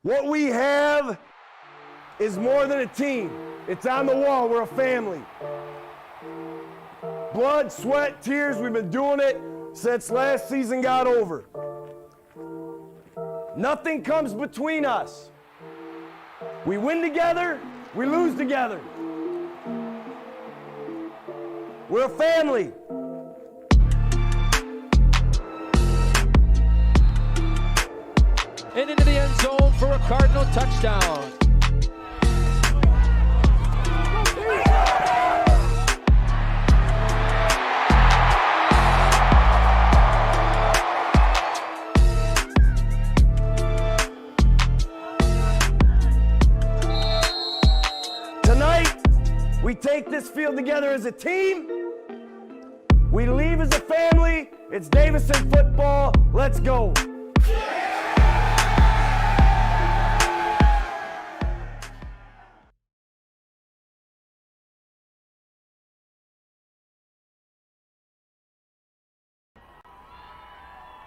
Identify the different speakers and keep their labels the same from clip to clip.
Speaker 1: What we have is more than a team. It's on the wall. We're a family. Blood, sweat, tears, we've been doing it since last season got over. Nothing comes between us. We win together, we lose together. We're a family.
Speaker 2: And into the end zone for a Cardinal touchdown.
Speaker 1: Tonight, we take this field together as a team. We leave as a family. It's Davison football. Let's go.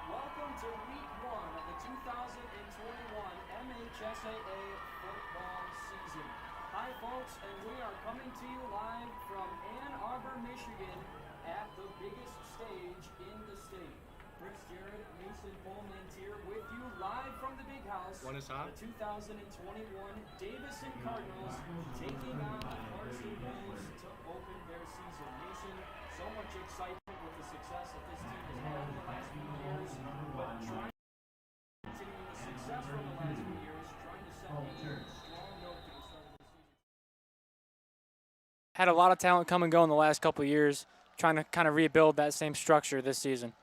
Speaker 3: Welcome to week 1 of the 2021 MHSAA football season. Hi folks, and we are coming to you live from Ann Arbor, Michigan at the biggest stage in the state. Chris Jarrett, Mason Pullman here with you live from the big house.
Speaker 4: One is hot.
Speaker 3: The 2021 Davison Cardinals taking on the Varsity Wolves to open their season. Mason, so much excitement with the success that this team has had in the last few years, but trying to continue the success from the last few years, trying to set a strong note to the start of the season.
Speaker 5: Had a lot of talent come and go in the last couple of years, trying to kind of rebuild that same structure this season.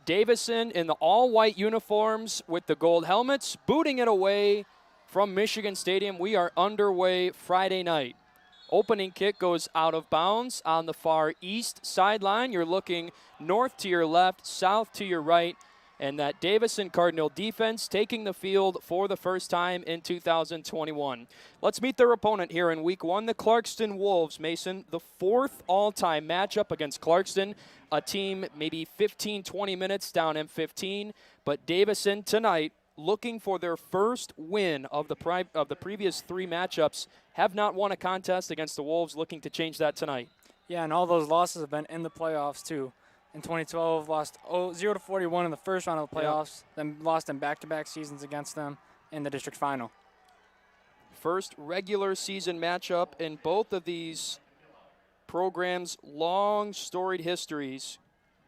Speaker 2: Davison in the all-white uniforms with the gold helmets, booting it away from Michigan Stadium. We are underway Friday night. Opening kick goes out of bounds on the far east sideline. You're looking north to your left, south to your right, and that Davison Cardinal defense taking the field for the first time in 2021. Let's meet their opponent here in week 1, the Clarkston Wolves. Mason, the 4th all-time matchup against Clarkston, a team maybe 15, 20 minutes down M15, but Davison tonight looking for their first win of the previous 3 matchups, have not won a contest against the Wolves, looking to change that tonight.
Speaker 5: Yeah, and all those losses have been in the playoffs too. In 2012, lost 0-41 in the first round of the playoffs, then lost in back-to-back seasons against them in the district final.
Speaker 2: First regular season matchup in both of these programs' long storied histories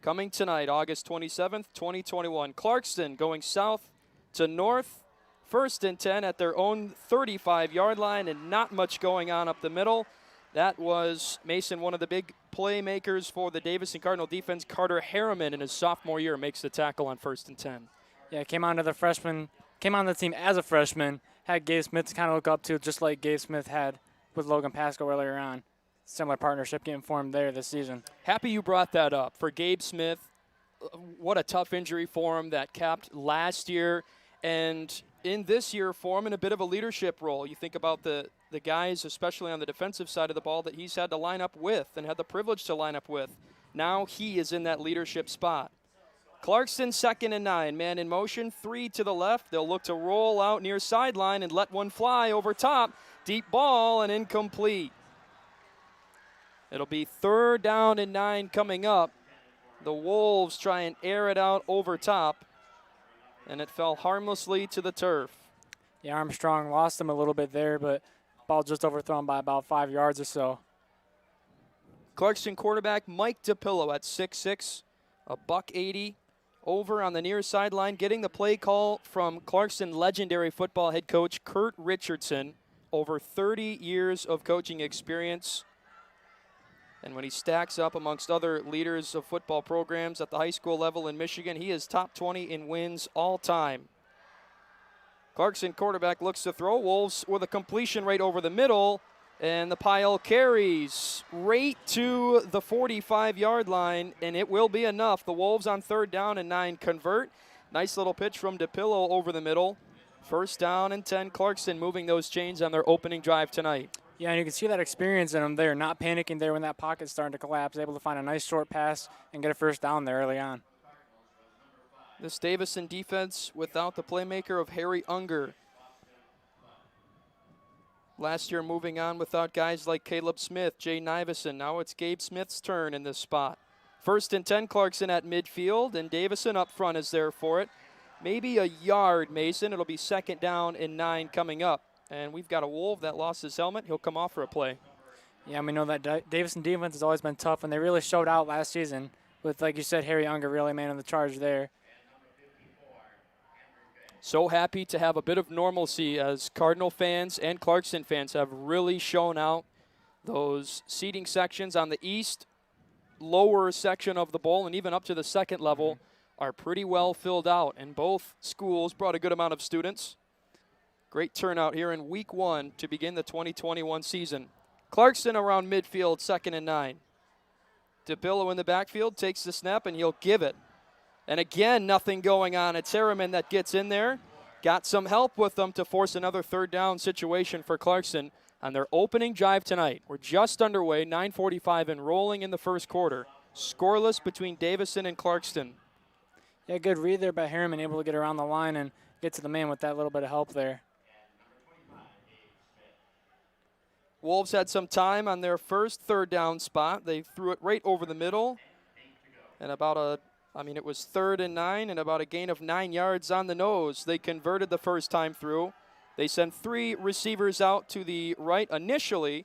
Speaker 2: coming tonight, August 27th, 2021. Clarkston going south to north, 1st and 10 at their own 35-yard line, and not much going on up the middle. That was, Mason, one of the big playmakers for the Davison Cardinal defense. Carter Harriman in his sophomore year makes the tackle on 1st and 10.
Speaker 5: Yeah, came onto the team as a freshman, had Gabe Smith to kind of look up to, just like Gabe Smith had with Logan Pasco earlier on. Similar partnership getting formed there this season.
Speaker 2: Happy you brought that up. For Gabe Smith, what a tough injury for him that capped last year. And in this year, for him in a bit of a leadership role. You think about the guys, especially on the defensive side of the ball, that he's had to line up with and had the privilege to line up with. Now he is in that leadership spot. Clarkston 2nd and 9. Man in motion, 3 to the left. They'll look to roll out near sideline and let one fly over top. Deep ball and incomplete. It'll be 3rd down and 9 coming up. The Wolves try and air it out over top, and it fell harmlessly to the turf.
Speaker 5: Yeah, Armstrong lost him a little bit there, but ball just overthrown by about 5 yards or so.
Speaker 2: Clarkston quarterback Mike DePillo at 6'6", a $180, over on the near sideline, getting the play call from Clarkston legendary football head coach Kurt Richardson, over 30 years of coaching experience. And when he stacks up amongst other leaders of football programs at the high school level in Michigan, he is top 20 in wins all time. Clarkston quarterback looks to throw. Wolves with a completion right over the middle, and the pile carries right to the 45-yard line, and it will be enough. The Wolves on 3rd down and 9 convert. Nice little pitch from DePillo over the middle. 1st down and 10. Clarkston moving those chains on their opening drive tonight.
Speaker 5: Yeah, and you can see that experience in them there, not panicking there when that pocket's starting to collapse, able to find a nice short pass and get a 1st down there early on.
Speaker 2: This Davison defense without the playmaker of Harry Unger. Last year moving on without guys like Caleb Smith, Jay Davison. Now it's Gabe Smith's turn in this spot. 1st and 10, Clarkston at midfield, and Davison up front is there for it. Maybe a yard, Mason. It'll be 2nd down and 9 coming up. And we've got a Wolf that lost his helmet. He'll come off for a play.
Speaker 5: Yeah, we know that Davison defense has always been tough, and they really showed out last season with, like you said, Harry Unger really manning the charge there.
Speaker 2: So happy to have a bit of normalcy as Cardinal fans and Clarkston fans have really shown out. Those seating sections on the east, lower section of the bowl, and even up to the 2nd level are pretty well filled out. And both schools brought a good amount of students. Great turnout here in week 1 to begin the 2021 season. Clarkston around midfield, 2nd and 9. DePillo in the backfield takes the snap, and he'll give it. And again, nothing going on. It's Harriman that gets in there. Got some help with them to force another 3rd down situation for Clarkston on their opening drive tonight. We're just underway, 9:45 and rolling in the 1st quarter. Scoreless between Davison and Clarkston.
Speaker 5: Yeah, good read there by Harriman, able to get around the line and get to the man with that little bit of help there.
Speaker 2: Wolves had some time on their first 3rd down spot. They threw it right over the middle. And it was 3rd and 9 and about a gain of 9 yards on the nose. They converted the first time through. They sent 3 receivers out to the right initially.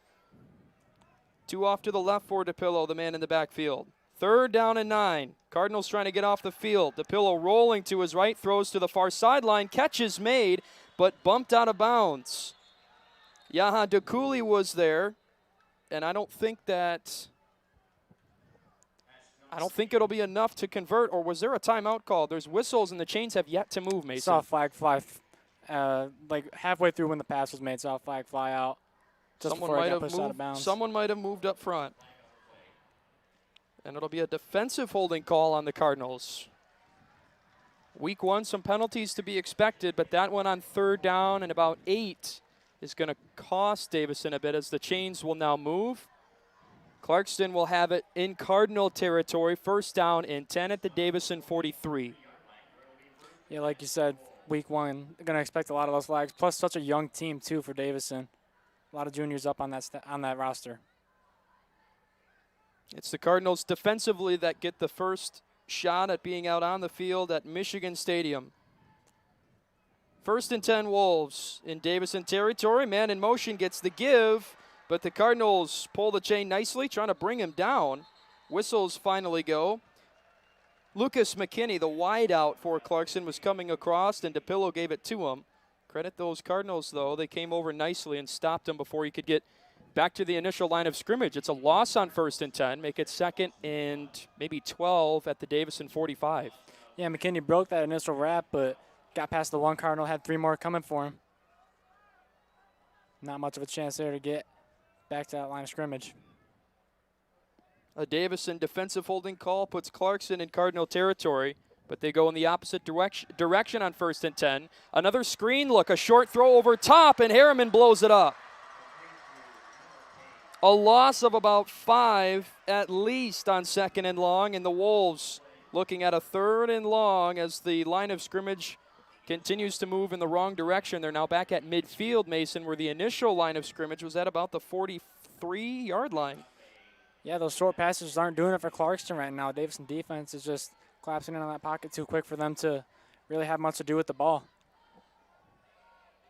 Speaker 2: 2 off to the left for DePillo, the man in the backfield. 3rd down and 9. Cardinals trying to get off the field. DePillo rolling to his right, throws to the far sideline. Catch is made, but bumped out of bounds. Yaha Dakuli was there, and I don't think it'll be enough to convert, or was there a timeout call? There's whistles, and the chains have yet to move, Mason.
Speaker 5: Saw a flag fly, like halfway through when the pass was made, saw a flag fly out just before it got pushed out of bounds.
Speaker 2: Someone might have moved up front. And it'll be a defensive holding call on the Cardinals. Week 1, some penalties to be expected, but that one on 3rd down and about 8 is going to cost Davison a bit as the chains will now move. Clarkston will have it in Cardinal territory, 1st down and 10 at the Davison 43.
Speaker 5: Yeah, like you said, week 1, they're going to expect a lot of those flags, plus such a young team, too, for Davison. A lot of juniors up on that roster.
Speaker 2: It's the Cardinals defensively that get the first shot at being out on the field at Michigan Stadium. 1st and 10 Wolves in Davison territory. Man in motion gets the give, but the Cardinals pull the chain nicely, trying to bring him down. Whistles finally go. Lucas McKinney, the wideout for Clarkston, was coming across, and DePillo gave it to him. Credit those Cardinals, though. They came over nicely and stopped him before he could get back to the initial line of scrimmage. It's a loss on 1st and 10. Make it 2nd and maybe 12 at the Davison 45.
Speaker 5: Yeah, McKinney broke that initial wrap, but got past the 1 Cardinal, had 3 more coming for him. Not much of a chance there to get back to that line of scrimmage.
Speaker 2: A Davison defensive holding call puts Clarkston in Cardinal territory, but they go in the opposite direction on 1st and 10. Another screen look, a short throw over top, and Harriman blows it up. A loss of about 5 at least on 2nd and long, and the Wolves looking at a 3rd and long as the line of scrimmage continues to move in the wrong direction. They're now back at midfield, Mason, where the initial line of scrimmage was at about the 43-yard line.
Speaker 5: Yeah, those short passes aren't doing it for Clarkston right now. Davison defense is just collapsing in on that pocket too quick for them to really have much to do with the ball.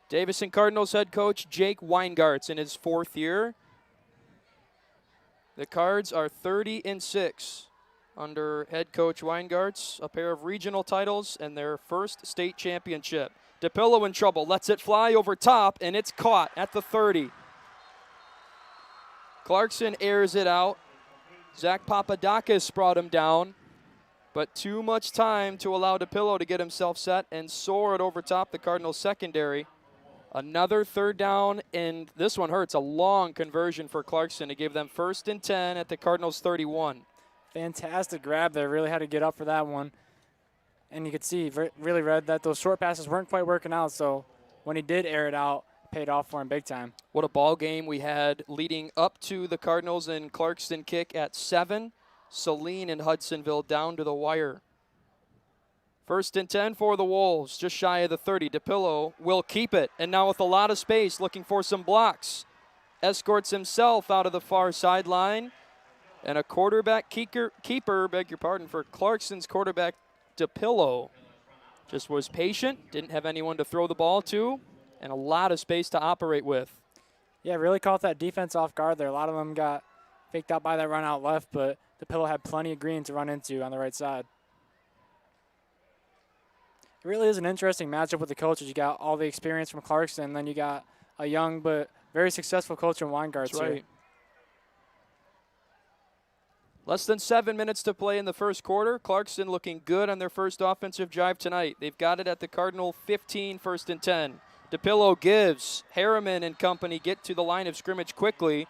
Speaker 2: Davison Cardinals head coach Jake Weingart's in his 4th year. The Cards are 30-6 under head coach Weingart's, a pair of regional titles and their first state championship. DePillo in trouble, lets it fly over top, and it's caught at the 30. Clarkston airs it out. Zach Papadakis brought him down, but too much time to allow DePillo to get himself set and soar it over top the Cardinals secondary. Another 3rd down, and this one hurts. A long conversion for Clarkston to give them 1st and 10 at the Cardinals 31.
Speaker 5: Fantastic grab there. Really had to get up for that one. And you could see, really read that those short passes weren't quite working out, so when he did air it out, paid off for him big time.
Speaker 2: What a ball game we had leading up to the Cardinals and Clarkston kick at 7. Saline and Hudsonville down to the wire. First and 10 for the Wolves, just shy of the 30. DePillo will keep it, and now with a lot of space, looking for some blocks. Escorts himself out of the far sideline, and a quarterback keeper, for Clarkston's quarterback, DePillo, just was patient, didn't have anyone to throw the ball to, and a lot of space to operate with.
Speaker 5: Yeah, really caught that defense off guard there. A lot of them got faked out by that run out left, but DePillo had plenty of green to run into on the right side. It really is an interesting matchup with the coaches. You got all the experience from Clarkston, and then you got a young but very successful coach in Weingartz.
Speaker 2: That's right. Less than 7 minutes to play in the first quarter. Clarkston looking good on their first offensive drive tonight. They've got it at the Cardinal 15, first and 10. DePillo gives. Harriman and company get to the line of scrimmage quickly.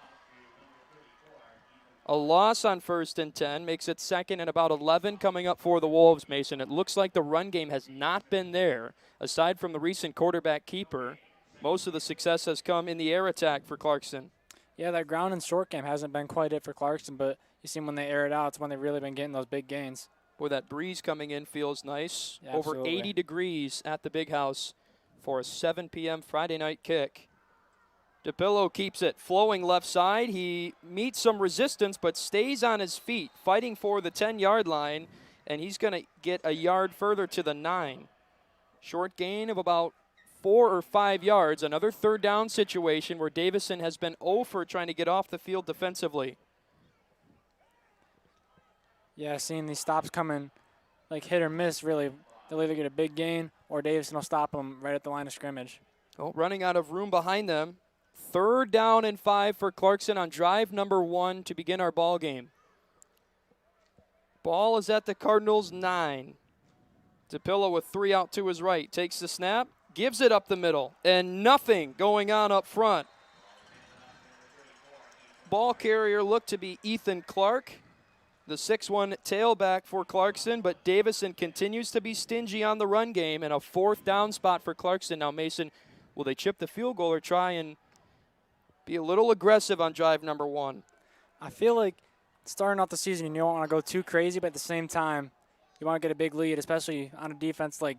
Speaker 2: A loss on first and 10 makes it second and about 11 coming up for the Wolves, Mason. It looks like the run game has not been there. Aside from the recent quarterback keeper, most of the success has come in the air attack for Clarkston. Yeah, that ground and short game hasn't been quite it for Clarkston, but you see when they air it out, it's when they've really been getting those big gains. Boy, that breeze coming in feels nice.
Speaker 5: Yeah,
Speaker 2: over
Speaker 5: absolutely.
Speaker 2: 80 degrees at the Big House for a 7 p.m. Friday night kick. DePillo keeps it flowing left side. He meets some resistance but stays on his feet, fighting for the 10-yard line, and he's going to get a yard further to the 9. Short gain of about 4 or 5 yards. Another third down situation where Davison has been 0 for trying to get off the field defensively. Yeah, seeing these stops coming like hit or miss, really. They'll either get a big gain or Davison will stop them right at the line of scrimmage. Oh, running out of room behind them. 3rd down and 5 for Clarkston on drive number 1 to begin our ball game. Ball is at the Cardinals' 9. DePillo with 3 out to his right. Takes the snap, gives it up the middle, and nothing going on up front. Ball carrier looked to be Ethan Clark, the 6'1 tailback for Clarkston, but Davison continues to be stingy on the run game, and a 4th down spot for Clarkston. Now, Mason, will they chip the field goal or try and be a little aggressive on drive number 1? I feel like starting off the season, you don't want to go too crazy, but at the same time, you want to get a big lead, especially on a defense like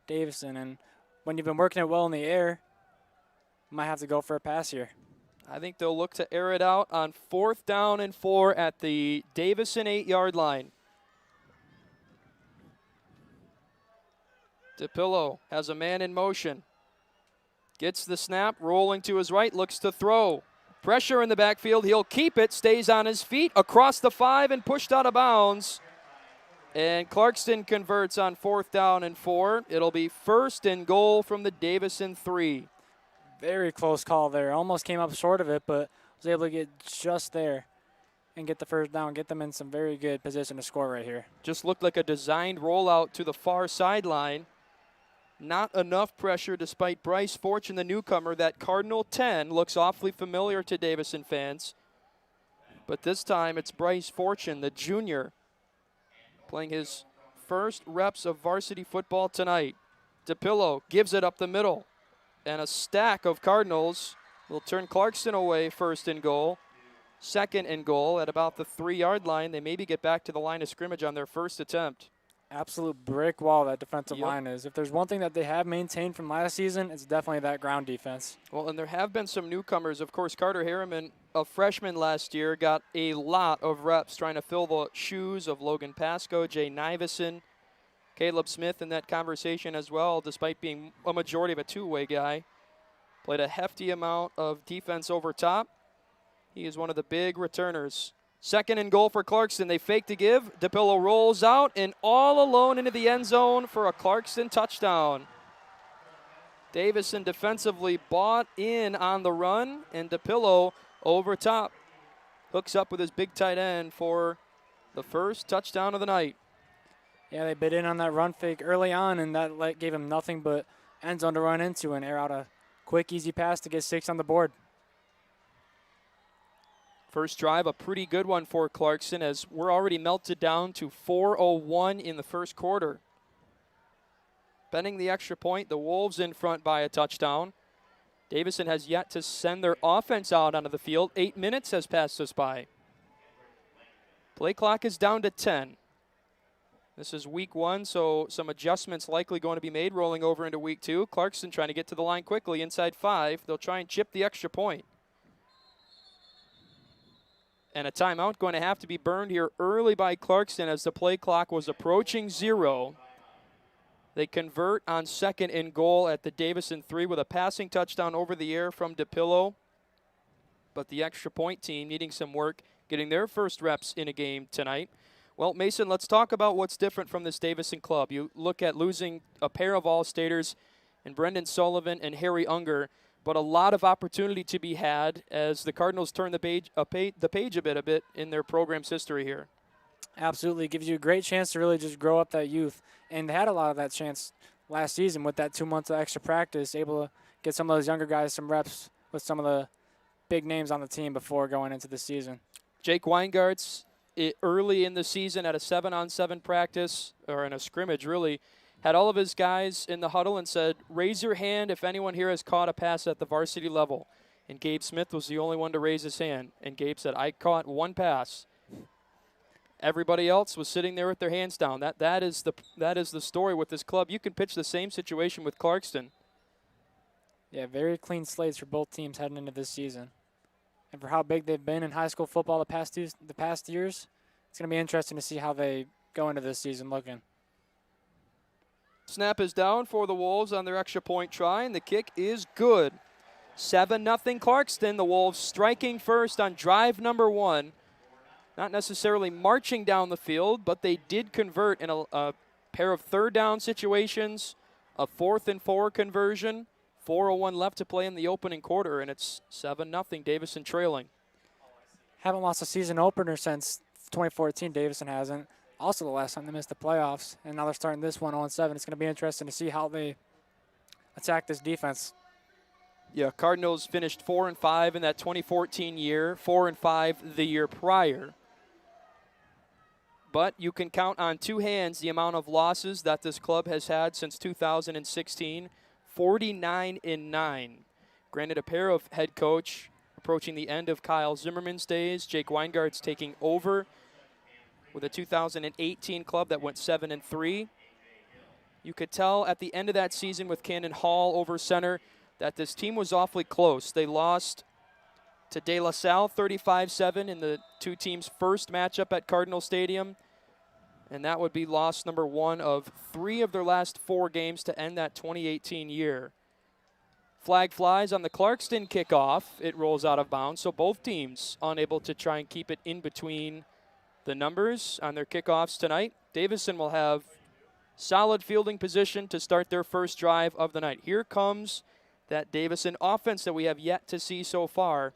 Speaker 2: Davison. And when you've been working it well in the air, you might have to go for a pass here. I think they'll look to air it out on 4th down and 4 at the Davison 8-yard line. DePillo has a man in motion. Gets the snap, rolling to his right, looks to throw. Pressure in the backfield, he'll keep it, stays on his feet, across the 5 and pushed out of bounds. And Clarkston converts on 4th down and 4. It'll be 1st and goal from the Davison 3. Very close call there. Almost came up short of it, but was able to get just there and get the 1st down, get them in some very good position to score right here. Just looked like a designed rollout to the far sideline. Not enough pressure despite Bryce Fortune, the newcomer. That Cardinal 10 looks awfully familiar to Davison fans. But this time it's Bryce Fortune, the junior, playing his first reps of varsity football tonight. DePillo gives it up the middle. And a stack of Cardinals will turn Clarkston away, 1st and goal. 2nd and goal at about the 3-yard line. They maybe get back to the line of scrimmage on their first attempt. Absolute brick wall that defensive line is. If there's one thing that they have maintained from last season, it's definitely that ground defense. Well, and there have been some newcomers. Of course, Carter Harriman, a freshman last year, got a lot of reps trying to fill the shoes of Logan Pasco, Jay Davison, Caleb Smith in that conversation as well, despite being a majority of a two-way guy. Played a hefty amount of defense over top. He is one of the big returners. 2nd and goal for Clarkston. They fake to give. DePillo rolls out and all alone into the end zone for a Clarkston touchdown. Davison defensively bought in on the run, and DePillo over top hooks up with his big tight end for the first touchdown of the night. Yeah, they bit in on that run fake early on, and that gave him nothing but end zone to run into and air out a quick, easy pass to get 6 on the board. First drive, a pretty good one for Clarkston, as we're already melted down to 4:01 in the first quarter. Bending the extra point, the Wolves in front by a touchdown. Davison has yet to send their offense out onto the field. 8 minutes has passed us by. Play clock is down to 10. This is week 1, so some adjustments likely going to be made rolling over into week 2. Clarkston trying to get to the line quickly inside 5. They'll try and chip the extra point. And a timeout going to have to be burned here early by Clarkston as the play clock was approaching 0. They convert on 2nd and goal at the Davison 3 with a passing touchdown over the air from DePillo. But the extra point team needing some work, getting their first reps in a game tonight. Well, Mason, let's talk about what's different from this Davison club. You look at losing a pair of All-Staters in Brendan Sullivan and Harry Unger, but a lot of opportunity to be had as the Cardinals turn the page a bit in their program's history here.
Speaker 5: Absolutely. It gives you a great chance to really just grow up that youth. And they had a lot of that chance last season with that 2 months of extra practice, able to get some of those younger guys some reps with some of the big names on the team before going into the season.
Speaker 2: Jake Weingartz, early in the season at a 7-on-7 practice, or in a scrimmage really, had all of his guys in the huddle and said, raise your hand if anyone here has caught a pass at the varsity level. And Gabe Smith was the only one to raise his hand. And Gabe said, I caught 1 pass. Everybody else was sitting there with their hands down. That is the story with this club. You can pitch the same situation with Clarkston.
Speaker 5: Yeah, very clean slates for both teams heading into this season. And for how big they've been in high school football the past years, it's going to be interesting to see how they go into this season looking.
Speaker 2: Snap is down for the Wolves on their extra point try, and the kick is good. 7-0 Clarkston. The Wolves striking first on drive number 1. Not necessarily marching down the field, but they did convert in a pair of 3rd down situations, a 4th and 4 conversion. 4:01 left to play in the opening quarter, and it's 7-0 Davison trailing.
Speaker 5: Haven't lost a season opener since 2014. Davison hasn't. Also the last time they missed the playoffs, and now they're starting this one 0-7. It's going to be interesting to see how they attack this defense.
Speaker 2: Yeah, Cardinals finished 4-5 in that 2014 year, 4-5 the year prior. But you can count on 2 hands the amount of losses that this club has had since 2016. 49-9. Granted, a pair of head coach approaching the end of Kyle Zimmerman's days. Jake Weingart's taking over with a 2018 club that went 7-3. You could tell at the end of that season with Cannon Hall over center that this team was awfully close. They lost to De La Salle 35-7 in the 2 teams' first matchup at Cardinal Stadium. And that would be loss number 1 of 3 of their last 4 games to end that 2018 year. Flag flies on the Clarkston kickoff. It rolls out of bounds, so both teams unable to try and keep it in between the numbers on their kickoffs tonight. Davison will have solid fielding position to start their first drive of the night. Here comes that Davison offense that we have yet to see so far.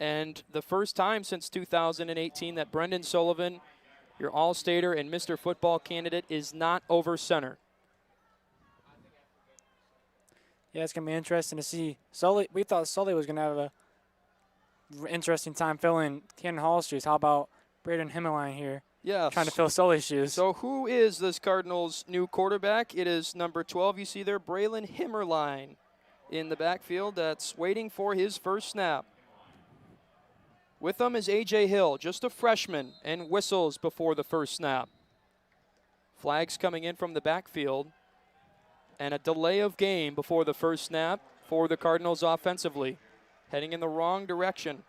Speaker 2: And the first time since 2018 that Brendan Sullivan, your All-Stater and Mr. Football candidate, is not over center.
Speaker 5: Yeah, it's going to be interesting to see. Sully, we thought Sully was going to have a interesting time filling Cannon Hall's shoes. How about Braden Himmeline here?
Speaker 2: Yes.
Speaker 5: Trying to fill Sully's shoes.
Speaker 2: So who is this Cardinals' new quarterback? It is number 12. You see there, Braylon Himmerline in the backfield that's waiting for his first snap. With them is A.J. Hill, just a freshman, and whistles before the first snap. Flags coming in from the backfield, and a delay of game before the first snap for the Cardinals offensively, heading in the wrong direction.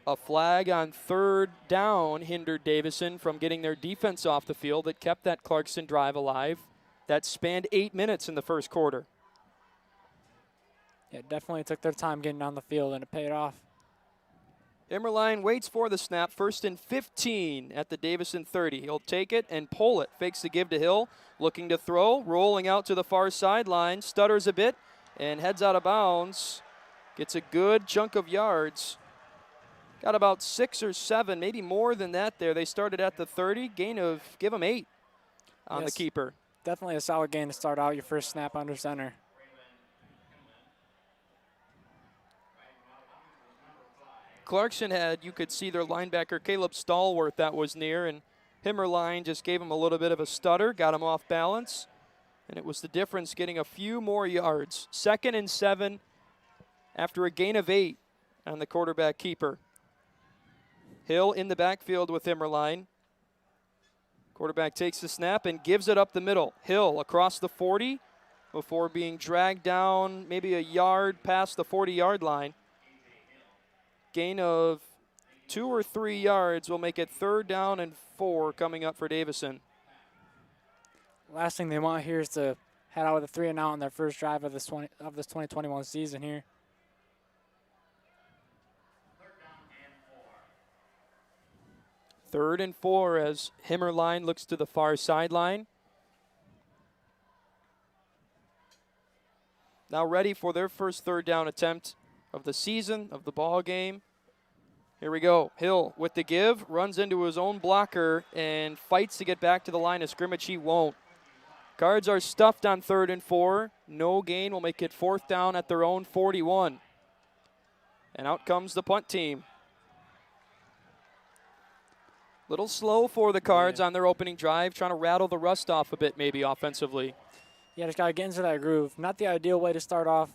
Speaker 2: A flag on 3rd down hindered Davison from getting their defense off the field that kept that Clarkston drive alive. That spanned 8 minutes in the first quarter.
Speaker 5: Yeah, definitely took their time getting on the field, and it paid off.
Speaker 2: Himmerline waits for the snap, 1st and 15 at the Davison 30. He'll take it and pull it. Fakes the give to Hill, looking to throw, rolling out to the far sideline, stutters a bit, and heads out of bounds. Gets a good chunk of yards. Got about 6 or 7, maybe more than that there. They started at the 30, gain of, give them 8 on the keeper.
Speaker 5: Definitely a solid gain to start out your first snap under center.
Speaker 2: Clarkston had, you could see their linebacker, Caleb Stallworth, that was near, and Himmerline just gave him a little bit of a stutter, got him off balance, and it was the difference getting a few more yards. 2nd and 7 after a gain of 8 on the quarterback keeper. Hill in the backfield with Himmerline. Quarterback takes the snap and gives it up the middle. Hill across the 40 before being dragged down maybe a yard past the 40-yard line. Gain of 2 or 3 yards will make it 3rd down and 4 coming up for Davison.
Speaker 5: Last thing they want here is to head out with a 3 and out on their first drive of this 2021 season here.
Speaker 2: Third and 4 as Himmerline looks to the far sideline. Now ready for their first 3rd down attempt of the season, of the ball game. Here we go. Hill with the give, runs into his own blocker and fights to get back to the line of scrimmage. He won't. Cards are stuffed on 3rd and 4. No gain will make it 4th down at their own 41. And out comes the punt team. Little slow for the Cards on their opening drive, trying to rattle the rust off a bit maybe offensively.
Speaker 5: Yeah, just got to get into that groove. Not the ideal way to start off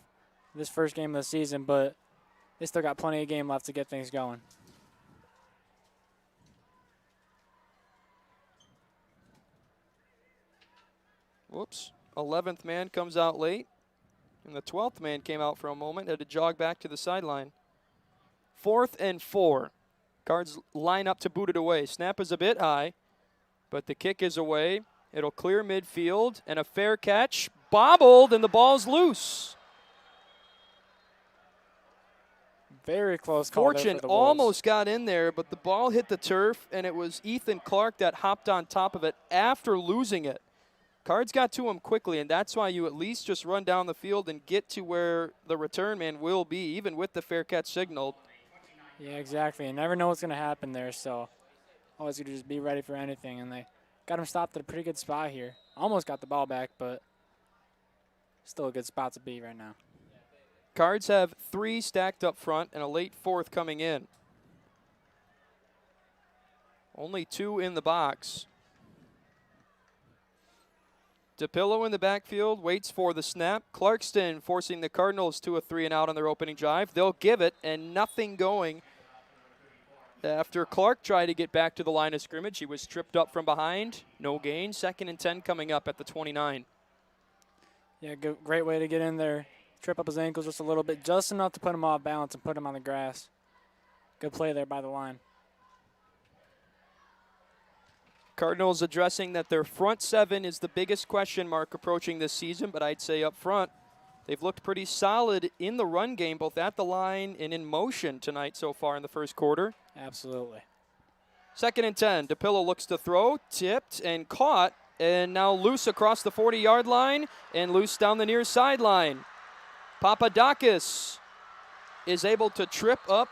Speaker 5: this first game of the season, but they still got plenty of game left to get things going.
Speaker 2: Whoops. 11th man comes out late. And the 12th man came out for a moment, had to jog back to the sideline. 4th and 4. Cards line up to boot it away. Snap is a bit high, but the kick is away. It'll clear midfield, and a fair catch. Bobbled, and the ball's loose.
Speaker 5: Very close call there
Speaker 2: Fortune
Speaker 5: for the Wolves.
Speaker 2: almost got in there, but the ball hit the turf, and it was Ethan Clark that hopped on top of it after losing it. Cards got to him quickly, and that's why you at least just run down the field and get to where the return man will be, even with the fair catch signaled.
Speaker 5: Yeah, exactly. You never know what's going to happen there, so always got to just be ready for anything. And they got him stopped at a pretty good spot here. Almost got the ball back, but still a good spot to be right now.
Speaker 2: Cards have 3 stacked up front and a late 4th coming in. Only 2 in the box. DePillo in the backfield waits for the snap. Clarkston forcing the Cardinals to a 3 and out on their opening drive. They'll give it, and nothing going. After Clark tried to get back to the line of scrimmage, he was tripped up from behind. No gain. 2nd and 10 coming up at the 29.
Speaker 5: Yeah, great way to get in there. Trip up his ankles just a little bit, just enough to put him off balance and put him on the grass. Good play there by the line.
Speaker 2: Cardinals addressing that their front 7 is the biggest question mark approaching this season, but I'd say up front, they've looked pretty solid in the run game, both at the line and in motion tonight so far in the first quarter.
Speaker 5: Absolutely.
Speaker 2: 2nd and 10. DePillo looks to throw, tipped and caught, and now loose across the 40-yard line and loose down the near sideline. Papadakis is able to trip up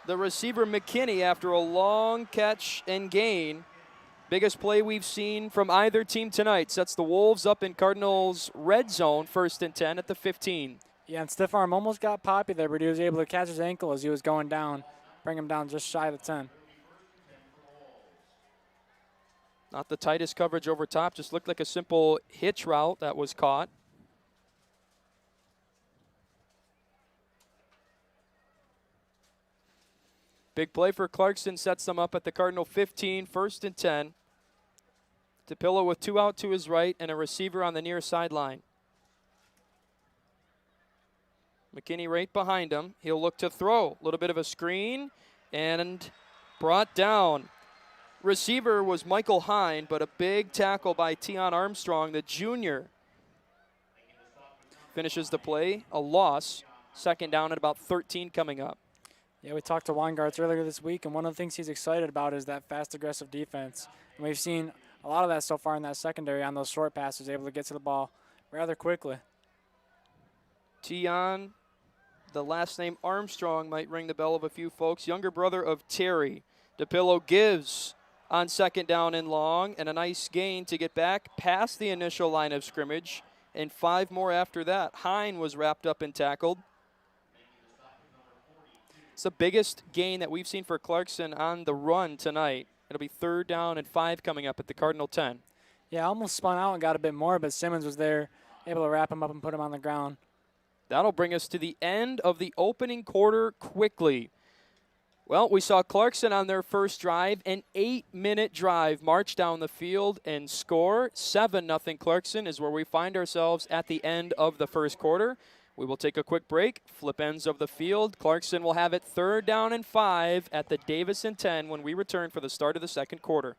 Speaker 2: the receiver McKinney after a long catch and gain. Biggest play we've seen from either team tonight. Sets the Wolves up in Cardinals' red zone, 1st and 10 at the 15.
Speaker 5: Yeah, and stiff arm almost got Poppy there, but he was able to catch his ankle as he was going down, bring him down just shy of the 10.
Speaker 2: Not the tightest coverage over top, just looked like a simple hitch route that was caught. Big play for Clarkston, sets them up at the Cardinal 15, 1st and 10. DePillo with 2 out to his right and a receiver on the near sideline. McKinney right behind him. He'll look to throw. A little bit of a screen and brought down. Receiver was Michael Hine, but a big tackle by Tion Armstrong, the junior. Finishes the play, a loss. 2nd down at about 13 coming up.
Speaker 5: Yeah, we talked to Weingarts earlier this week, and one of the things he's excited about is that fast, aggressive defense. And we've seen a lot of that so far in that secondary on those short passes, able to get to the ball rather quickly.
Speaker 2: Tion, the last name Armstrong might ring the bell of a few folks. Younger brother of Terry. DePillo gives on 2nd down and long, and a nice gain to get back past the initial line of scrimmage, and 5 more after that. Hine was wrapped up and tackled. It's the biggest gain that we've seen for Clarkston on the run tonight. It'll be 3rd down and 5 coming up at the Cardinal 10.
Speaker 5: Yeah, almost spun out and got a bit more, but Simmons was there, able to wrap him up and put him on the ground.
Speaker 2: That'll bring us to the end of the opening quarter quickly. Well, we saw Clarkston on their first drive, an 8-minute drive, march down the field and score. 7-0 Clarkston is where we find ourselves at the end of the first quarter. We will take a quick break, flip ends of the field. Clarkston will have it 3rd down and 5 at the Davison 10 when we return for the start of the second quarter.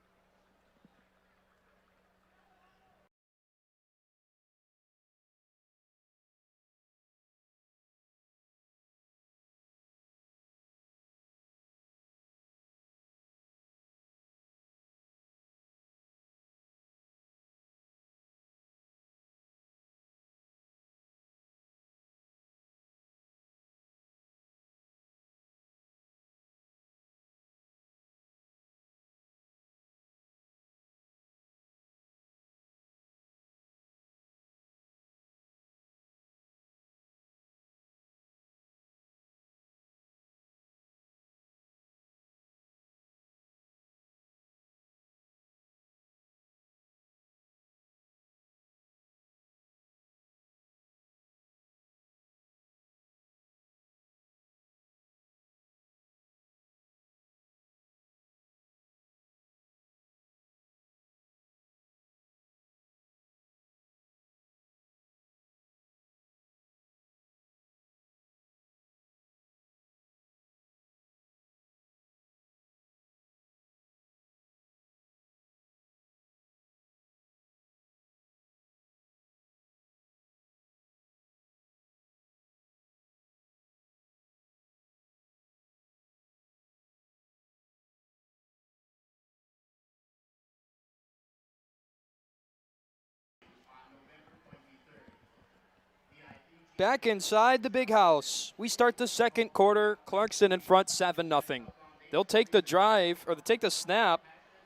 Speaker 2: Back inside the big house, we start the second quarter. Clarkston in front 7-0. They'll take the drive, or they take the snap,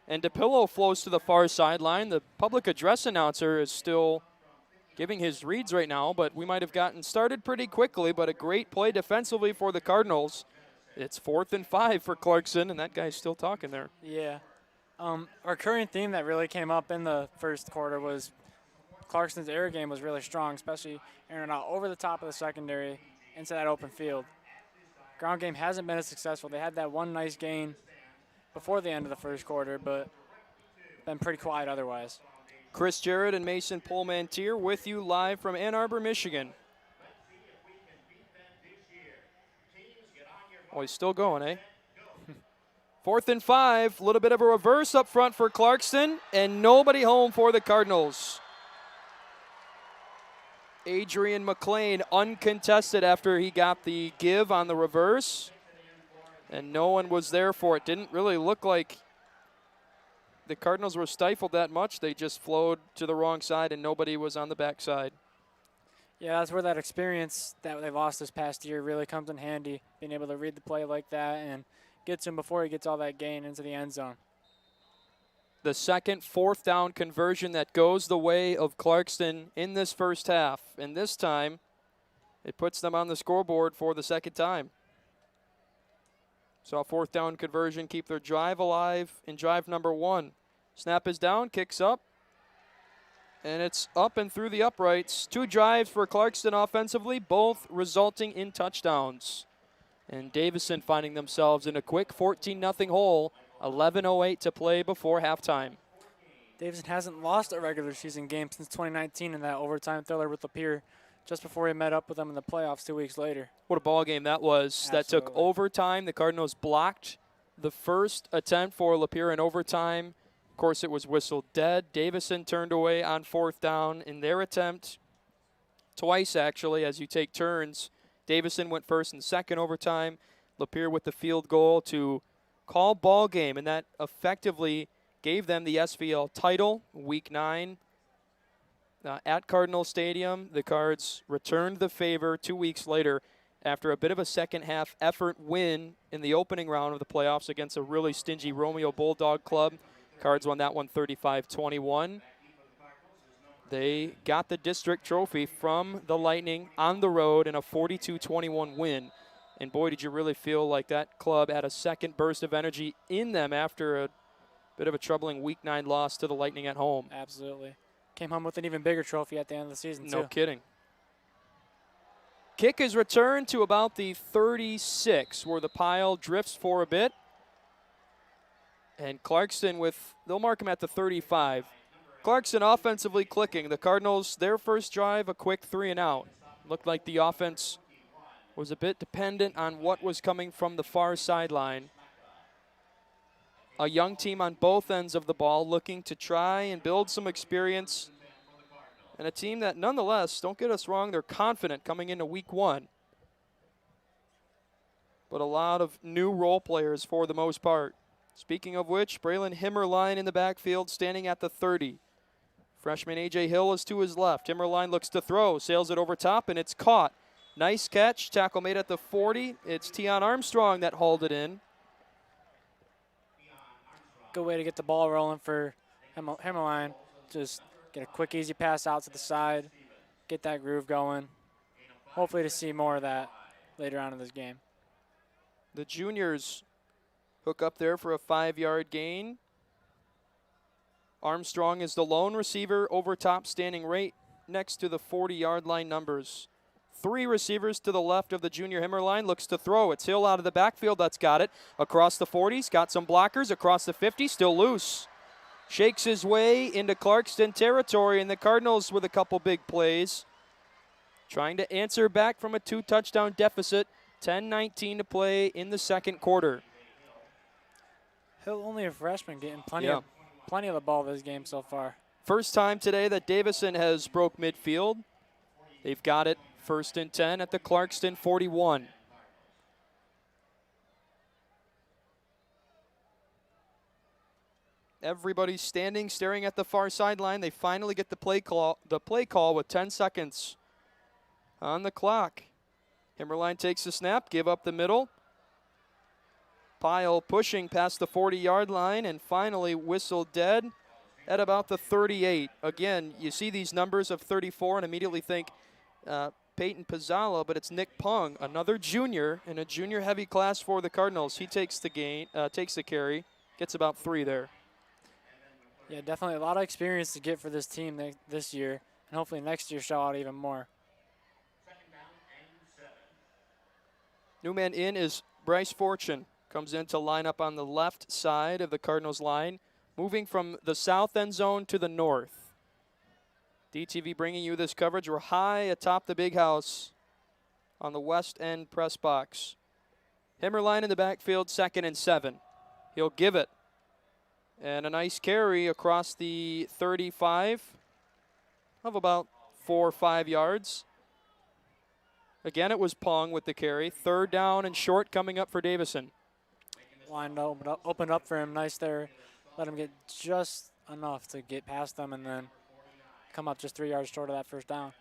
Speaker 2: and DePillo flows to the far sideline. The public address announcer is still giving his reads right now, but we might have gotten started pretty quickly, but a great play defensively for the Cardinals. It's 4th and 5 for Clarkston, and that guy's still talking there.
Speaker 5: Yeah. Our recurring theme that really came up in the first quarter was Clarkston's air game was really strong, especially airing out over the top of the secondary into that open field. Ground game hasn't been as successful. They had that one nice gain before the end of the first quarter, but been pretty quiet otherwise.
Speaker 2: Chris Jarrett and Mason Pullman-Tier with you live from Ann Arbor, Michigan. Oh, he's still going, eh? 4th and 5, a little bit of a reverse up front for Clarkston, and nobody home for the Cardinals. Adrian McLean uncontested after he got the give on the reverse, and no one was there for it. Didn't really look like the Cardinals were stifled that much. They just flowed to the wrong side, and nobody was on the backside.
Speaker 5: Yeah, that's where that experience that they lost this past year really comes in handy, being able to read the play like that and gets him before he gets all that gain into the end zone.
Speaker 2: The second 4th down conversion that goes the way of Clarkston in this first half. And this time, it puts them on the scoreboard for the second time. So a 4th down conversion, keep their drive alive in drive number 1. Snap is down, kicks up, and it's up and through the uprights. 2 drives for Clarkston offensively, both resulting in touchdowns. And Davison finding themselves in a quick 14-0 hole. 11:08 to play before halftime.
Speaker 5: Davison hasn't lost a regular season game since 2019 in that overtime thriller with Lapeer just before he met up with them in the playoffs 2 weeks later.
Speaker 2: What a ball game that was.
Speaker 5: Absolutely.
Speaker 2: That took overtime. The Cardinals blocked the first attempt for Lapeer in overtime. Of course, it was whistled dead. Davison turned away on 4th down in their attempt. Twice, actually, as you take turns. Davison went first and second overtime. Lapeer with the field goal to call ball game, and that effectively gave them the SVL title, Week 9. At Cardinal Stadium, the Cards returned the favor 2 weeks later after a bit of a second-half effort win in the opening round of the playoffs against a really stingy Romeo Bulldog club. Cards won that one 35-21. They got the district trophy from the Lightning on the road in a 42-21 win. And boy, did you really feel like that club had a second burst of energy in them after a bit of a troubling Week 9 loss to the Lightning at home.
Speaker 5: Absolutely. Came home with an even bigger trophy at the end of the season, too.
Speaker 2: No kidding. Kick is returned to about the 36, where the pile drifts for a bit. And Clarkston they'll mark him at the 35. Clarkston offensively clicking. The Cardinals, their first drive, a quick 3 and out. Looked like the offense was a bit dependent on what was coming from the far sideline. A young team on both ends of the ball looking to try and build some experience. And a team that nonetheless, don't get us wrong, they're confident coming into week 1. But a lot of new role players for the most part. Speaking of which, Braylon Himmerline in the backfield standing at the 30. Freshman A.J. Hill is to his left. Himmerline looks to throw, sails it over top, and it's caught. Nice catch, tackle made at the 40. It's Tion Armstrong that hauled it in.
Speaker 5: Good way to get the ball rolling for Himmerline. Just get a quick, easy pass out to the side, get that groove going. Hopefully to see more of that later on in this game.
Speaker 2: The juniors hook up there for a 5-yard gain. Armstrong is the lone receiver over top, standing right next to the 40-yard line numbers. 3 receivers to the left of the junior Himmerline. Looks to throw. It's Hill out of the backfield. That's got it. Across the 40s. Got some blockers. Across the 50. Still loose. Shakes his way into Clarkston territory, and the Cardinals with a couple big plays. Trying to answer back from a 2-touchdown deficit. 10-19 to play in the second quarter.
Speaker 5: Hill only a freshman, getting plenty of the ball this game so far.
Speaker 2: First time today that Davison has broke midfield. They've got it 1st and 10 at the Clarkston 41. Everybody's standing, staring at the far sideline. They finally get the play call with 10 seconds on the clock. Himmerline takes the snap, give up the middle. Pile pushing past the 40-yard line and finally whistled dead at about the 38. Again, you see these numbers of 34 and immediately think Peyton Pizzala, but it's Nick Pung, another junior in a junior-heavy class for the Cardinals. He takes the carry, gets about 3 there.
Speaker 5: Yeah, definitely a lot of experience to get for this team this year, and hopefully next year show out even more.
Speaker 2: New man in is Bryce Fortune. Comes in to line up on the left side of the Cardinals line, moving from the south end zone to the north. DTV bringing you this coverage. We're high atop the big house on the west end press box. Himmerline in the backfield, 2nd and 7. He'll give it. And a nice carry across the 35 of about 4 or 5 yards. Again, it was Pong with the carry. 3rd down and short coming up for Davison.
Speaker 5: Line open up for him. Nice there. Let him get just enough to get past them and then come up just 3 yards short of that 1st down.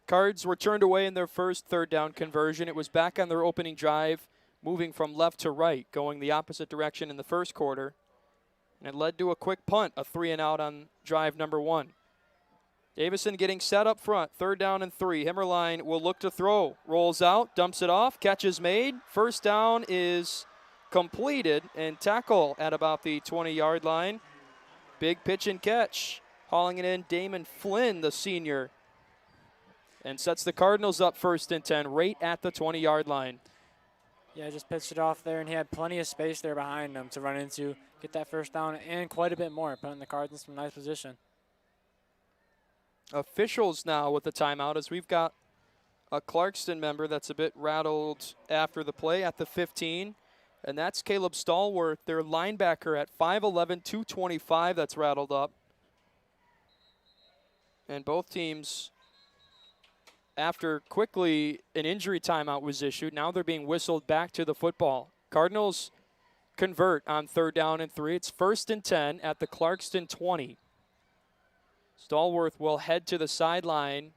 Speaker 2: Cards were turned away in their first 3rd down conversion. It was back on their opening drive, moving from left to right, going the opposite direction in the first quarter. And it led to a quick punt, a 3 and out on drive number 1. Davison getting set up front, 3rd down and 3. Himmerline will look to throw. Rolls out, dumps it off, catch is made. 1st down is completed and tackle at about the 20-yard line. Big pitch and catch. Hauling it in, Damon Flynn, the senior. And sets the Cardinals up 1st and 10 right at the 20-yard line.
Speaker 5: Yeah, just pitched it off there, and he had plenty of space there behind him to run into, get that 1st down, and quite a bit more, putting the Cards in some nice position.
Speaker 2: Officials now with the timeout as we've got a Clarkston member that's a bit rattled after the play at the 15, and that's Caleb Stallworth, their linebacker at 5'11", 225, that's rattled up. And both teams, after quickly an injury timeout was issued, now they're being whistled back to the football. Cardinals convert on 3rd down and 3. It's 1st and 10 at the Clarkston 20. Stallworth will head to the sideline,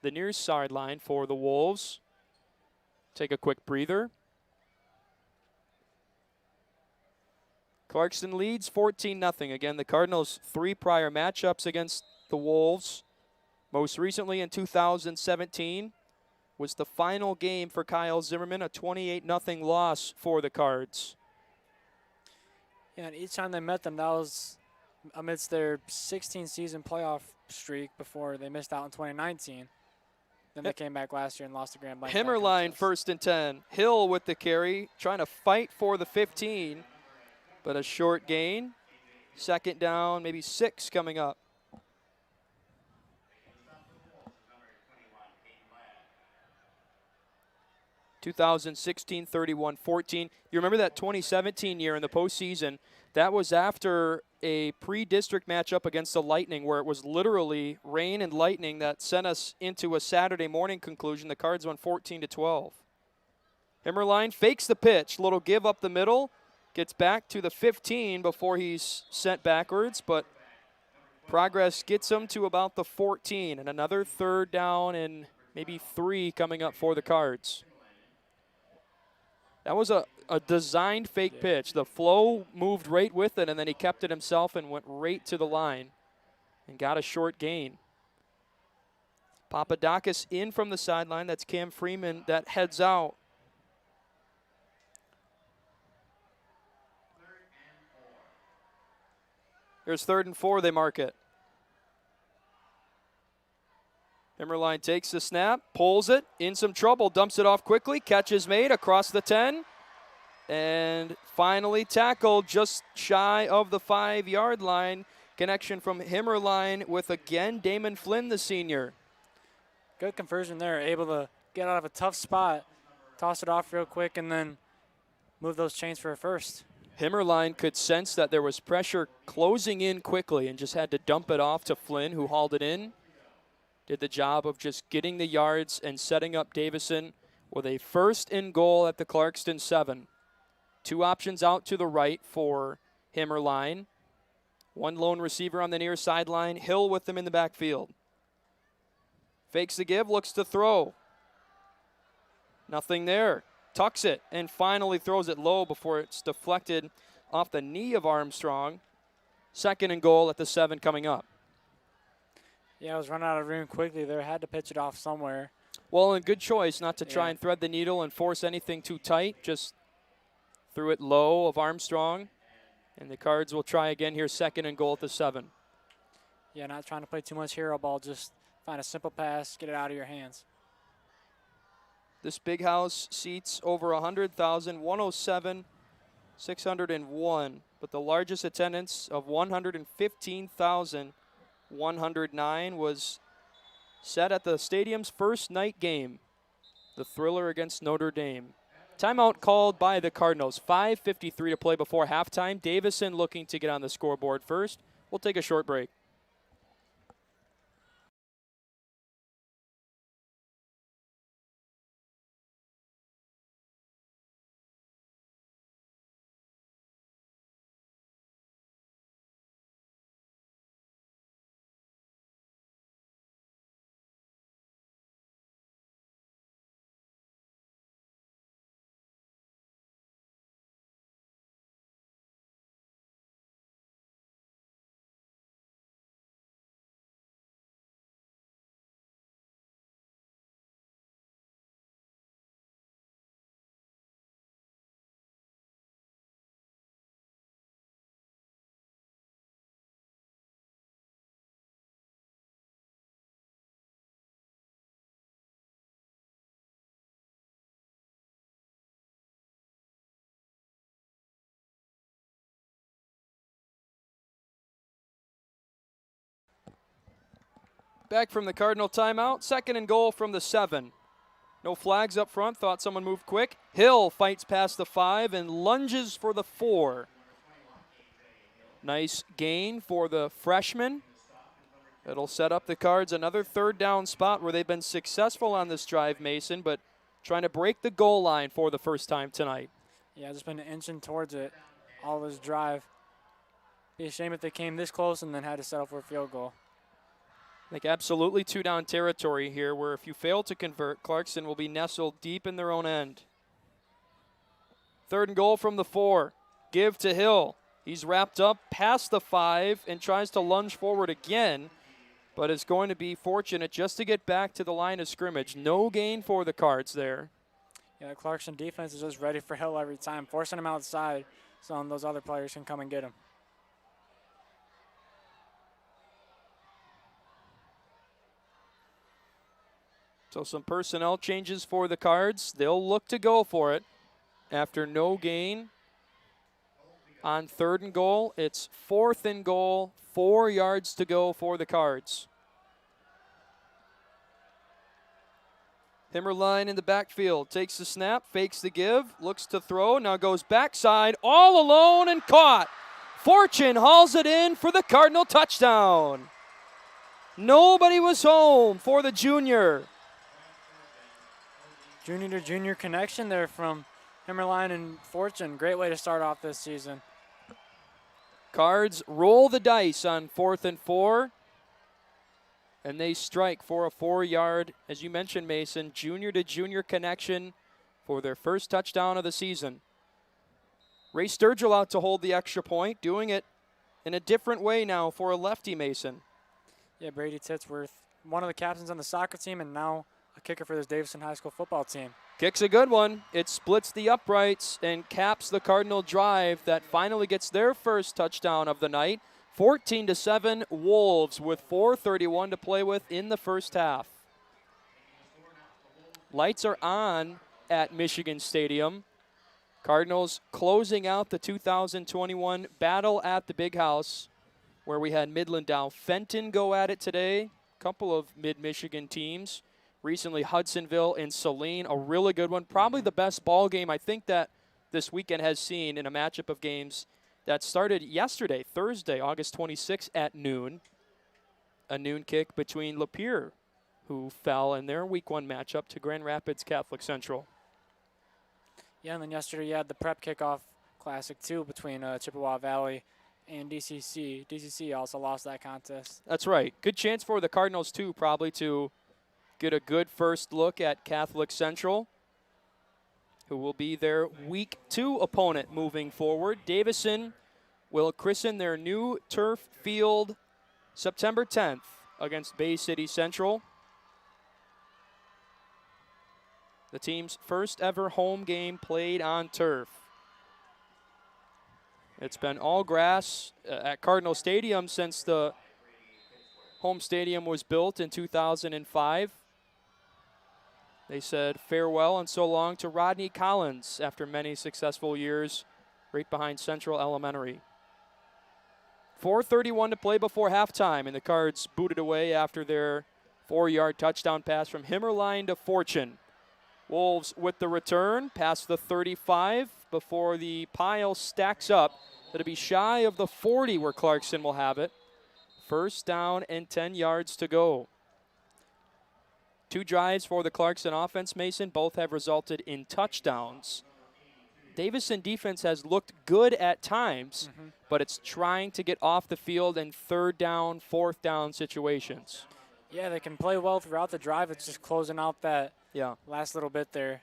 Speaker 2: the near sideline for the Wolves. Take a quick breather. Clarkston leads 14-0. Again, the Cardinals' 3 prior matchups against the Wolves. Most recently in 2017 was the final game for Kyle Zimmerman, a 28-0 loss for the Cards.
Speaker 5: Yeah, and each time they met them, that was amidst their 16-season playoff streak before they missed out in 2019. Then they came back last year and lost the Grand Bank.
Speaker 2: Himmerline 1st and 10. Hill with the carry, trying to fight for the 15, but a short gain. 2nd down, maybe 6 coming up. (2016) 31-14. You remember that 2017 year in the postseason? That was after a pre-district matchup against the Lightning where it was literally rain and lightning that sent us into a Saturday morning conclusion. The Cards won 14-12. Himmerline fakes the pitch, little give up the middle, gets back to the 15 before he's sent backwards, but progress gets him to about the 14, and another 3rd down and maybe 3 coming up for the Cards. That was a designed fake pitch. The flow moved right with it, and then he kept it himself and went right to the line and got a short gain. Papadakis in from the sideline. That's Cam Freeman that heads out. Here's 3rd and 4, they mark it. Himmerline takes the snap, pulls it, in some trouble, dumps it off quickly, catch is made across the 10, and finally tackled just shy of the 5-yard line. Connection from Himmerline with, again, Damon Flynn, the senior.
Speaker 5: Good conversion there, able to get out of a tough spot, toss it off real quick, and then move those chains for a first.
Speaker 2: Himmerline could sense that there was pressure closing in quickly and just had to dump it off to Flynn, who hauled it in. Did the job of just getting the yards and setting up Davison with a 1st and goal at the Clarkston 7. 2 options out to the right for Himmerline. 1 lone receiver on the near sideline. Hill with them in the backfield. Fakes the give, looks to throw. Nothing there. Tucks it and finally throws it low before it's deflected off the knee of Armstrong. 2nd and goal at the 7 coming up.
Speaker 5: Yeah, I was running out of room quickly there. Had to pitch it off somewhere.
Speaker 2: Well, and good choice not to try and thread the needle and force anything too tight. Just threw it low of Armstrong. And the Cards will try again here, 2nd and goal at the 7.
Speaker 5: Yeah, not trying to play too much hero ball. Just find a simple pass, get it out of your hands.
Speaker 2: This big house seats over 100,000, 107,601. But the largest attendance of 115,109 was set at the stadium's first night game, the thriller against Notre Dame. Timeout called by the Cardinals. 5:53 to play before halftime. Davison looking to get on the scoreboard first. We'll take a short break. Back from the Cardinal timeout. 2nd and goal from the 7. No flags up front. Thought someone moved quick. Hill fights past the 5 and lunges for the 4. Nice gain for the freshman. It'll set up the Cards another 3rd down spot where they've been successful on this drive, Mason, but trying to break the goal line for the first time tonight.
Speaker 5: Yeah, just been inching towards it all this drive. Be a shame if they came this close and then had to settle for a field goal.
Speaker 2: I think absolutely 2-down territory here where if you fail to convert, Clarkston will be nestled deep in their own end. 3rd and goal from the 4. Give to Hill. He's wrapped up past the 5 and tries to lunge forward again, but is going to be fortunate just to get back to the line of scrimmage. No gain for the Cards there.
Speaker 5: Yeah, the Clarkston defense is just ready for Hill every time, forcing him outside so those other players can come and get him.
Speaker 2: So some personnel changes for the Cards. They'll look to go for it after no gain. On 3rd and goal, it's 4th and goal, 4 yards to go for the Cards. Himmerline in the backfield, takes the snap, fakes the give, looks to throw, now goes backside, all alone and caught. Fortune hauls it in for the Cardinal touchdown. Nobody was home for the junior.
Speaker 5: Junior to junior connection there from Himmerline and Fortune. Great way to start off this season.
Speaker 2: Cards roll the dice on 4th and 4. And they strike for a 4-yard, as you mentioned, Mason, junior to junior connection for their first touchdown of the season. Ray Sturgill out to hold the extra point, doing it in a different way now for a lefty, Mason.
Speaker 5: Yeah, Brady Titsworth, one of the captains on the soccer team and now a kicker for this Davison High School football team.
Speaker 2: Kicks a good one. It splits the uprights and caps the Cardinal drive that finally gets their first touchdown of the night. 14-7 Wolves with 4:31 to play with in the first half. Lights are on at Michigan Stadium. Cardinals closing out the 2021 battle at the Big House, where we had Midland Dow Fenton go at it today. A couple of mid-Michigan teams. Recently, Hudsonville and Saline, a really good one. Probably the best ball game I think that this weekend has seen in a matchup of games that started yesterday, Thursday, August 26th at noon. A noon kick between Lapeer, who fell in their Week 1 matchup to Grand Rapids Catholic Central.
Speaker 5: Yeah, and then yesterday you had the prep kickoff classic too between Chippewa Valley and DCC. DCC also lost that contest.
Speaker 2: That's right. Good chance for the Cardinals too, probably to get a good first look at Catholic Central, who will be their Week 2 opponent moving forward. Davison will christen their new turf field September 10th against Bay City Central. The team's first ever home game played on turf. It's been all grass at Cardinal Stadium since the home stadium was built in 2005. They said farewell and so long to Rodney Collins after many successful years right behind Central Elementary. 4:31 to play before halftime, and the Cards booted away after their 4-yard touchdown pass from Himmerline to Fortune. Wolves with the return past the 35 before the pile stacks up. It'll be shy of the 40 where Clarkston will have it. First down and 10 yards to go. 2 drives for the Clarkston offense, Mason. Both have resulted in touchdowns. Davison defense has looked good at times, but it's trying to get off the field in 3rd down, 4th down situations.
Speaker 5: Yeah, they can play well throughout the drive. It's just closing out that last little bit there.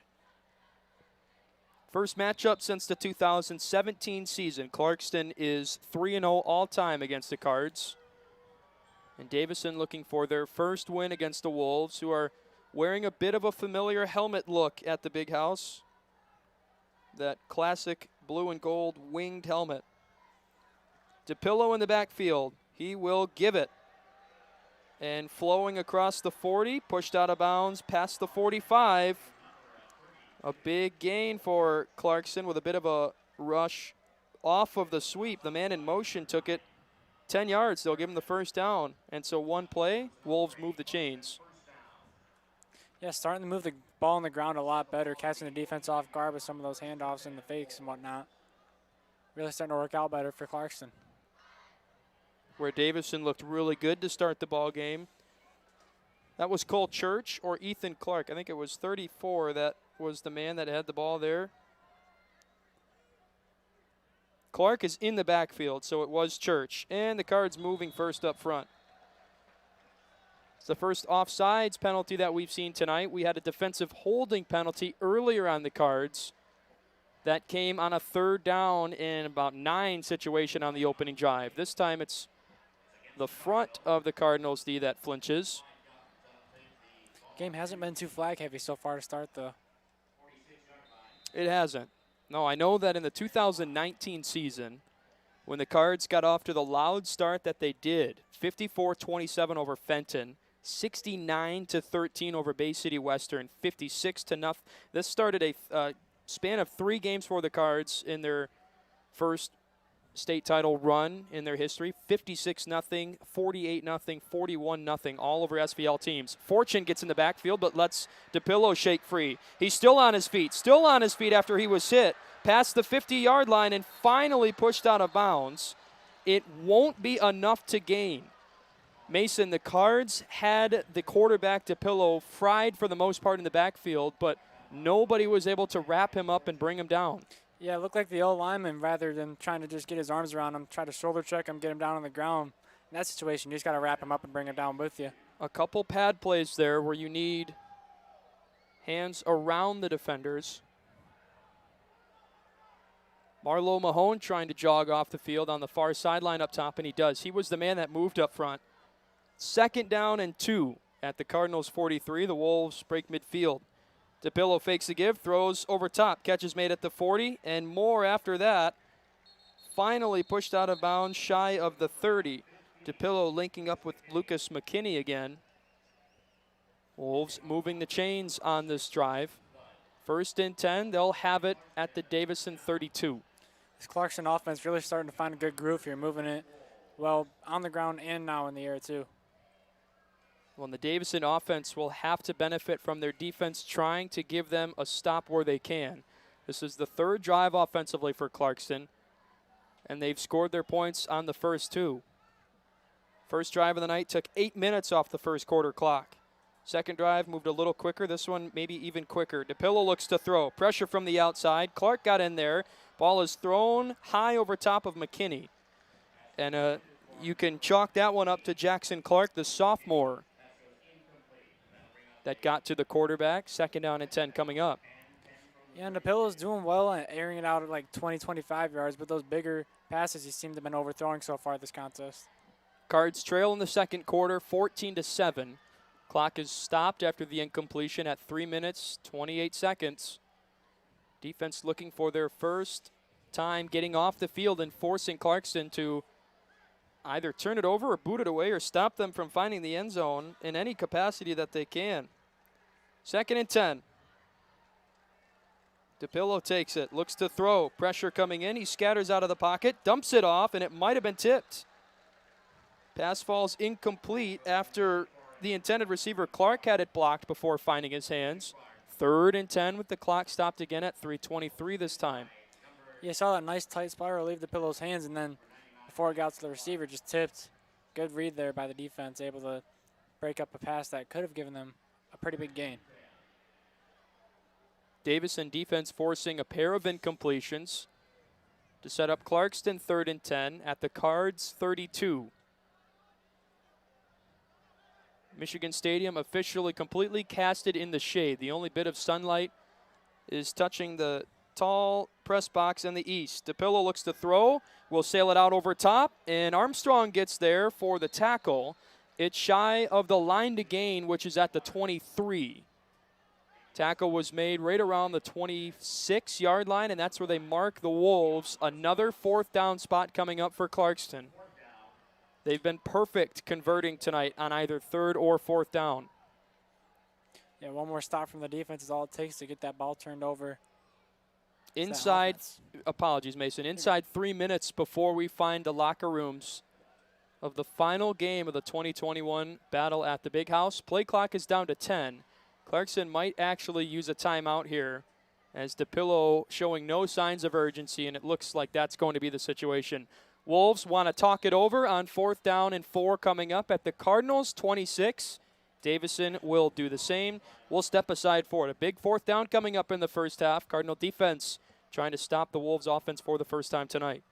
Speaker 2: First matchup since the 2017 season. Clarkston is 3-0 all-time against the Cards. And Davison looking for their first win against the Wolves, who are wearing a bit of a familiar helmet look at the Big House. That classic blue and gold winged helmet. DePillo in the backfield. He will give it. And flowing across the 40, pushed out of bounds past the 45. A big gain for Clarkston with a bit of a rush off of the sweep. The man in motion took it 10 yards. They'll give him the first down. And so one play, Wolves move the chains.
Speaker 5: Yeah, starting to move the ball on the ground a lot better, catching the defense off guard with some of those handoffs and the fakes and whatnot. Really starting to work out better for Clarkston.
Speaker 2: Where Davison looked really good to start the ball game. That was Cole Church or Ethan Clark. I think it was 34 that was the man that had the ball there. Clark is in the backfield, so it was Church. And the Cards moving first up front. It's the first offsides penalty that we've seen tonight. We had a defensive holding penalty earlier on the Cards that came on a 3rd down in about 9 situation on the opening drive. This time it's the front of the Cardinals D that flinches.
Speaker 5: Game hasn't been too flag heavy so far to start though.
Speaker 2: It hasn't. No, I know that in the 2019 season, when the Cards got off to the loud start that they did, 54-27 over Fenton, 69-13 over Bay City Western, 56-0. This started a span of 3 games for the Cards in their first state title run in their history. 56-0, 48-0, 41-0, all over SVL teams. Fortune gets in the backfield, but lets DePillo shake free. He's still on his feet after he was hit, past the 50-yard line and finally pushed out of bounds. It won't be enough to gain. Mason, the Cards had the quarterback DePillo fried for the most part in the backfield, but nobody was able to wrap him up and bring him down.
Speaker 5: Yeah, it looked like the old lineman, rather than trying to just get his arms around him, try to shoulder check him, get him down on the ground. In that situation, you just got to wrap him up and bring him down with you.
Speaker 2: A couple pad plays there where you need hands around the defenders. Marlo Mahone trying to jog off the field on the far sideline up top, and he does. He was the man that moved up front. 2nd down and 2 at the Cardinals' 43. The Wolves break midfield. DePillo fakes the give, throws over top. Catch is made at the 40, and more after that. Finally pushed out of bounds shy of the 30. DePillo linking up with Lucas McKinney again. Wolves moving the chains on this drive. 1st and 10, they'll have it at the Davison 32.
Speaker 5: This Clarkston offense really starting to find a good groove here, moving it well on the ground and now in the air too.
Speaker 2: Well, the Davison offense will have to benefit from their defense trying to give them a stop where they can. This is the 3rd drive offensively for Clarkston, and they've scored their points on the first 2. First drive of the night took 8 minutes off the first quarter clock. Second drive moved a little quicker. This one maybe even quicker. DePillo looks to throw. Pressure from the outside. Clark got in there. Ball is thrown high over top of McKinney. And you can chalk that one up to Jackson Clark, the sophomore, that got to the quarterback. 2nd down and 10 coming up.
Speaker 5: Yeah, and DePillo's doing well at airing it out at like 20, 25 yards, but those bigger passes he seemed to have been overthrowing so far this contest.
Speaker 2: Cards trail in the second quarter, 14-7. Clock is stopped after the incompletion at 3 minutes, 28 seconds. Defense looking for their first time getting off the field and forcing Clarkston to either turn it over or boot it away or stop them from finding the end zone in any capacity that they can. 2nd and 10. DePillo takes it, looks to throw. Pressure coming in. He scatters out of the pocket, dumps it off, and it might have been tipped. Pass falls incomplete after the intended receiver Clark had it blocked before finding his hands. 3rd and 10 with the clock stopped again at 3:23 this time.
Speaker 5: You saw that nice tight spiral leave DePillo's hands, and then before it got to the receiver, just tipped. Good read there by the defense, able to break up a pass that could have given them a pretty big gain.
Speaker 2: Davison defense forcing a pair of incompletions to set up Clarkston 3rd and 10 at the Cards 32. Michigan Stadium officially completely casted in the shade. The only bit of sunlight is touching the tall press box in the east. DePillo looks to throw, will sail it out over top, and Armstrong gets there for the tackle. It's shy of the line to gain, which is at the 23. Tackle was made right around the 26-yard line, and that's where they mark the Wolves. Another 4th down spot coming up for Clarkston. They've been perfect converting tonight on either 3rd or 4th down.
Speaker 5: Yeah, one more stop from the defense is all it takes to get that ball turned over.
Speaker 2: Inside, apologies, Mason, inside 3 minutes before we find the locker rooms of the final game of the 2021 battle at the Big House. Play clock is down to 10. Clarkston might actually use a timeout here as DePillo showing no signs of urgency, and it looks like that's going to be the situation. Wolves want to talk it over on 4th down and 4 coming up at the Cardinals 26. Davison will do the same. We'll step aside for it. A big 4th down coming up in the first half. Cardinal defense trying to stop the Wolves offense for the first time tonight.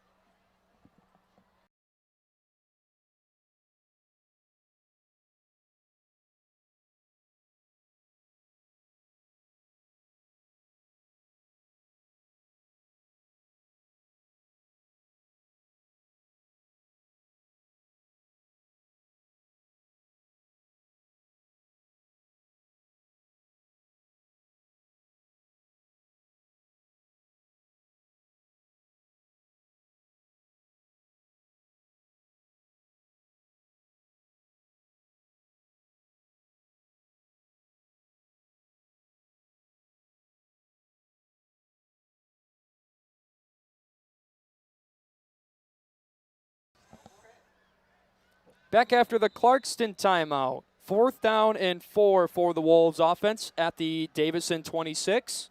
Speaker 2: Back after the Clarkston timeout. 4th down and 4 for the Wolves offense at the Davison 26.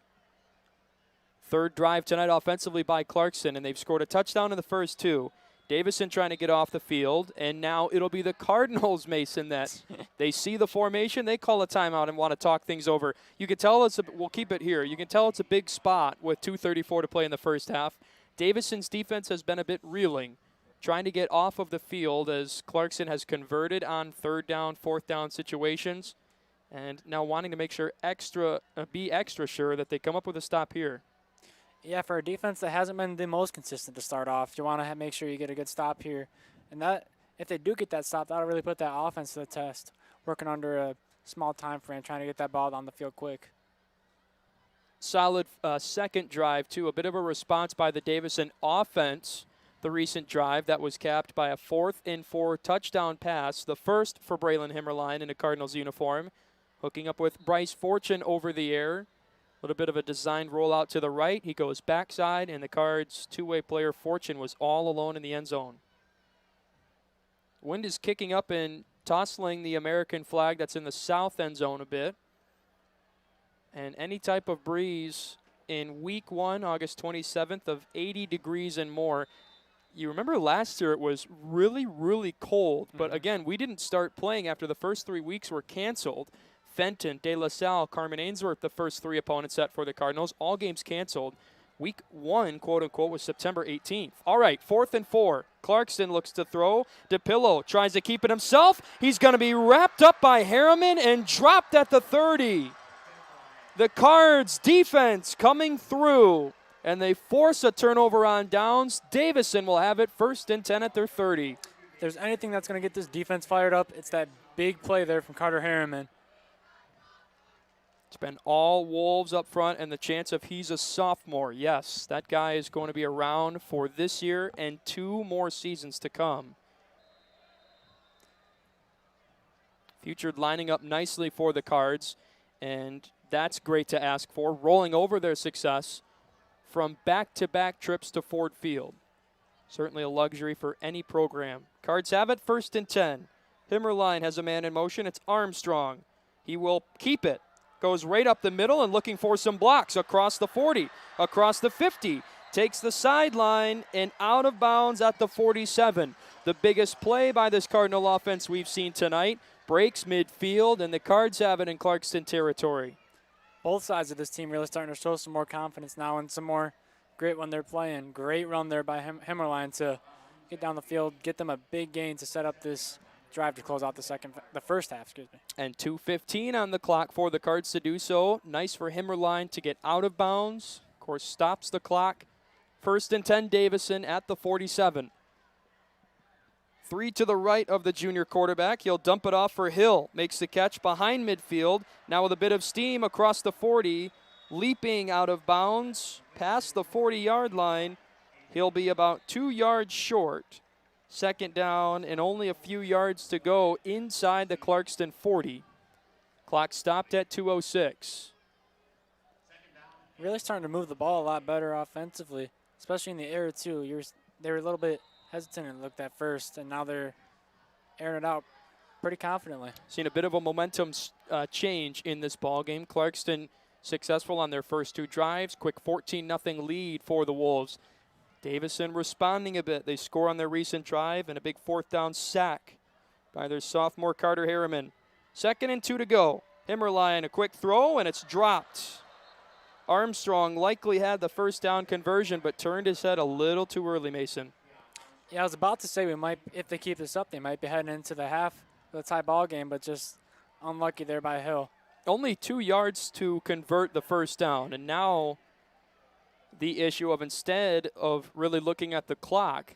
Speaker 2: Third drive tonight offensively by Clarkston, and they've scored a touchdown in the first 2. Davison trying to get off the field, and now it'll be the Cardinals, Mason, that they see the formation, they call a timeout and want to talk things over. You can tell we'll keep it here. You can tell it's a big spot with 2:34 to play in the first half. Davison's defense has been a bit reeling, trying to get off of the field as Clarkston has converted on 3rd down, 4th down situations, and now wanting to make sure be extra sure that they come up with a stop here.
Speaker 5: Yeah, for a defense that hasn't been the most consistent to start off, you want to make sure you get a good stop here. And that, if they do get that stop, that'll really put that offense to the test, working under a small time frame, trying to get that ball on the field quick.
Speaker 2: Solid second drive, too. A bit of a response by the Davison offense. The recent drive that was capped by a 4th and 4 touchdown pass, the first for Braylon Himmerline in a Cardinals uniform, hooking up with Bryce Fortune over the air. A little bit of a designed rollout to the right. He goes backside, and the Cards' two-way player Fortune was all alone in the end zone. Wind is kicking up and tossing the American flag that's in the south end zone a bit. And any type of breeze in week 1, August 27th, of 80 degrees and more. You remember last year it was really, really cold. But again, we didn't start playing after the first 3 weeks were canceled. Fenton, De La Salle, Carmen Ainsworth, the first 3 opponents set for the Cardinals. All games canceled. Week 1, quote-unquote, was September 18th. All right, 4th and 4. Clarkston looks to throw. DePillo tries to keep it himself. He's going to be wrapped up by Harriman and dropped at the 30. The Cards' defense coming through, and they force a turnover on downs. Davison will have it 1st and 10 at their 30.
Speaker 5: If there's anything that's going to get this defense fired up, it's that big play there from Carter Harriman.
Speaker 2: It's been all Wolves up front, and the chance of he's a sophomore. Yes, that guy is going to be around for this year and 2 more seasons to come. Future lining up nicely for the Cards, and that's great to ask for, rolling over their success from back-to-back trips to Ford Field. Certainly a luxury for any program. Cards have it 1st and 10. Himmerline has a man in motion. It's Armstrong. He will keep it. Goes right up the middle and looking for some blocks across the 40, across the 50. Takes the sideline and out of bounds at the 47. The biggest play by this Cardinal offense we've seen tonight. Breaks midfield, and the Cards have it in Clarkston territory.
Speaker 5: Both sides of this team really starting to show some more confidence now and some more grit when they're playing. Great run there by Himmerline to get down the field, get them a big gain to set up this drive to close out the first half.
Speaker 2: And 2:15 on the clock for the Cards to do so. Nice for Himmerline to get out of bounds. Of course, stops the clock. 1st and 10 Davison at the 47. 3 to the right of the junior quarterback. He'll dump it off for Hill. Makes the catch behind midfield. Now with a bit of steam across the 40. Leaping out of bounds past the 40-yard line. He'll be about 2 yards short. 2nd down and only a few yards to go inside the Clarkston 40. Clock stopped at 2:06.
Speaker 5: Really starting to move the ball a lot better offensively, especially in the air too. They were a little bit hesitant and looked at first, and now they're airing it out pretty confidently.
Speaker 2: Seen a bit of a momentum change in this ball game. Clarkston successful on their first 2 drives. Quick 14-0 lead for the Wolves. Davison responding a bit. They score on their recent drive and a big 4th down sack by their sophomore Carter Harriman. 2nd and 2 to go. Himmerline, a quick throw, and it's dropped. Armstrong likely had the 1st down conversion, but turned his head a little too early, Mason.
Speaker 5: Yeah, I was about to say if they keep this up, they might be heading into the half of the tie ball game, but just unlucky there by Hill.
Speaker 2: Only 2 yards to convert the 1st down, and now the issue of instead of really looking at the clock,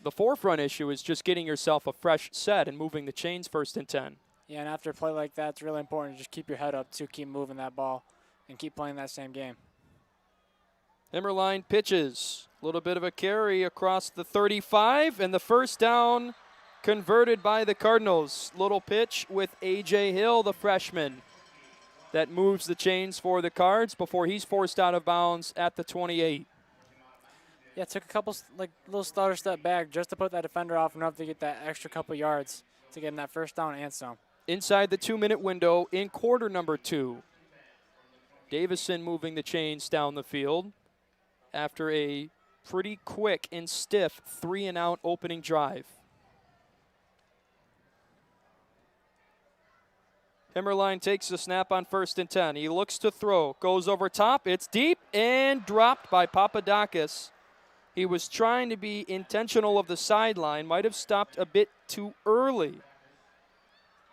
Speaker 2: the forefront issue is just getting yourself a fresh set and moving the chains 1st and 10.
Speaker 5: Yeah, and after a play like that, it's really important to just keep your head up to keep moving that ball and keep playing that same game.
Speaker 2: Himmerline pitches. A little bit of a carry across the 35, and the 1st down converted by the Cardinals. Little pitch with A.J. Hill, the freshman, that moves the chains for the Cards before he's forced out of bounds at the 28.
Speaker 5: Yeah, took a couple little stutter step back just to put that defender off enough to get that extra couple yards to get him that first down and some.
Speaker 2: Inside the 2-minute window in quarter number 2. Davison moving the chains down the field after a pretty quick and stiff 3-and-out opening drive. Himmerline takes the snap on 1st and 10. He looks to throw, goes over top, it's deep, and dropped by Papadakis. He was trying to be intentional of the sideline, might have stopped a bit too early,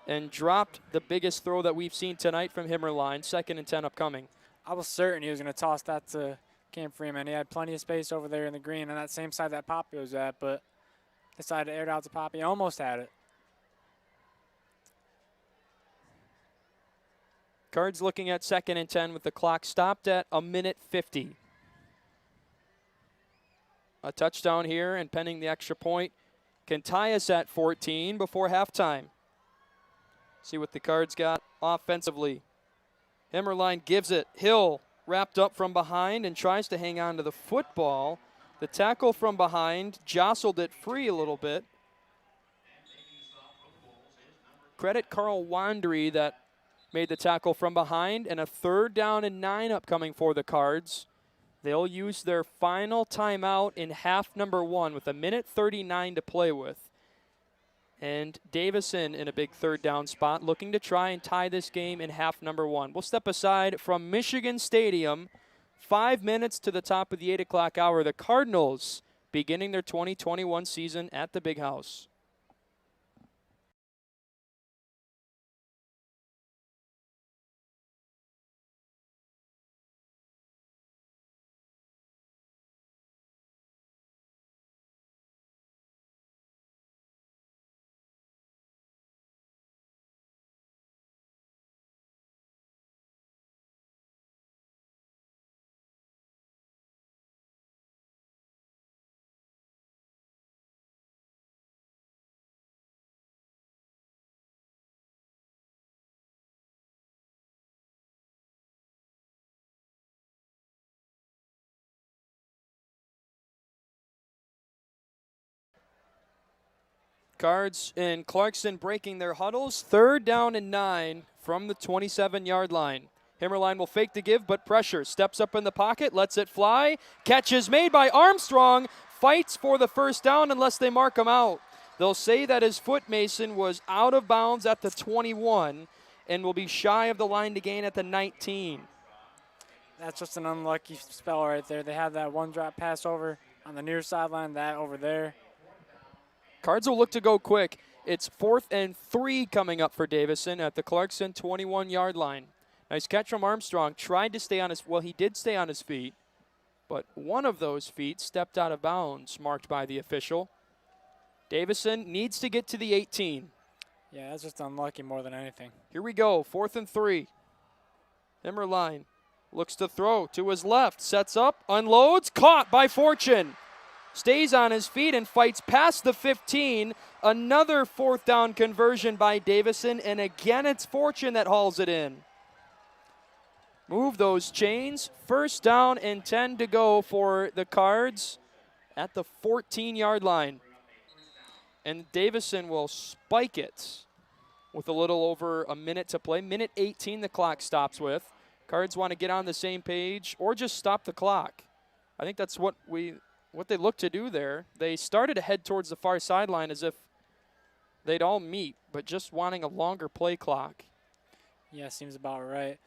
Speaker 2: and dropped the biggest throw that we've seen tonight from Himmerline. 2nd and 10 upcoming.
Speaker 5: I was certain he was going to toss that to Cam Freeman. He had plenty of space over there in the green on that same side that Poppy was at, but decided to air it out to Poppy. Almost had it.
Speaker 2: Cards looking at 2nd and 10 with the clock stopped at 1:50. A touchdown here and pending the extra point can tie us at 14 before halftime. See what the Cards got offensively. Himmerline gives it. Hill wrapped up from behind and tries to hang on to the football. The tackle from behind jostled it free a little bit. Credit Carl Wandry that made the tackle from behind, and a 3rd down and 9 upcoming for the Cards. They'll use their final timeout in half number 1 with 1:39 to play with. And Davison in a big 3rd down spot, looking to try and tie this game in half number 1. We'll step aside from Michigan Stadium. 5 minutes to the top of the 8 o'clock hour. The Cardinals beginning their 2021 season at the Big House. Cards in Clarkston breaking their huddles. 3rd down and 9 from the 27-yard line. Himmerline will fake the give, but pressure. Steps up in the pocket, lets it fly. Catch is made by Armstrong. Fights for the first down unless they mark him out. They'll say that his foot Mason was out of bounds at the 21 and will be shy of the line to gain at the 19.
Speaker 5: That's just an unlucky spell right there. They had that one drop pass over on the near sideline, that over there.
Speaker 2: Cards will look to go quick. It's 4th and 3 coming up for Davison at the Clarkston 21-yard line. Nice catch from Armstrong. Tried to stay on his, well, he did stay on his feet, but one of those feet stepped out of bounds, marked by the official. Davison needs to get to the 18.
Speaker 5: Yeah, that's just unlucky more than anything.
Speaker 2: Here we go, 4th and 3. Himmerline looks to throw to his left, sets up, unloads, caught by Fortune. Stays on his feet and fights past the 15. Another 4th down conversion by Davison, and again it's Fortune that hauls it in. Move those chains. 1st down and 10 to go for the Cards at the 14-yard line. And Davison will spike it with a little over a minute to play. 1:18 the clock stops with. Cards want to get on the same page or just stop the clock. I think that's what they look to do there. They started to head towards the far sideline as if they'd all meet, but just wanting a longer play clock.
Speaker 5: Yeah, seems about right.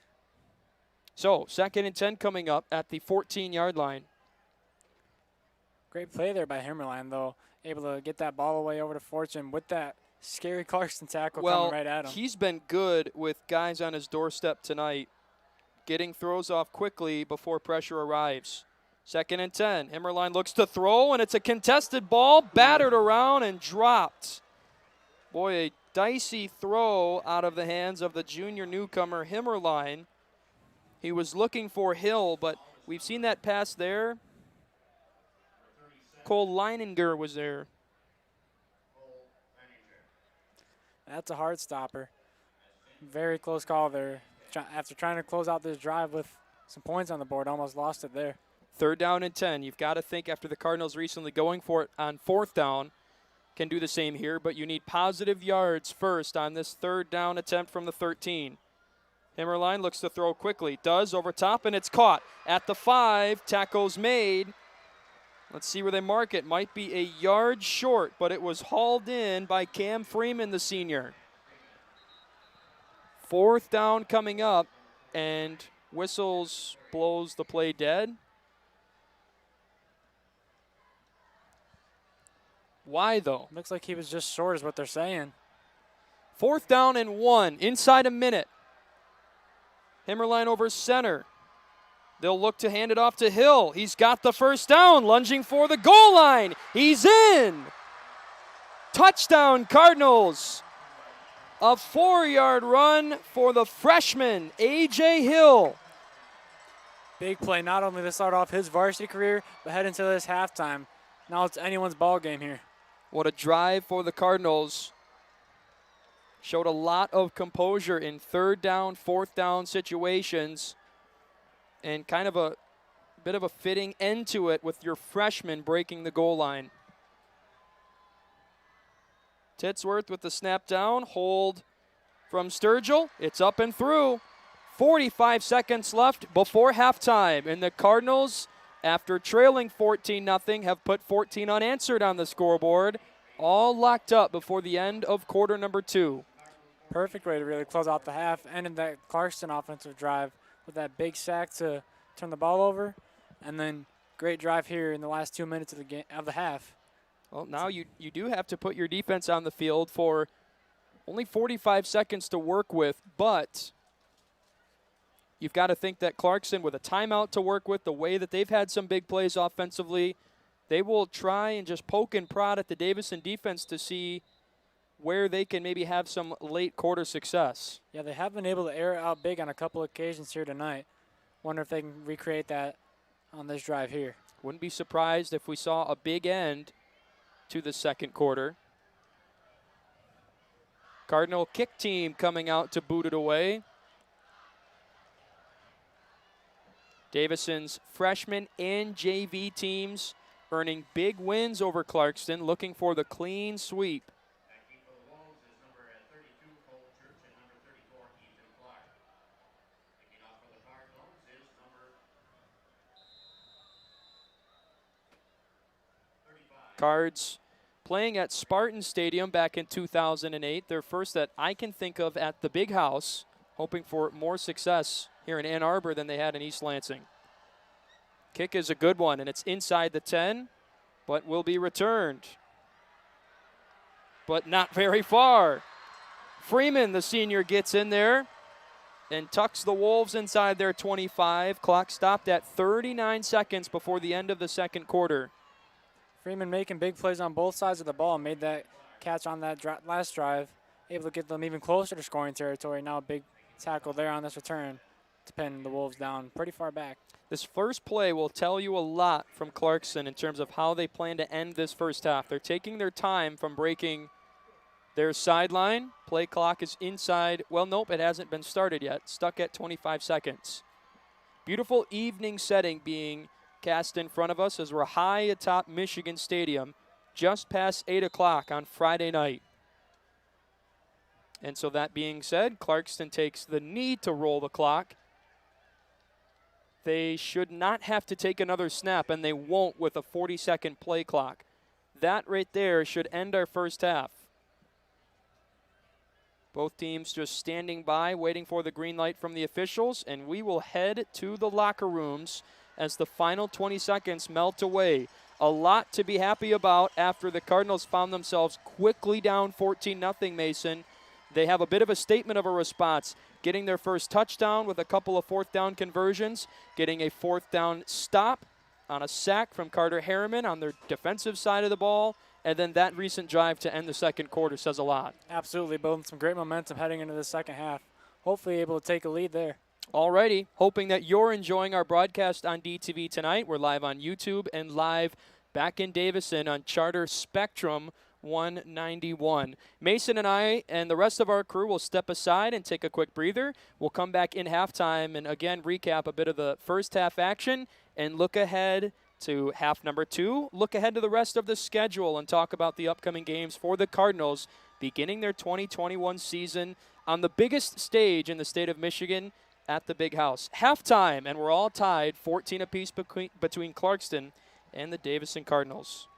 Speaker 2: So 2nd and 10 coming up at the 14-yard line.
Speaker 5: Great play there by Himmerline, though. Able to get that ball away over to Fortune with that scary Clarkston tackle coming right at him.
Speaker 2: He's been good with guys on his doorstep tonight, getting throws off quickly before pressure arrives. 2nd and 10. Himmerline looks to throw, and it's a contested ball, battered around and dropped. Boy, a dicey throw out of the hands of the junior newcomer, Himmerline. He was looking for Hill, but we've seen that pass there. Cole Leininger was there.
Speaker 5: That's a hard stopper. Very close call there. After trying to close out this drive with some points on the board, almost lost it there.
Speaker 2: 3rd down and 10. You've got to think after the Cardinals recently going for it on 4th down, can do the same here, but you need positive yards first on this 3rd down attempt from the 13. Himmerline looks to throw quickly. Does over top, and it's caught. At the 5, tackle's made. Let's see where they mark it. Might be a yard short, but it was hauled in by Cam Freeman, the senior. 4th down coming up, and whistles blows the play dead. Why, though?
Speaker 5: Looks like he was just short is what they're saying.
Speaker 2: 4th down and 1, inside a minute. Himmerline over center. They'll look to hand it off to Hill. He's got the 1st down, lunging for the goal line. He's in. Touchdown, Cardinals. A 4-yard run for the freshman, A.J. Hill.
Speaker 5: Big play, not only to start off his varsity career, but head into this halftime. Now it's anyone's ball game here.
Speaker 2: What a drive for the Cardinals. Showed a lot of composure in 3rd down, 4th down situations. And kind of a bit of a fitting end to it with your freshman breaking the goal line. Titsworth with the snap down. Hold from Sturgill. It's up and through. 45 seconds left before halftime. And the Cardinals, after trailing 14-0, have put 14 unanswered on the scoreboard. All locked up before the end of quarter number 2.
Speaker 5: Perfect way to really close out the half. Ended that Clarkston offensive drive with that big sack to turn the ball over. And then great drive here in the last 2 minutes of the game, of the half.
Speaker 2: Well, now you do have to put your defense on the field for only 45 seconds to work with, but you've got to think that Clarkston, with a timeout to work with, the way that they've had some big plays offensively, they will try and just poke and prod at the Davison defense to see where they can maybe have some late quarter success.
Speaker 5: Yeah, they have been able to air it out big on a couple occasions here tonight. Wonder if they can recreate that on this drive here.
Speaker 2: Wouldn't be surprised if we saw a big end to the second quarter. Cardinal kick team coming out to boot it away. Davison's freshman and JV teams earning big wins over Clarkston, looking for the clean sweep. Cards playing at Spartan Stadium back in 2008. Their first that I can think of at the Big House, hoping for more success here in Ann Arbor than they had in East Lansing. Kick is a good one, and it's inside the 10, but will be returned. But not very far. Freeman, the senior, gets in there and tucks the Wolves inside their 25. Clock stopped at 39 seconds before the end of the second quarter.
Speaker 5: Freeman making big plays on both sides of the ball. Made that catch on that last drive. Able to get them even closer to scoring territory. Now a big tackle there on this return to pin the Wolves down pretty far back.
Speaker 2: This first play will tell you a lot from Clarkston in terms of how they plan to end this first half. They're taking their time from breaking their sideline. Play clock is inside. Well, nope, it hasn't been started yet. Stuck at 25 seconds. Beautiful evening setting being cast in front of us as we're high atop Michigan Stadium, just past 8 o'clock on Friday night. And so that being said, Clarkston takes the knee to roll the clock. They should not have to take another snap, and they won't with a 40-second play clock. That right there should end our first half. Both teams just standing by, waiting for the green light from the officials, and we will head to the locker rooms as the final 20 seconds melt away. A lot to be happy about after the Cardinals found themselves quickly down 14-0, Mason. They have a bit of a statement of a response, getting their first touchdown with a couple of 4th down conversions, getting a 4th down stop on a sack from Carter Harriman on their defensive side of the ball, and then that recent drive to end the second quarter says a lot.
Speaker 5: Absolutely, building some great momentum heading into the second half. Hopefully able to take a lead there.
Speaker 2: Alrighty, hoping that you're enjoying our broadcast on DTV tonight. We're live on YouTube and live back in Davison on Charter Spectrum 191. Mason and I and the rest of our crew will step aside and take a quick breather. We'll come back in halftime and again recap a bit of the first half action and look ahead to half number 2. Look ahead to the rest of the schedule and talk about the upcoming games for the Cardinals beginning their 2021 season on the biggest stage in the state of Michigan at the Big House. Halftime, and we're all tied 14 apiece between Clarkston and the Davison Cardinals.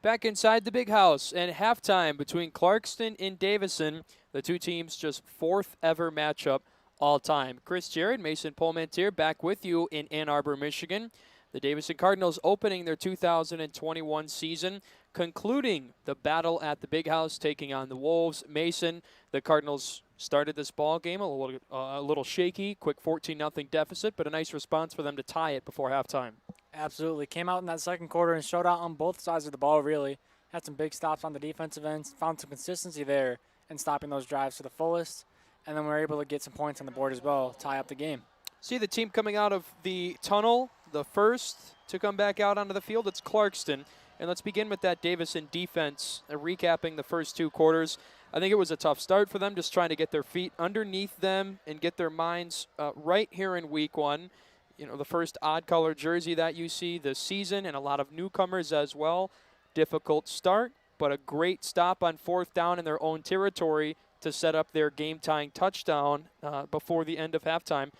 Speaker 2: Back inside the big house and halftime between Clarkston and Davison. The two teams just fourth ever matchup all time. Chris Jared, Mason Polmantier back with you in Ann Arbor, Michigan. The Davison Cardinals opening their 2021 season, concluding the battle at the big house, taking on the Wolves. Mason, the Cardinals started this ball game a little shaky, quick 14-0 deficit, but a nice response for them to tie it before halftime.
Speaker 5: Absolutely. Came out in that second quarter and showed out on both sides of the ball, really. Had some big stops on the defensive end, found some consistency there in stopping those drives to the fullest, and then we were able to get some points on the board as well, tie up the game.
Speaker 2: See the team coming out of the tunnel, the first to come back out onto the field. It's Clarkston. And let's begin with that Davison defense, recapping the first two quarters. I think it was a tough start for them, just trying to get their feet underneath them and get their minds right here in week one. You know, the first odd-color jersey that you see this season, and a lot of newcomers as well. Difficult start, but a great stop on fourth down in their own territory to set up their game-tying touchdown before the end of halftime.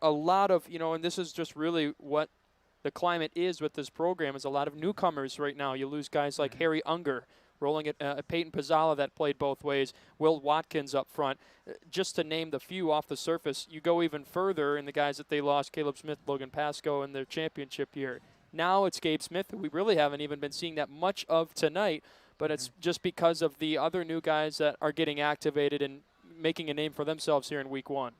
Speaker 2: A lot of, and this is just really what the climate is with this program, is a lot of newcomers right now. You lose guys like Harry Unger, rolling at Peyton Pizzala that played both ways, Will Watkins up front. Just to name the few off the surface, you go even further in the guys that they lost, Caleb Smith, Logan Pascoe in their championship year. Now it's Gabe Smith, who we really haven't even been seeing that much of tonight, but it's just because of the other new guys that are getting activated and making a name for themselves here in week one.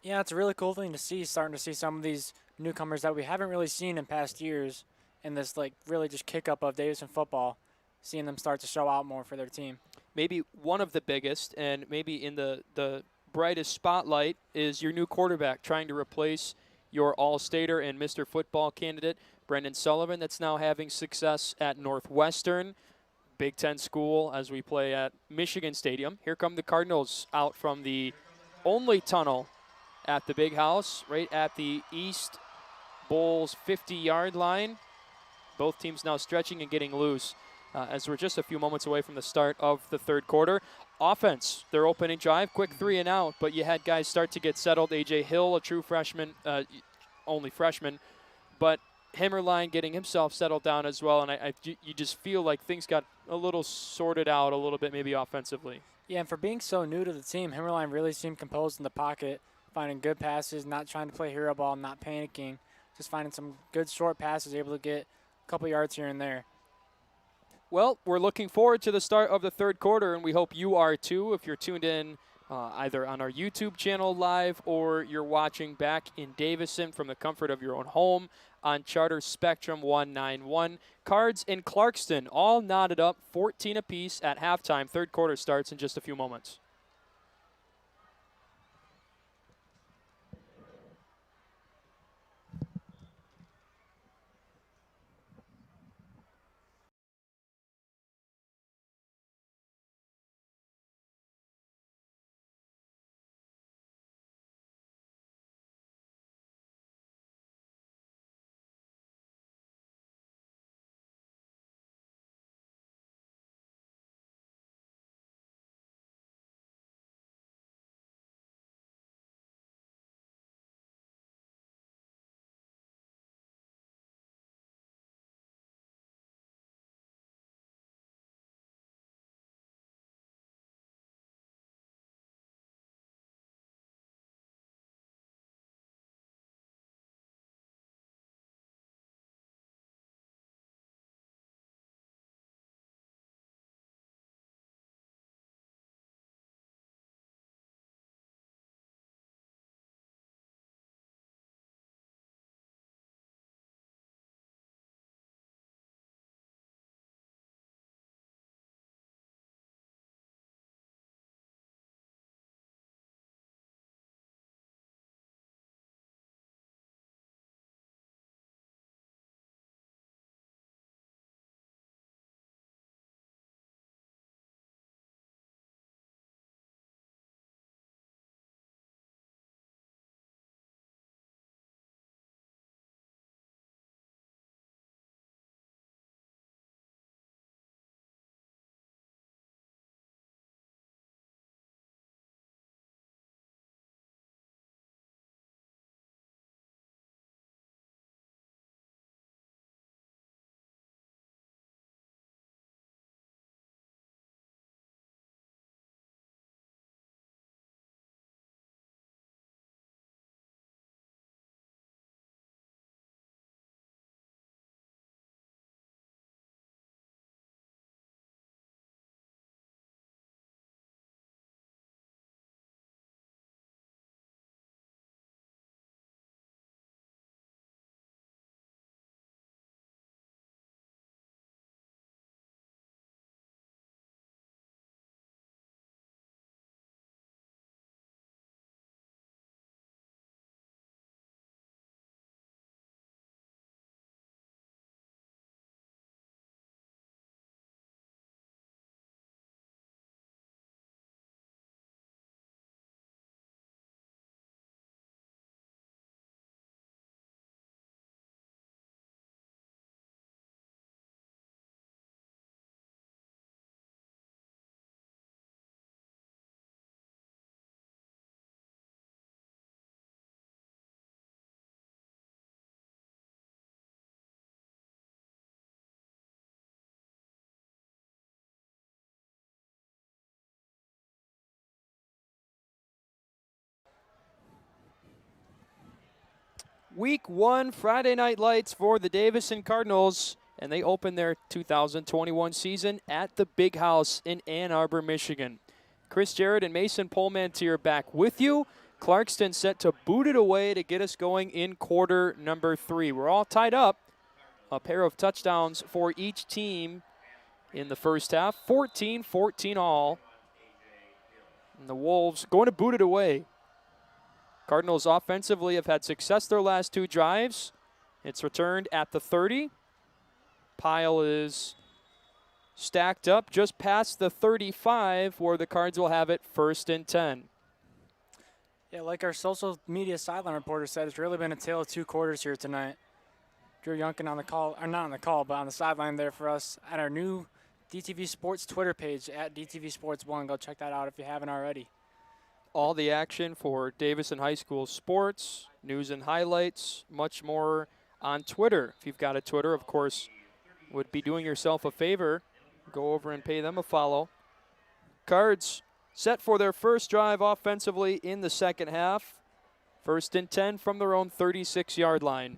Speaker 5: Yeah, it's a really cool thing to see, starting to see some of these newcomers that we haven't really seen in past years in this, really just kick up of Davison football, seeing them start to show out more for their team.
Speaker 2: Maybe one of the biggest and maybe in the brightest spotlight is your new quarterback trying to replace your All-Stater and Mr. Football candidate, Brendan Sullivan, that's now having success at Northwestern, Big Ten school, as we play at Michigan Stadium. Here come the Cardinals out from the only tunnel at the big house, right at the East Bowl's 50-yard line. Both teams now stretching and getting loose as we're just a few moments away from the start of the third quarter. Offense, their opening drive, quick 3 and out, but you had guys start to get settled. A.J. Hill, a true freshman, only freshman, but Himmerline getting himself settled down as well, and you just feel like things got a little sorted out a little bit maybe offensively.
Speaker 5: Yeah, and for being so new to the team, Himmerline really seemed composed in the pocket, finding good passes, not trying to play hero ball, not panicking, just finding some good short passes, able to get a couple yards here and there.
Speaker 2: Well, we're looking forward to the start of the third quarter, and we hope you are too. If you're tuned in either on our YouTube channel live or you're watching back in Davison from the comfort of your own home on Charter Spectrum 191. Cards in Clarkston all knotted up, 14 apiece at halftime. Third quarter starts in just a few moments. Week 1 Friday Night Lights for the Davison Cardinals, and they open their 2021 season at the Big House in Ann Arbor, Michigan. Chris Jarrett and Mason Polmantier back with you. Clarkston set to boot it away to get us going in quarter number 3. We're all tied up. A pair of touchdowns for each team in the first half. 14-14 all. And the Wolves going to boot it away. Cardinals offensively have had success their last 2 drives. It's returned at the 30. Pile is stacked up just past the 35, where the Cards will have it 1st and 10.
Speaker 5: Yeah, like our social media sideline reporter said, it's really been a tale of 2 quarters here tonight. Drew Youngkin on the call, or not on the call, but on the sideline there for us at our new DTV Sports Twitter page at DTV Sports 1. Go check that out if you haven't already.
Speaker 2: All the action for Davison High School sports, news and highlights, much more on Twitter. If you've got a Twitter, of course, would be doing yourself a favor. Go over and pay them a follow. Cards set for their first drive offensively in the second half. 1st and 10 from their own 36-yard line.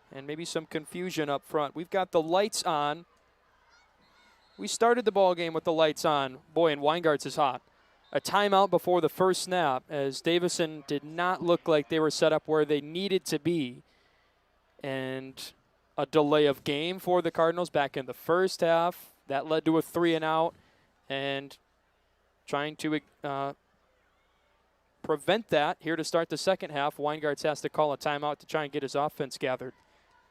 Speaker 2: And maybe some confusion up front. We've got the lights on. We started the ball game with the lights on. Boy, and Weingart's is hot. A timeout before the first snap, as Davison did not look like they were set up where they needed to be. And a delay of game for the Cardinals back in the first half. That led to a 3-and-out. And trying to prevent that here to start the second half, Weingart's has to call a timeout to try and get his offense gathered.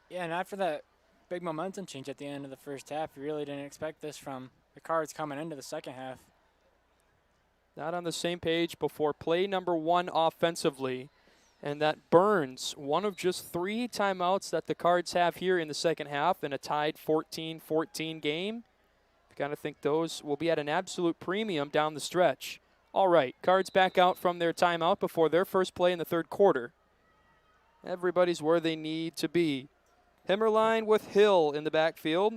Speaker 5: Yeah, and after that big momentum change at the end of the first half, you really didn't expect this from the Cards coming into the second half.
Speaker 2: Not on the same page before play number 1 offensively. And that burns one of just 3 timeouts that the Cards have here in the second half in a tied 14-14 game. You've got to think those will be at an absolute premium down the stretch. All right, Cards back out from their timeout before their first play in the third quarter. Everybody's where they need to be. Himmerline with Hill in the backfield.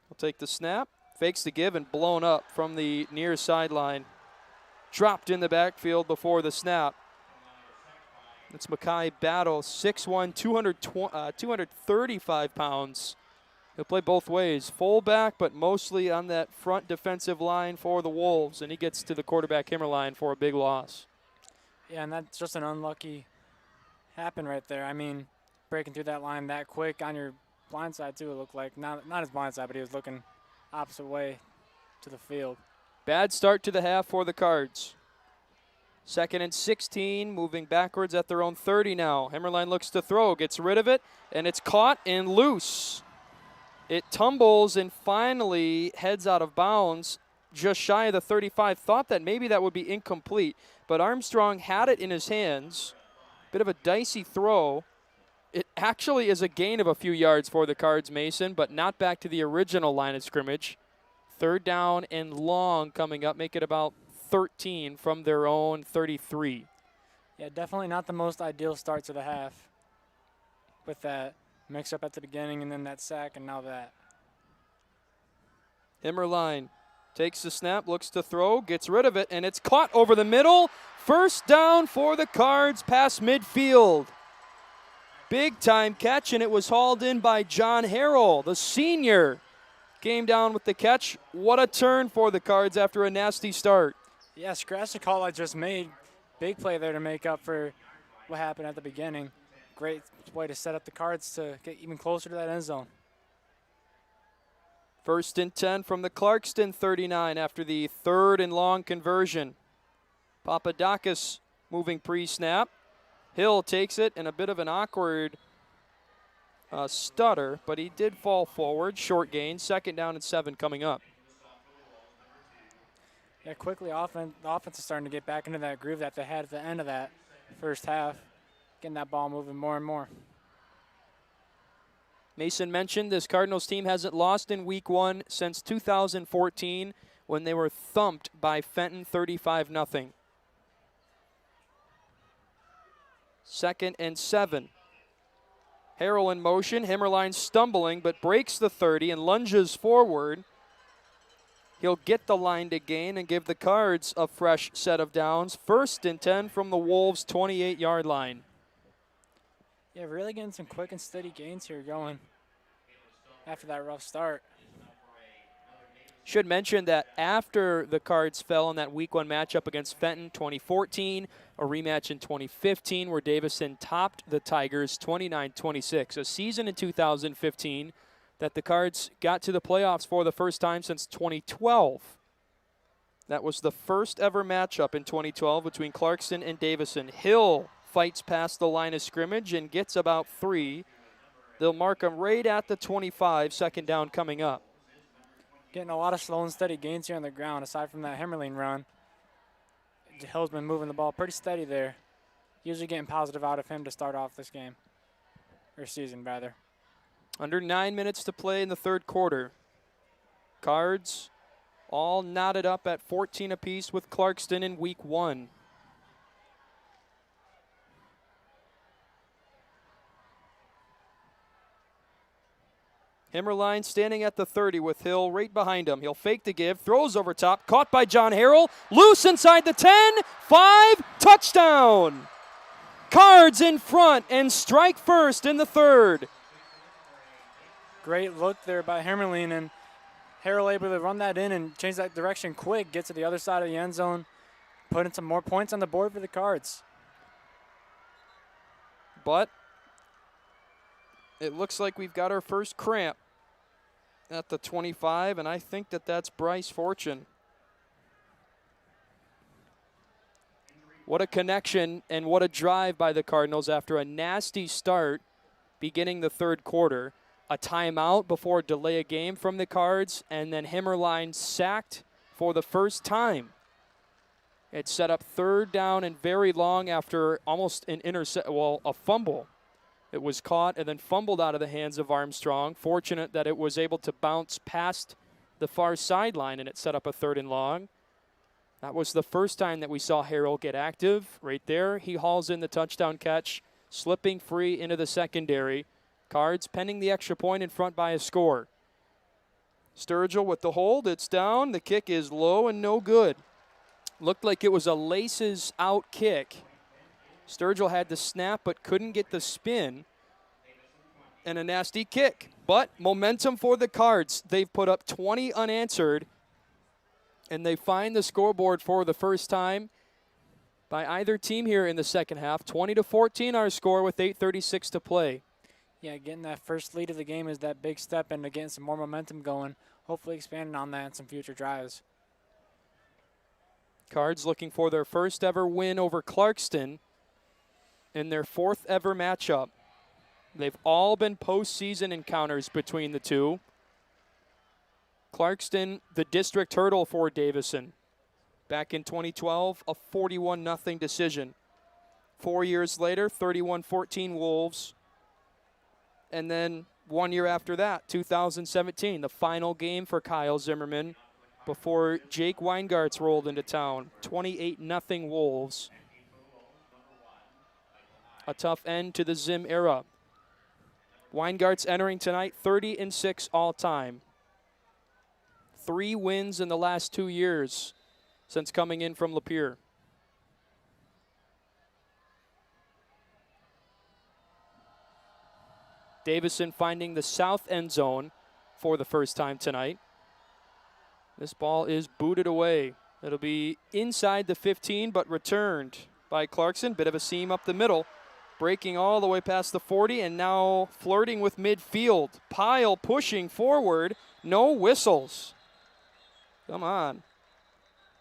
Speaker 2: He'll take the snap. Fakes the give and blown up from the near sideline. Dropped in the backfield before the snap. It's Makai Battle, 6'1", 235 pounds. He'll play both ways. Fullback, but mostly on that front defensive line for the Wolves. And he gets to the quarterback Himmerline for a big loss.
Speaker 5: Yeah, and that's just an unlucky happen right there. I mean, breaking through that line that quick on your blind side, too, it looked like. Not his blind side, but he was looking opposite way to the field.
Speaker 2: Bad start to the half for the Cards. 2nd and 16, moving backwards at their own 30 now. Himmerline looks to throw, gets rid of it, and it's caught and loose. It tumbles and finally heads out of bounds just shy of the 35. Thought that maybe that would be incomplete, but Armstrong had it in his hands. Bit of a dicey throw. It actually is a gain of a few yards for the Cards, Mason, but not back to the original line of scrimmage. 3rd down and long coming up, make it about 13 from their own 33.
Speaker 5: Yeah, definitely not the most ideal start to the half with that mix-up at the beginning and then that sack and now that.
Speaker 2: Himmerline takes the snap, looks to throw, gets rid of it, and it's caught over the middle. 1st down for the Cards past midfield. Big-time catch, and it was hauled in by John Harrell, the senior. Came down with the catch. What a turn for the Cards after a nasty start.
Speaker 5: Yeah, scratch the call I just made. Big play there to make up for what happened at the beginning. Great way to set up the Cards to get even closer to that end zone.
Speaker 2: 1st and 10 from the Clarkston 39 after the 3rd and long conversion. Papadakis moving pre-snap. Hill takes it in a bit of an awkward stutter, but he did fall forward. Short gain, 2nd down and 7 coming up.
Speaker 5: Yeah, quickly the offense is starting to get back into that groove that they had at the end of that first half, getting that ball moving more and more.
Speaker 2: Mason mentioned this Cardinals team hasn't lost in week 1 since 2014 when they were thumped by Fenton 35-0. 2nd and 7. Harrell in motion. Himmerline stumbling, but breaks the 30 and lunges forward. He'll get the line to gain and give the Cards a fresh set of downs. 1st and 10 from the Wolves' 28-yard line.
Speaker 5: Yeah, really getting some quick and steady gains here going after that rough start.
Speaker 2: Should mention that after the Cards fell in that Week 1 matchup against Fenton 2014, a rematch in 2015 where Davison topped the Tigers 29-26, a season in 2015 that the Cards got to the playoffs for the first time since 2012. That was the first ever matchup in 2012 between Clarkston and Davison. Hill fights past the line of scrimmage and gets about 3. They'll mark him right at the 25, 2nd down coming up.
Speaker 5: Getting a lot of slow and steady gains here on the ground aside from that Himmerling run. Hill's been moving the ball pretty steady there. Usually getting positive out of him to start off this game, or season rather.
Speaker 2: Under 9 minutes to play in the 3rd quarter. Cards all knotted up at 14 apiece with Clarkston in Week 1. Himmerline standing at the 30 with Hill right behind him. He'll fake the give, throws over top, caught by John Harrell, loose inside the 10, 5, touchdown! Cards in front and strike first in the 3rd.
Speaker 5: Great look there by Himmerling, and Harrell able to run that in and change that direction quick, get to the other side of the end zone, putting some more points on the board for the Cards.
Speaker 2: But it looks like we've got our first cramp at the 25, and I think that that's Bryce Fortune. What a connection and what a drive by the Cardinals after a nasty start beginning the 3rd quarter. A timeout before delay a game from the Cards, and then Himmerline sacked for the first time. It set up 3rd down and very long after almost an a fumble. It was caught and then fumbled out of the hands of Armstrong. Fortunate that it was able to bounce past the far sideline and it set up a 3rd and long. That was the first time that we saw Harrell get active. Right there, he hauls in the touchdown catch, slipping free into the secondary. Cards penning the extra point in front by a score. Sturgill with the hold. It's down. The kick is low and no good. Looked like it was a laces out kick. Sturgill had the snap but couldn't get the spin. And a nasty kick. But momentum for the Cards. They've put up 20 unanswered. And they find the scoreboard for the first time by either team here in the 2nd half. 20-14 our score with 8:36 to play.
Speaker 5: Yeah, getting that first lead of the game is that big step into getting some more momentum going. Hopefully expanding on that in some future drives.
Speaker 2: Cards looking for their first ever win over Clarkston in their 4th ever matchup. They've all been postseason encounters between the two. Clarkston, the district hurdle for Davison. Back in 2012, a 41-0 decision. 4 years later, 31-14 Wolves. And then 1 year after that, 2017, the final game for Kyle Zimmerman before Jake Weingartz rolled into town. 28-0 Wolves. A tough end to the Zim era. Weingartz entering tonight 30-6 all time. 3 wins in the last 2 years since coming in from Lapeer. Davison finding the south end zone for the first time tonight. This ball is booted away. It'll be inside the 15, but returned by Clarkston. Bit of a seam up the middle, breaking all the way past the 40, and now flirting with midfield. Pyle pushing forward. No whistles. Come on.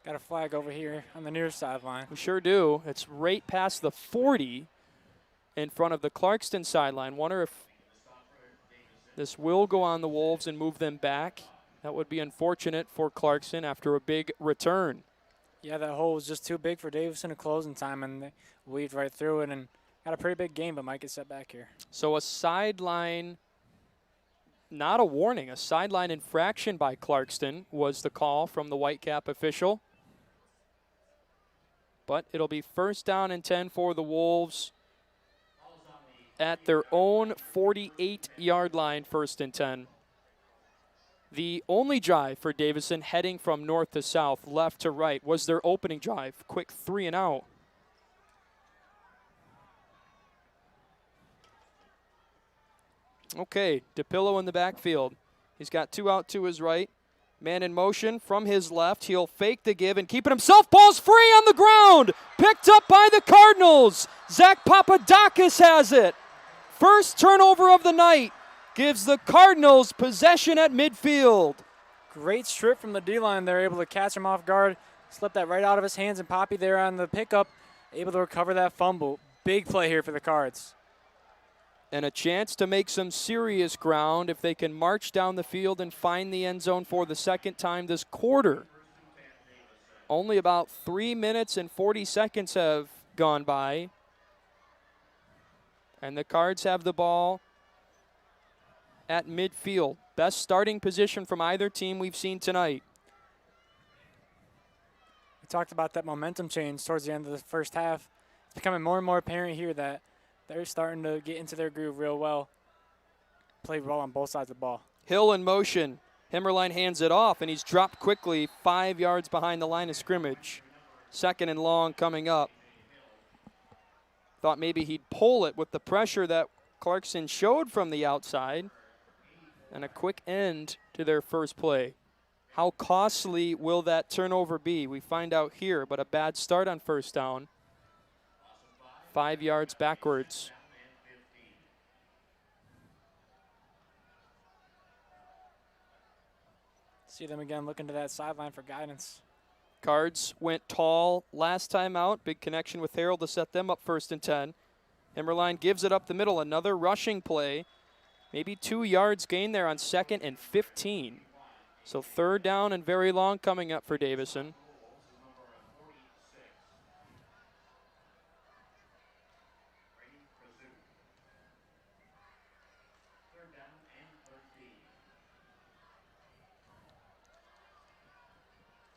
Speaker 5: Got a flag over here on the near sideline.
Speaker 2: We sure do. It's right past the 40 in front of the Clarkston sideline. Wonder if this will go on the Wolves and move them back. That would be unfortunate for Clarkston after a big return.
Speaker 5: Yeah, that hole was just too big for Davison at closing time, and they weaved right through it and got a pretty big game, but might get set back here.
Speaker 2: So a sideline, not a warning, a sideline infraction by Clarkston was the call from the Whitecap official. But it'll be 1st down and 10 for the Wolves at their own 48-yard line, 1st and 10. The only drive for Davison heading from north to south, left to right, was their opening drive. Quick 3 and out. Okay, DePillo in the backfield. He's got 2 out to his right. Man in motion from his left. He'll fake the give and keep it himself. Ball's free on the ground. Picked up by the Cardinals. Zach Papadakis has it. First turnover of the night. Gives the Cardinals possession at midfield.
Speaker 5: Great strip from the D-line. They're able to catch him off guard. Slip that right out of his hands, and Poppy there on the pickup, able to recover that fumble. Big play here for the Cards.
Speaker 2: And a chance to make some serious ground if they can march down the field and find the end zone for the second time this quarter. Only about 3 minutes and 40 seconds have gone by. And the Cards have the ball at midfield. Best starting position from either team we've seen tonight.
Speaker 5: We talked about that momentum change towards the end of the first half. It's becoming more and more apparent here that they're starting to get into their groove real well. Play well on both sides of the ball.
Speaker 2: Hill in motion. Himmerline hands it off, and he's dropped quickly 5 yards behind the line of scrimmage. Second and long coming up. Thought maybe he'd pull it with the pressure that Clarkston showed from the outside. And a quick end to their first play. How costly will that turnover be? We find out here, but a bad start on first down. 5 yards backwards.
Speaker 5: See them again looking to that sideline for guidance.
Speaker 2: Cards went tall last time out. Big connection with Harold to set them up 1st and 10. Himmerline gives it up the middle. Another rushing play. Maybe 2 yards gain there on 2nd and 15. So 3rd down and very long coming up for Davison.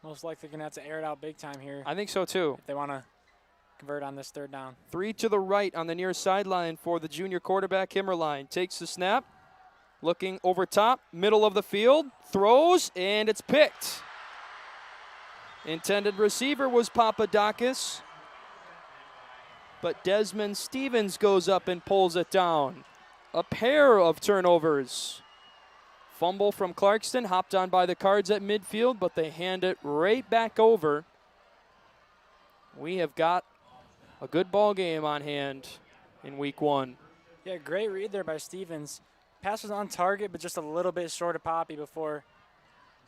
Speaker 5: Most likely going to have to air it out big time here
Speaker 2: I think so too.
Speaker 5: if they want to convert on this 3rd down.
Speaker 2: 3 to the right on the near sideline for the junior quarterback. Himmerline takes the snap, looking over top, middle of the field, throws, and it's picked. Intended receiver was Papadakis, but Desmond Stevens goes up and pulls it down. A pair of turnovers. Fumble from Clarkston, hopped on by the Cards at midfield, but they hand it right back over. We have got a good ball game on hand in week 1.
Speaker 5: Yeah, great read there by Stevens. Pass was on target, but just a little bit short of Poppy before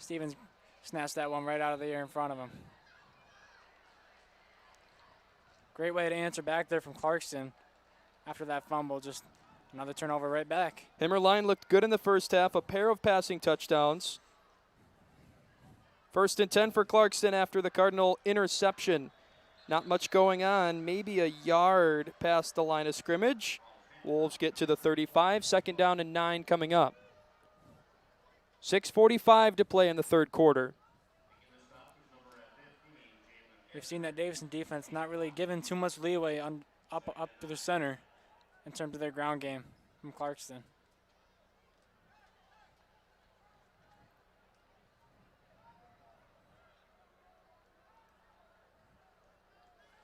Speaker 5: Stevens snatched that one right out of the air in front of him. Great way to answer back there from Clarkston after that fumble. Just another turnover right back.
Speaker 2: Himmerline looked good in the first half, a pair of passing touchdowns. 1st and 10 for Clarkston after the Cardinal interception. Not much going on, maybe a yard past the line of scrimmage. Wolves get to the 35, 2nd down and 9 coming up. 6:45 to play in the 3rd quarter.
Speaker 5: We've seen that Davison defense not really given too much leeway up to the center in terms of their ground game from Clarkston.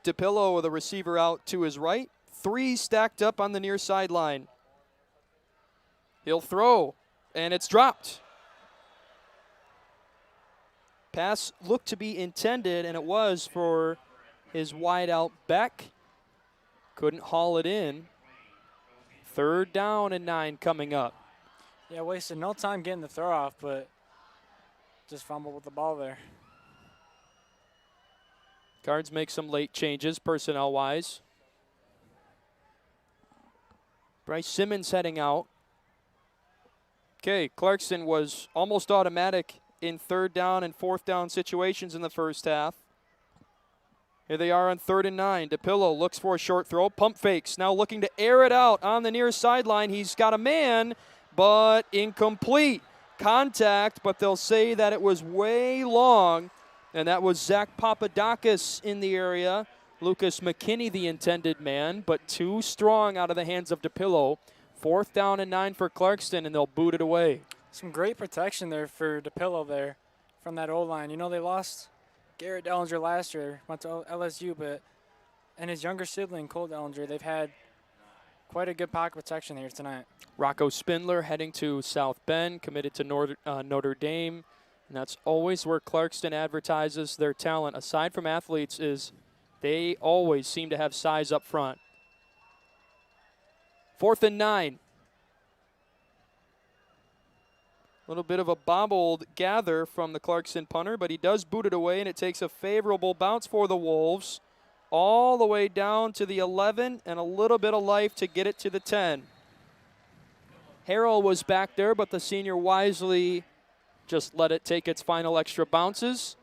Speaker 2: DePillo with a receiver out to his right. 3 stacked up on the near sideline. He'll throw, and it's dropped. Pass looked to be intended, and it was for his wide out Beck. Couldn't haul it in. 3rd down and 9 coming up.
Speaker 5: Yeah, wasted no time getting the throw off, but just fumbled with the ball there.
Speaker 2: Cards make some late changes personnel-wise. Bryce Simmons heading out. Okay, Clarkston was almost automatic in 3rd down and 4th down situations in the first half. Here they are on 3rd and 9. DePillo looks for a short throw. Pump fakes. Now looking to air it out on the near sideline. He's got a man, but incomplete. Contact, but they'll say that it was way long. And that was Zach Papadakis in the area. Lucas McKinney, the intended man, but too strong out of the hands of DePillo. 4th down and 9 for Clarkston, and they'll boot it away.
Speaker 5: Some great protection there for DePillo there from that O-line. You know, they lost Garrett Dellinger last year, went to LSU, but and his younger sibling, Cole Dellinger, they've had quite a good pocket protection here tonight.
Speaker 2: Rocco Spindler heading to South Bend, committed to Notre Dame. And that's always where Clarkston advertises their talent. Aside from athletes, is they always seem to have size up front. 4th and 9. A little bit of a bobbled gather from the Clarkston punter, but he does boot it away, and it takes a favorable bounce for the Wolves all the way down to the 11 and a little bit of life to get it to the 10. Harrell was back there, but the senior wisely just let it take its final extra bounces.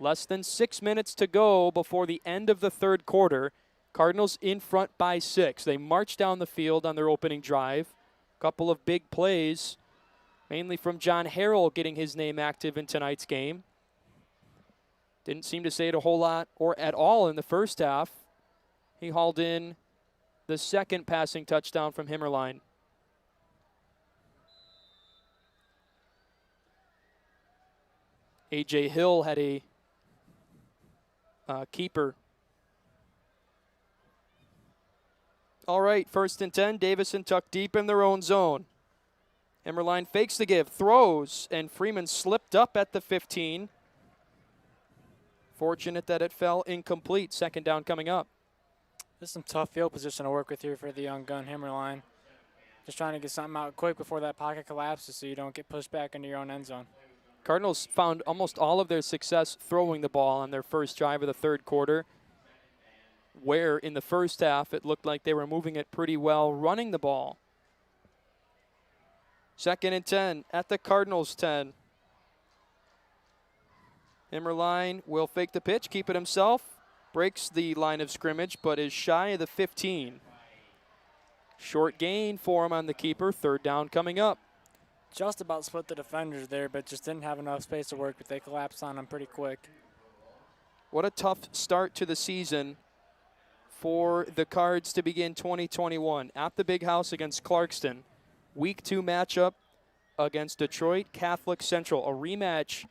Speaker 2: Less than 6 minutes to go before the end of the third quarter. Cardinals in front by 6. They march down the field on their opening drive. A couple of big plays, mainly from John Harrell getting his name active in tonight's game. Didn't seem to say it a whole lot or at all in the first half. He hauled in the second passing touchdown from Himmerline. A.J. Hill had a keeper. All right, 1st and 10. Davison tucked deep in their own zone. Himmerline fakes the give, throws, and Freeman slipped up at the 15. Fortunate that it fell incomplete. 2nd down coming up.
Speaker 5: There's some tough field position to work with here for the young gun Himmerline. Just trying to get something out quick before that pocket collapses so you don't get pushed back into your own end zone.
Speaker 2: Cardinals found almost all of their success throwing the ball on their first drive of the third quarter, where in the first half it looked like they were moving it pretty well running the ball. 2nd and 10 at the Cardinals 10. Himmerline will fake the pitch, keep it himself, breaks the line of scrimmage, but is shy of the 15. Short gain for him on the keeper. 3rd down coming up.
Speaker 5: Just about split the defenders there, but just didn't have enough space to work, but they collapsed on him pretty quick.
Speaker 2: What a tough start to the season for the Cards to begin 2021. At the Big House against Clarkston. Week 2 matchup against Detroit Catholic Central, a rematch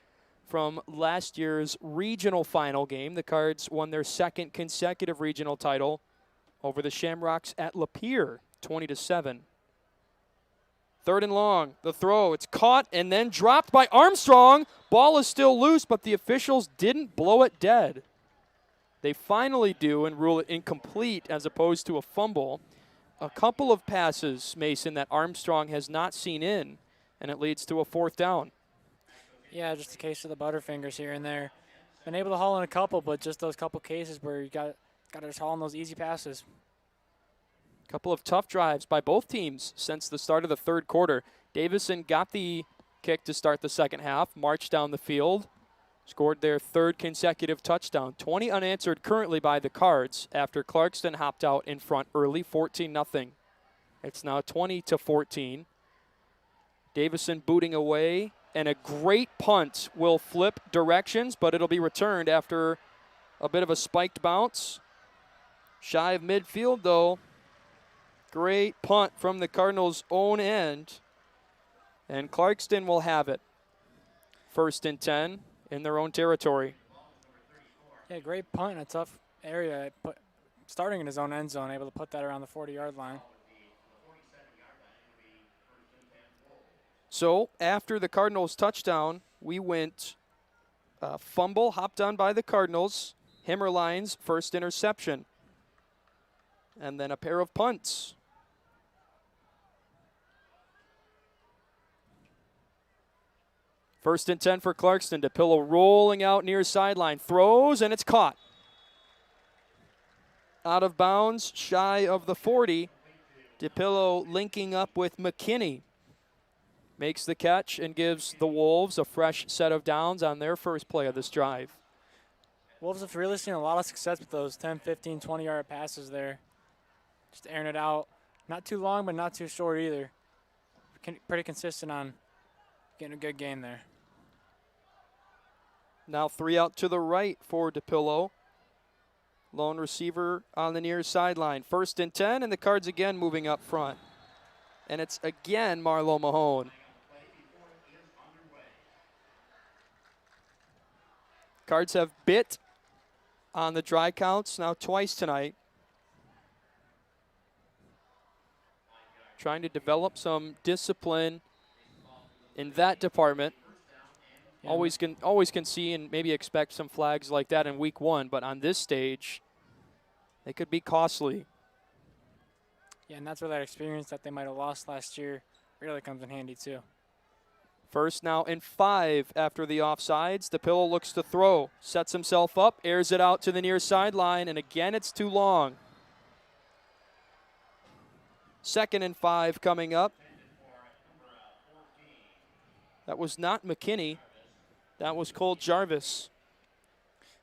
Speaker 2: from last year's regional final game. The Cards won their 2nd consecutive regional title over the Shamrocks at Lapeer, 20-7. 3rd and long, the throw, it's caught and then dropped by Armstrong. Ball is still loose, but the officials didn't blow it dead. They finally do and rule it incomplete as opposed to a fumble. A couple of passes, Mason, that Armstrong has not seen in, and it leads to a 4th down.
Speaker 5: Yeah, just a case of the Butterfingers here and there. Been able to haul in a couple, but just those couple cases where you got to just haul in those easy passes.
Speaker 2: Couple of tough drives by both teams since the start of the third quarter. Davison got the kick to start the second half, marched down the field, scored their 3rd consecutive touchdown. 20 unanswered currently by the Cards after Clarkston hopped out in front early, 14-0. It's now 20-14. Davison booting away, and a great punt will flip directions, but it'll be returned after a bit of a spiked bounce. Shy of midfield, though. Great punt from the Cardinals' own end. And Clarkston will have it. 1st and 10 in their own territory.
Speaker 5: Yeah, great punt in a tough area. Starting in his own end zone, able to put that around the 40-yard line.
Speaker 2: So after the Cardinals' touchdown, we went fumble, hopped on by the Cardinals, Himmerline's first interception, and then a pair of punts. First and 10 for Clarkston. DePillo rolling out near sideline. Throws, and it's caught. Out of bounds, shy of the 40. DePillo linking up with McKinney. Makes the catch and gives the Wolves a fresh set of downs on their first play of this drive.
Speaker 5: Wolves have really seen a lot of success with those 10, 15, 20-yard passes there. Just airing it out. Not too long, but not too short either. Pretty consistent on getting a good game there.
Speaker 2: Now 3 out to the right for DePillo. Lone receiver on the near sideline. 1st and 10, and the Cards again moving up front. And it's again Marlo Mahone. Cards have bit on the dry counts now twice tonight. Trying to develop some discipline in that department.
Speaker 5: Yeah,
Speaker 2: Always can see and maybe expect some flags like that in week 1, but on this stage, they could be costly.
Speaker 5: Yeah, and that's where that experience that they might have lost last year really comes in handy too.
Speaker 2: First now and 5 after the offsides. DePillo looks to throw, sets himself up, airs it out to the near sideline, and again it's too long. 2nd and 5 coming up. That was not McKinney. That was Cole Jarvis.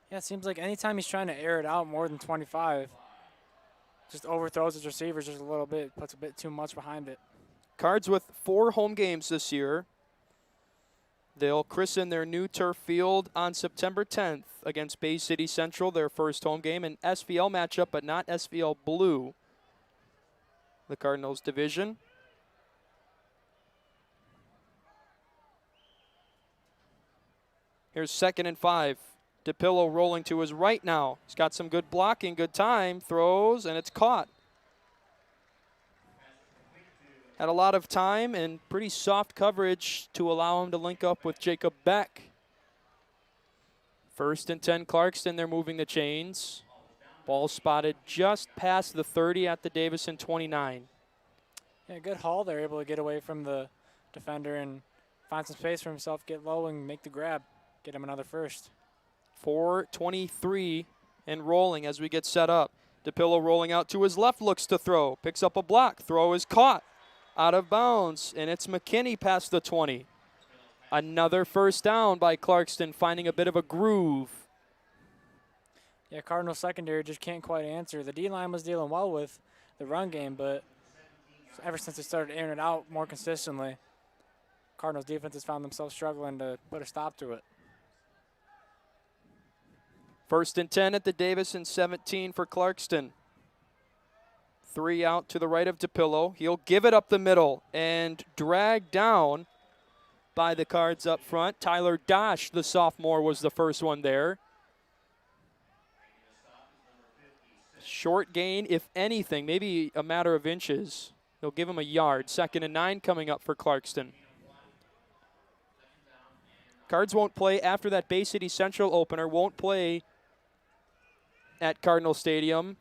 Speaker 5: Yeah, it seems like anytime he's trying to air it out more than 25, just overthrows his receivers just a little bit, puts a bit too much behind it.
Speaker 2: Cards with 4 home games this year. They'll christen their new turf field on September 10th against Bay City Central, their first home game, an SVL matchup, but not SVL Blue, the Cardinals division. Here's 2nd and 5. DePillo rolling to his right now. He's got some good blocking, good time, throws, and it's caught. Had a lot of time and pretty soft coverage to allow him to link up with Jacob Beck. 1st and 10 Clarkston, they're moving the chains. Ball spotted just past the 30 at the Davison 29.
Speaker 5: Yeah, good haul. They're able to get away from the defender and find some space for himself, get low and make the grab, get him another first.
Speaker 2: 4:23 and rolling as we get set up. DePillo rolling out to his left, looks to throw, picks up a block, throw is caught. Out of bounds, and it's McKinney past the 20. Another first down by Clarkston, finding a bit of a groove.
Speaker 5: Yeah, Cardinal secondary just can't quite answer. The D-line was dealing well with the run game, but ever since they started airing it out more consistently, Cardinals defense has found themselves struggling to put a stop to it.
Speaker 2: 1st and 10 at the Davison 17 for Clarkston. 3 out to the right of DePillo. He'll give it up the middle and dragged down by the Cards up front. Tyler Dosh, the sophomore, was the first one there. Short gain, if anything, maybe a matter of inches. They'll give him a yard. 2nd and 9 coming up for Clarkston. Cards won't play after that Bay City Central opener, won't play at Cardinal Stadium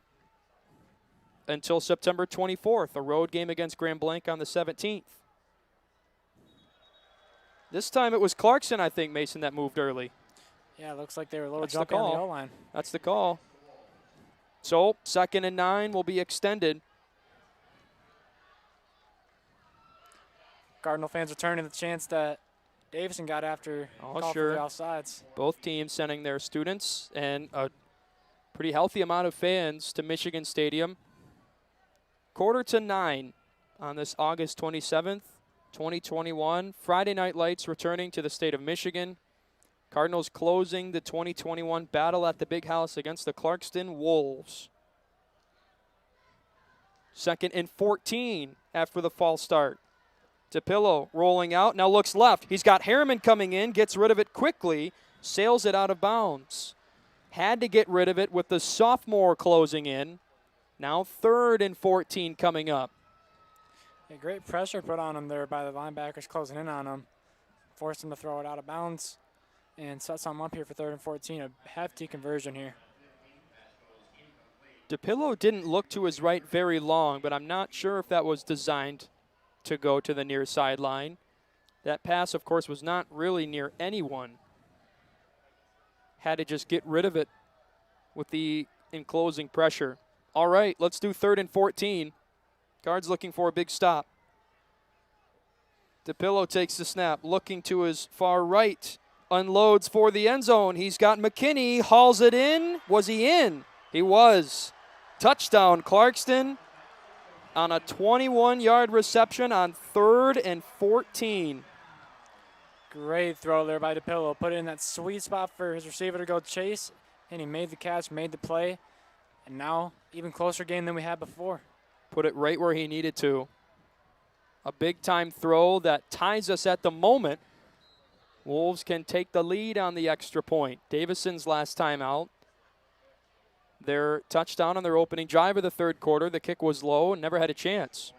Speaker 2: until September 24th, a road game against Grand Blanc on the 17th. This time it was Clarkston, I think, Mason, that moved early.
Speaker 5: Yeah, it looks like they were a little
Speaker 2: That's the
Speaker 5: jumpy on the
Speaker 2: call.
Speaker 5: O-line.
Speaker 2: That's the call. So 2nd and 9 will be extended.
Speaker 5: Cardinal fans returning the chance that Davison got after call
Speaker 2: sure.
Speaker 5: for the offsides.
Speaker 2: Both teams sending their students and a pretty healthy amount of fans to Michigan Stadium. 8:45 on this August 27th, 2021. Friday Night Lights returning to the state of Michigan. Cardinals closing the 2021 battle at the Big House against the Clarkston Wolves. 2nd and 14 after the false start. DePillo rolling out, now looks left. He's got Harriman coming in, gets rid of it quickly, sails it out of bounds. Had to get rid of it with the sophomore closing in. Now 3rd and 14 coming up.
Speaker 5: Yeah, great pressure put on him there by the linebackers closing in on him. Forced him to throw it out of bounds and set something up here for 3rd and 14. A hefty conversion here.
Speaker 2: DePillo didn't look to his right very long, but I'm not sure if that was designed to go to the near sideline. That pass, of course, was not really near anyone. Had to just get rid of it with the enclosing pressure. All right, let's do 3rd and 14. Cards looking for a big stop. DePillo takes the snap, looking to his far right. Unloads for the end zone. He's got McKinney, hauls it in. Was he in? He was. Touchdown, Clarkston, on a 21-yard reception on 3rd and 14.
Speaker 5: Great throw there by DePillo. Put it in that sweet spot for his receiver to go chase, and he made the catch, made the play, and now even closer game than we had before.
Speaker 2: Put it right where he needed to. A big-time throw that ties us at the moment Wolves can take the lead on the extra point. Davison's last time out. Their touchdown on their opening drive of the third quarter. The kick was low and never had a chance.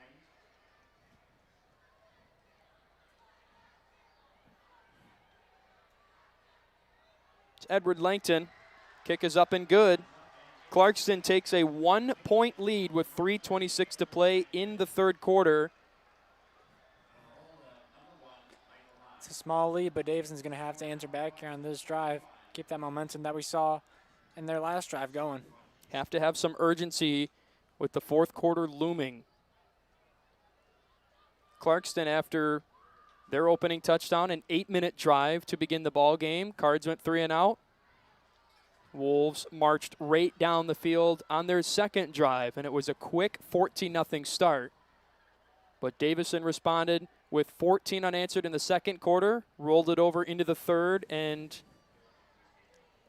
Speaker 2: It's Edward Langton. Kick is up and good. Clarkston takes a 1-point lead with 3:26 to play in the third quarter.
Speaker 5: It's a small lead, but Davison's going to have to answer back here on this drive, keep that momentum that we saw in their last drive going.
Speaker 2: Have to have some urgency with the fourth quarter looming. Clarkston, after their opening touchdown, an 8-minute drive to begin the ball game. Cards went 3 and out. Wolves marched right down the field on their second drive, and it was a quick 14-0 start. But Davison responded with 14 unanswered in the second quarter, rolled it over into the third, and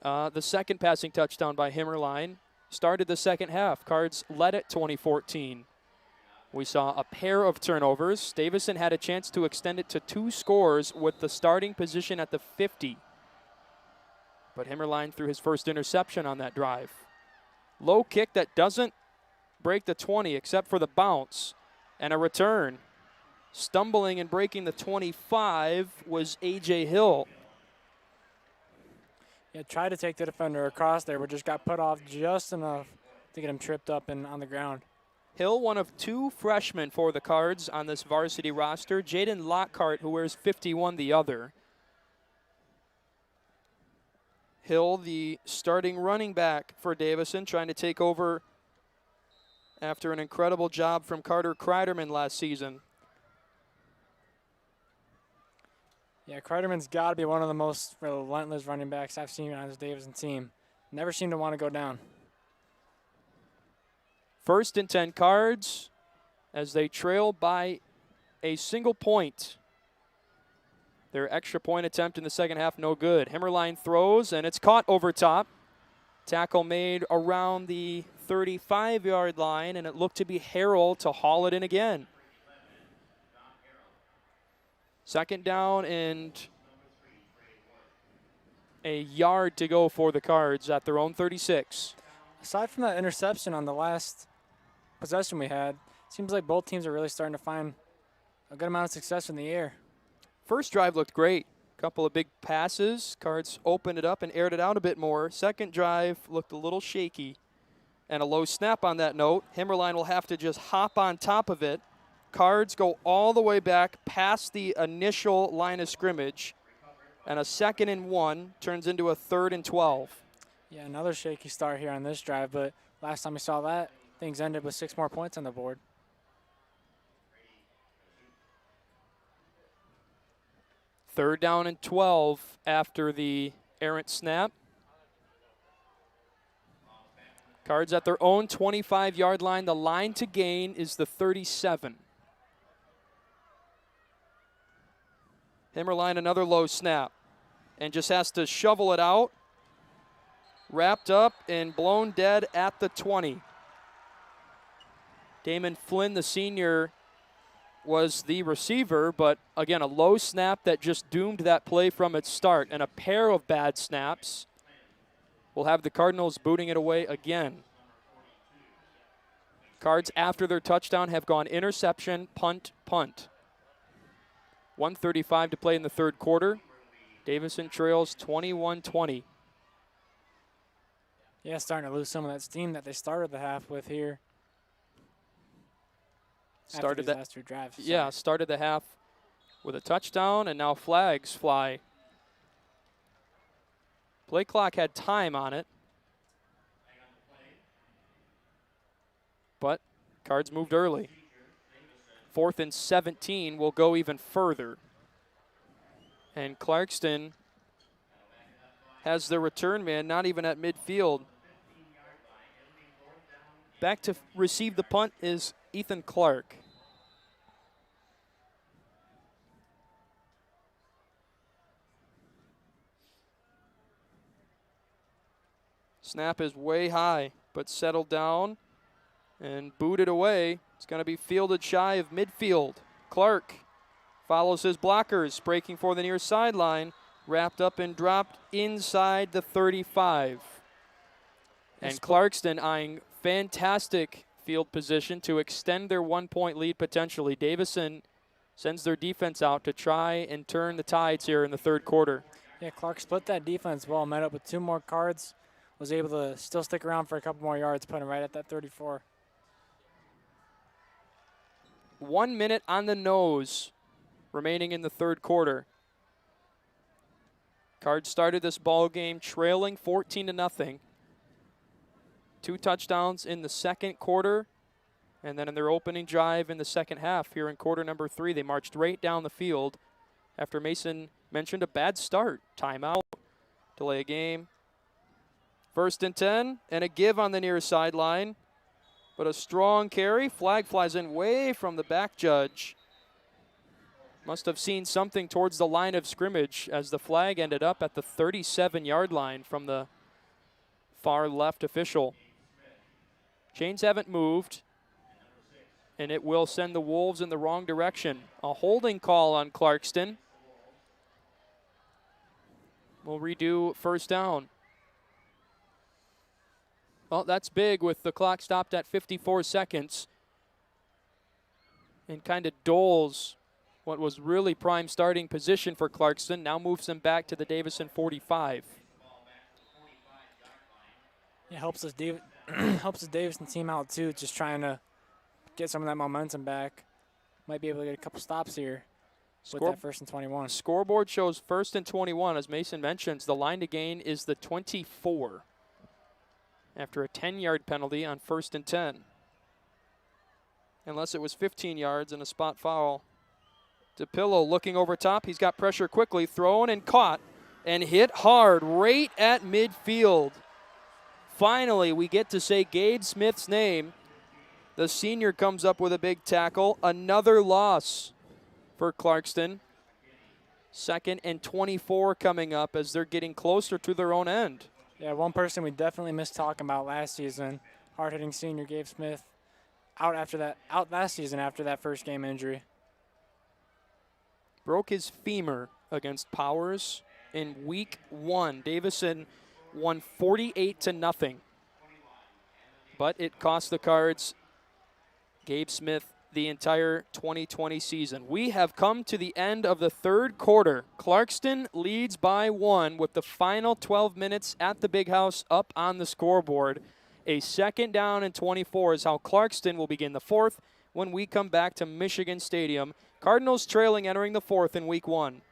Speaker 2: the second passing touchdown by Himmerline started the second half. Cards led at 20-14. We saw a pair of turnovers. Davison had a chance to extend it to 2 scores with the starting position at the 50. But Himmerline threw his first interception on that drive. Low kick that doesn't break the 20 except for the bounce and a return. Stumbling and breaking the 25 was A.J. Hill.
Speaker 5: Yeah, tried to take the defender across there, but just got put off just enough to get him tripped up and on the ground.
Speaker 2: Hill, one of 2 freshmen for the Cards on this varsity roster. Jaden Lockhart, who wears 51, the other. Hill, the starting running back for Davison, trying to take over after an incredible job from Carter Kreiderman last season.
Speaker 5: Yeah, Kreiderman's got to be one of the most relentless running backs I've seen on this Davison team. Never seemed to want to go down.
Speaker 2: 1st and 10 Cards as they trail by a single point. Their extra point attempt in the second half, no good. Himmerline throws, and it's caught over top. Tackle made around the 35-yard line, and it looked to be Harrell to haul it in again. 2nd down and a yard to go for the Cards at their own 36.
Speaker 5: Aside from that interception on the last possession we had, seems like both teams are really starting to find a good amount of success in the air.
Speaker 2: First drive looked great. Couple of big passes. Cards opened it up and aired it out a bit more. Second drive looked a little shaky. And a low snap on that note. Himmerline will have to just hop on top of it. Cards go all the way back past the initial line of scrimmage. And a 2nd and 1 turns into a 3rd and 12.
Speaker 5: Yeah, another shaky start here on this drive, but last time we saw that, things ended with 6 more points on the board.
Speaker 2: 3rd down and 12 after the errant snap. Cards at their own 25-yard line. The line to gain is the 37. Himmerline, another low snap, and just has to shovel it out. Wrapped up and blown dead at the 20. Damon Flynn, the senior, was the receiver, but again, a low snap that just doomed that play from its start, and a pair of bad snaps will have the Cardinals booting it away again. Cards after their touchdown have gone interception, punt, punt. 1:35 to play in the third quarter. Davison trails 21-20.
Speaker 5: Yeah, starting to lose some of that steam that they started the half with here.
Speaker 2: Started that
Speaker 5: last 2 drives.
Speaker 2: Yeah, started the half with a touchdown, and now flags fly. Play clock had time on it, but Cards moved early. 4th and 17 will go even further. And Clarkston has the return man not even at midfield. Back to receive the punt is Ethan Clark. Snap is way high, but settled down and booted away. It's going to be fielded shy of midfield. Clark follows his blockers, breaking for the near sideline, wrapped up and dropped inside the 35. And Clarkston eyeing fantastic field position to extend their 1-point lead potentially. Davison sends their defense out to try and turn the tides here in the third quarter.
Speaker 5: Yeah, Clark split that defense well, met up with 2 more cards, was able to still stick around for a couple more yards, put him right at that 34.
Speaker 2: 1 minute on the nose remaining in the third quarter. Cards started this ball game trailing 14-0. 2 touchdowns in the second quarter, and then in their opening drive in the second half here in quarter number 3, they marched right down the field after Mason mentioned a bad start. Timeout, delay a game. 1st and 10, and a give on the near sideline, but a strong carry. Flag flies in way from the back judge. Must have seen something towards the line of scrimmage as the flag ended up at the 37-yard line from the far left official. Chains haven't moved, and it will send the Wolves in the wrong direction. A holding call on Clarkston. We'll redo 1st down. Well, that's big with the clock stopped at 54 seconds. And kind of doles what was really prime starting position for Clarkston. Now moves them back to the Davison 45.
Speaker 5: It helps us helps the Davison team out too, just trying to get some of that momentum back. Might be able to get a couple stops here with that 1st and 21.
Speaker 2: Scoreboard shows 1st and 21. As Mason mentions, the line to gain is the 24 after a 10-yard penalty on 1st and 10. Unless it was 15 yards and a spot foul. DePillo looking over top. He's got pressure quickly, thrown and caught and hit hard right at midfield. Finally, we get to say Gabe Smith's name. The senior comes up with a big tackle. Another loss for Clarkston. 2nd and 24 coming up as they're getting closer to their own end.
Speaker 5: Yeah, one person we definitely missed talking about last season, hard-hitting senior Gabe Smith, out last season after that first game injury.
Speaker 2: Broke his femur against Powers in week 1. Davison won 48-0. But it cost the Cards Gabe Smith the entire 2020 season. We have come to the end of the third quarter. Clarkston leads by 1 with the final 12 minutes at the Big House up on the scoreboard. A 2nd down and 24 is how Clarkston will begin the 4th when we come back to Michigan Stadium. Cardinals trailing entering the 4th in week 1.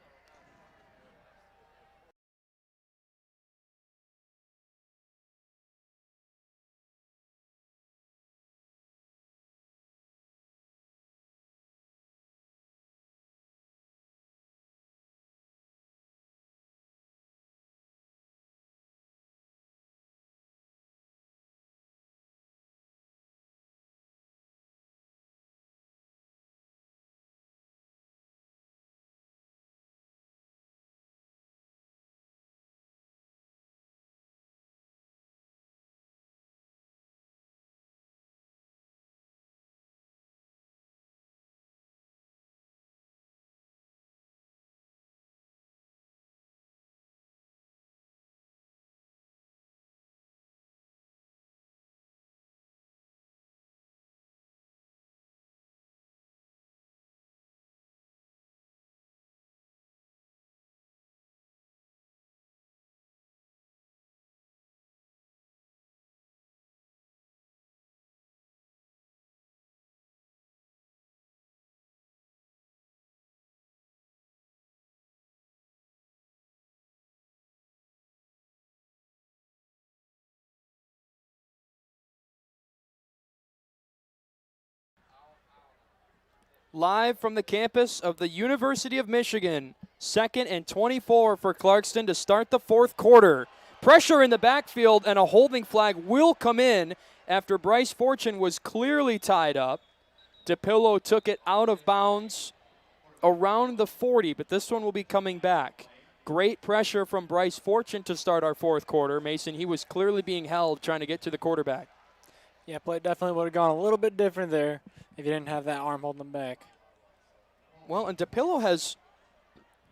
Speaker 2: Live from the campus of the University of Michigan. 2nd and 24 for Clarkston to start the 4th quarter. Pressure in the backfield and a holding flag will come in after Bryce Fortune was clearly tied up. DePillo took it out of bounds around the 40, but this one will be coming back. Great pressure from Bryce Fortune to start our 4th quarter. Mason, he was clearly being held trying to get to the quarterback.
Speaker 5: Yeah, play definitely would have gone a little bit different there if you didn't have that arm holding them back.
Speaker 2: Well, and DePillo has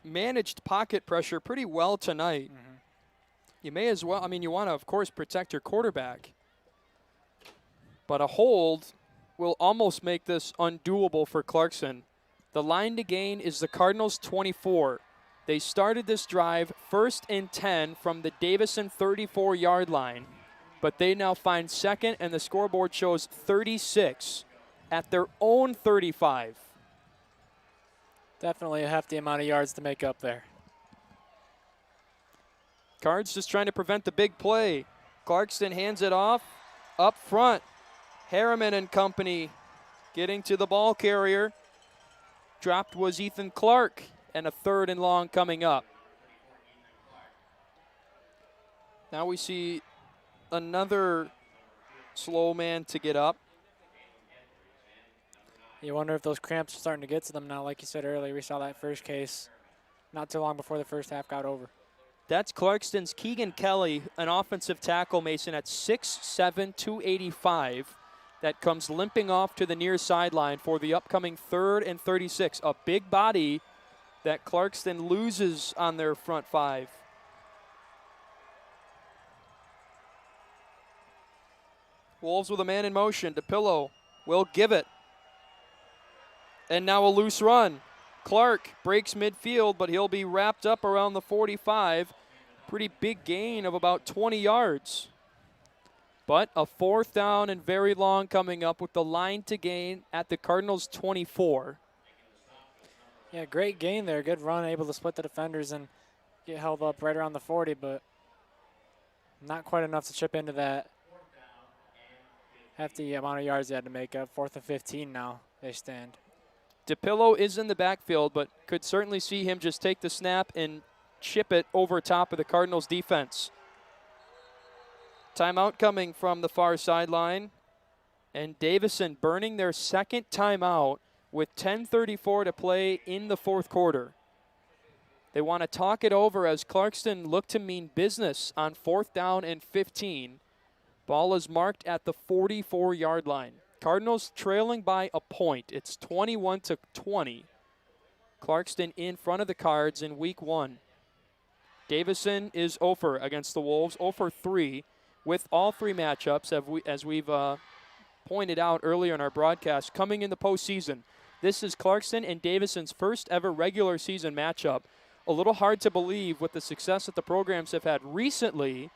Speaker 2: managed pocket pressure pretty well tonight.
Speaker 5: Mm-hmm.
Speaker 2: You may as well, I mean, you want to, of course, protect your quarterback. But a hold will almost make this undoable for Clarkston. The line to gain is the Cardinals' 24. They started this drive 1st and 10 from the Davison 34-yard line, but they now find second, and the scoreboard shows 36 at their own 35.
Speaker 5: Definitely a hefty amount of yards to make up there.
Speaker 2: Cards just trying to prevent the big play. Clarkston hands it off up front. Harriman and company getting to the ball carrier. Dropped was Ethan Clark, and a 3rd and long coming up. Now we see another slow man to get up.
Speaker 5: You wonder if those cramps are starting to get to them now. Like you said earlier, we saw that first case not too long before the first half got over.
Speaker 2: That's Clarkston's Keegan Kelly, an offensive tackle, Mason, at 6'7", 285. That comes limping off to the near sideline for the upcoming 3rd and 36. A big body that Clarkston loses on their front 5. Wolves with a man in motion. DePillo will give it. And now a loose run. Clark breaks midfield, but he'll be wrapped up around the 45. Pretty big gain of about 20 yards. But a 4th down and very long coming up with the line to gain at the Cardinals' 24.
Speaker 5: Yeah, great gain there. Good run, able to split the defenders and get held up right around the 40, but not quite enough to chip into that hefty amount of yards they had to make up. 4th and 15 now they stand.
Speaker 2: DePillo is in the backfield, but could certainly see him just take the snap and chip it over top of the Cardinals defense. Timeout coming from the far sideline. And Davison burning their second timeout with 10:34 to play in the 4th quarter. They want to talk it over as Clarkston look to mean business on 4th down and 15. Ball is marked at the 44-yard line. Cardinals trailing by a point. It's 21-20. Clarkston in front of the Cards in week 1. Davison is 0 against the Wolves, 0-3 with all 3 matchups, as we've pointed out earlier in our broadcast, coming in the postseason. This is Clarkston and Davison's first ever regular season matchup. A little hard to believe with the success that the programs have had recently,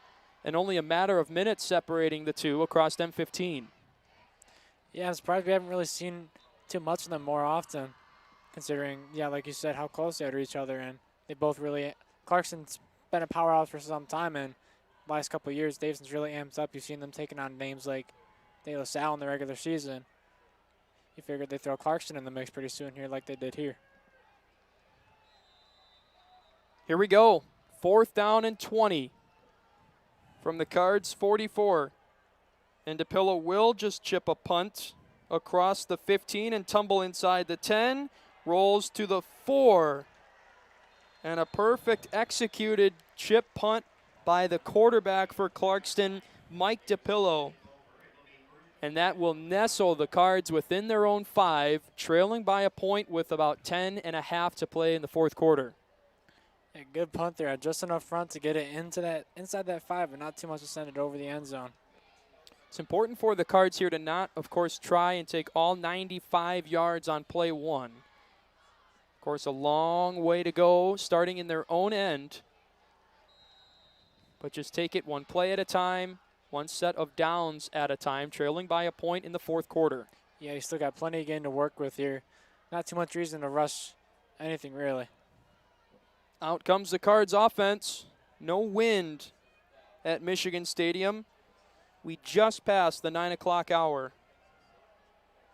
Speaker 2: and only a matter of minutes separating the two across M15.
Speaker 5: Yeah, I'm surprised we haven't really seen too much of them more often, considering, yeah, like you said, how close they are to each other. And they both really, Clarkston's been a powerhouse for some time, and last couple of years, Davison's really amped up. You've seen them taking on names like De La Salle in the regular season. You figured they'd throw Clarkston in the mix pretty soon here like they did here.
Speaker 2: Here we go. 4th down and 20 from the Cards' 44. And DePillo will just chip a punt across the 15 and tumble inside the 10. Rolls to the 4. And a perfect executed chip punt by the quarterback for Clarkston, Mike DePillo. And that will nestle the Cards within their own 5, trailing by a point with about 10.5 to play in the 4th quarter.
Speaker 5: A good punt there, just enough front to get it inside that 5, but not too much to send it over the end zone.
Speaker 2: It's important for the Cards here to not, of course, try and take all 95 yards on play 1. Of course, a long way to go, starting in their own end. But just take it one play at a time, one set of downs at a time, trailing by a point in the 4th quarter.
Speaker 5: Yeah, you still got plenty of game to work with here. Not too much reason to rush anything, really.
Speaker 2: Out comes the Cards offense. No wind at Michigan Stadium. We just passed the 9 o'clock hour.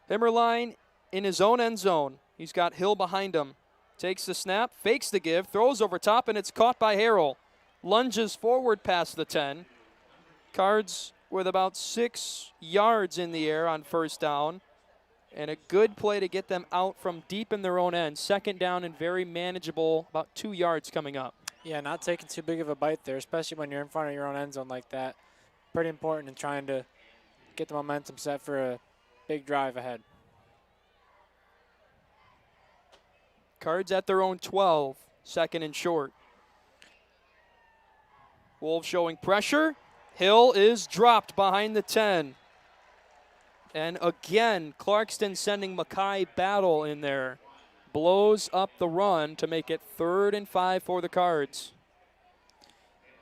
Speaker 2: Himmerline in his own end zone. He's got Hill behind him. Takes the snap, fakes the give, throws over top, and it's caught by Harrell. Lunges forward past the 10. Cards with about 6 yards in the air on 1st down. And a good play to get them out from deep in their own end. 2nd down and very manageable, about 2 yards coming up.
Speaker 5: Yeah, not taking too big of a bite there, especially when you're in front of your own end zone like that. Pretty important in trying to get the momentum set for a big drive ahead.
Speaker 2: Cards at their own 12. 2nd and short. Wolves showing pressure. Hill is dropped behind the 10. And again, Clarkston sending Mackay Battle in there. Blows up the run to make it 3rd and 5 for the Cards.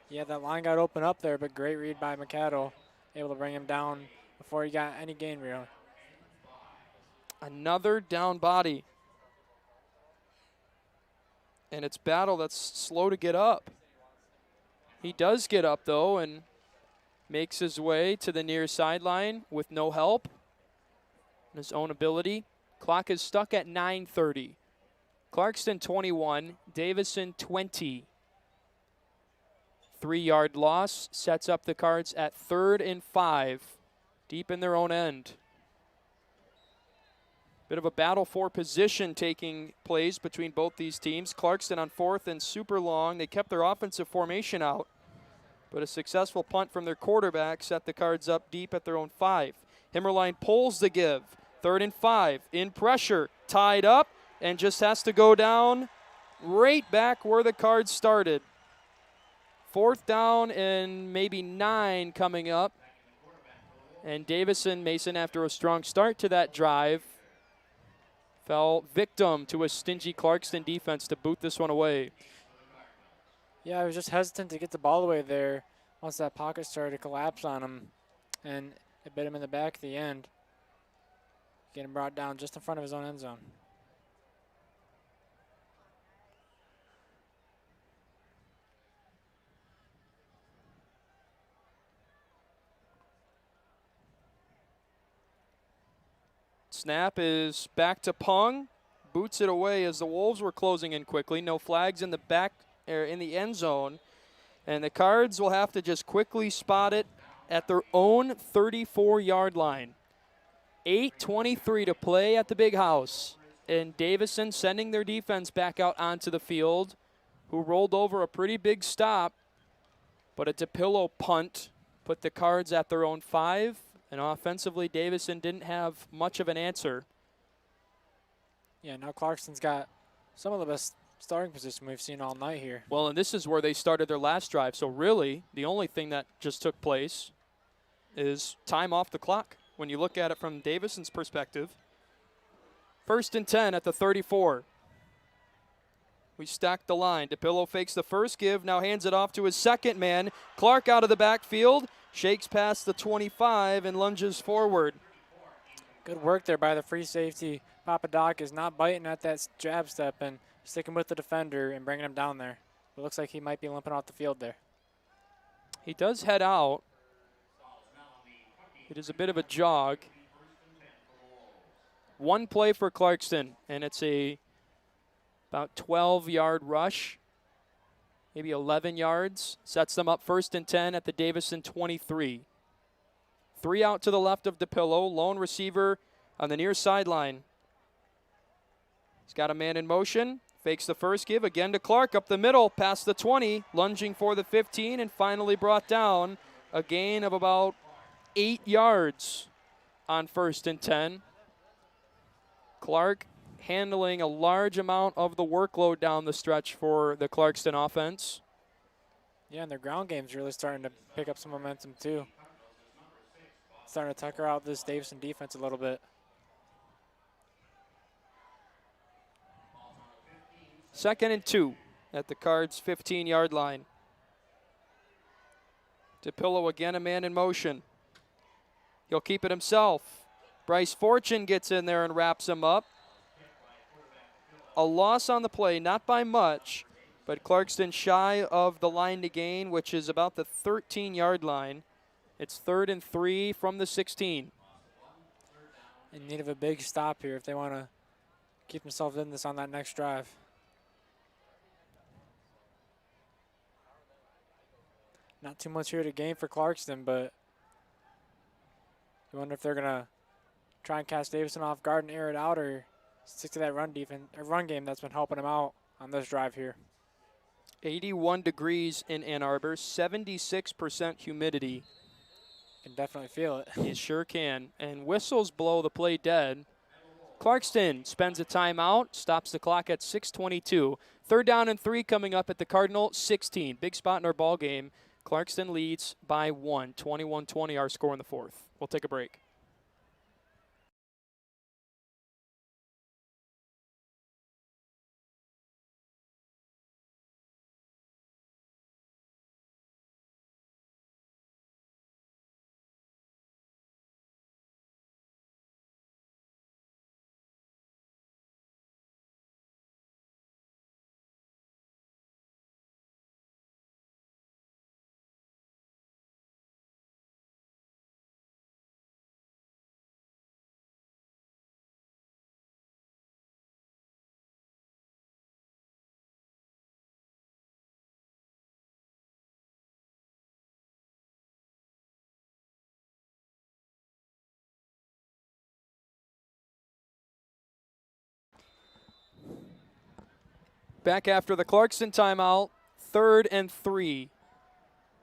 Speaker 5: Yeah, that line got open up there, but great read by McAdle. Able to bring him down before he got any gain really.
Speaker 2: Another down body. And it's Battle that's slow to get up. He does get up, though, and makes his way to the near sideline with no help. His own ability. Clock is stuck at 9:30. Clarkston 21, Davison 20. 3-yard loss sets up the Cards at 3rd and 5, deep in their own end. Bit of a battle for position taking place between both these teams. Clarkston on 4th and super long. They kept their offensive formation out, but a successful punt from their quarterback set the Cards up deep at their own 5. Himmerline pulls the give. 3rd and 5, in pressure, tied up, and just has to go down right back where the Cards started. 4th down and maybe 9 coming up. And Davison, Mason, after a strong start to that drive, fell victim to a stingy Clarkston defense to boot this one away.
Speaker 5: Yeah, I was just hesitant to get the ball away there once that pocket started to collapse on him, and it bit him in the back at the end. Getting brought down just in front of his own end zone.
Speaker 2: Snap is back to Pung. Boots it away as the Wolves were closing in quickly. No flags in the back or in the end zone. And the Cards will have to just quickly spot it at their own 34-yard line. 8:23 to play at the Big House. And Davison sending their defense back out onto the field, who rolled over a pretty big stop. But a DePillo punt put the Cards at their own 5. And offensively, Davison didn't have much of an answer.
Speaker 5: Yeah, now Clarkston's got some of the best starting position we've seen all night here.
Speaker 2: Well, and this is where they started their last drive. So really, the only thing that just took place is time off the clock when you look at it from Davison's perspective. 1st and 10 at the 34. We stack the line. DePillo fakes the first give, now hands it off to his second man. Clark out of the backfield, shakes past the 25 and lunges forward.
Speaker 5: Good work there by the free safety. Papadoc is not biting at that jab step and sticking with the defender and bringing him down there. It looks like he might be limping off the field there.
Speaker 2: He does head out. It is a bit of a jog. One play for Clarkston, and it's a about 12-yard rush, maybe 11 yards. Sets them up 1st and 10 at the Davison 23. 3 out to the left of DePillo, lone receiver on the near sideline. He's got a man in motion, fakes the first give, again to Clark, up the middle, past the 20, lunging for the 15, and finally brought down. A gain of about 8 yards on 1st and 10. Clark handling a large amount of the workload down the stretch for the Clarkston offense.
Speaker 5: Yeah, and their ground game's really starting to pick up some momentum too. Starting to tucker out this Davison defense a little bit.
Speaker 2: 2nd and 2 at the Cards' 15-yard line. DePillo again, a man in motion. He'll keep it himself. Bryce Fortune gets in there and wraps him up. A loss on the play, not by much, but Clarkston shy of the line to gain, which is about the 13-yard line. It's 3rd and 3 from the 16.
Speaker 5: In need of a big stop here if they want to keep themselves in this on that next drive. Not too much here to gain for Clarkston, but you wonder if they're going to try and catch Davison off guard and air it out, or stick to that run game that's been helping him out on this drive here.
Speaker 2: 81 degrees in Ann Arbor, 76% humidity.
Speaker 5: Can definitely feel it.
Speaker 2: You sure can. And whistles blow the play dead. Clarkston spends a timeout, stops the clock at 6:22. 3rd down and 3 coming up at the Cardinal 16. Big spot in our ball game. Clarkston leads by 1, 21-20 our score in the 4th. We'll take a break. Back after the Clarkston timeout, 3rd and 3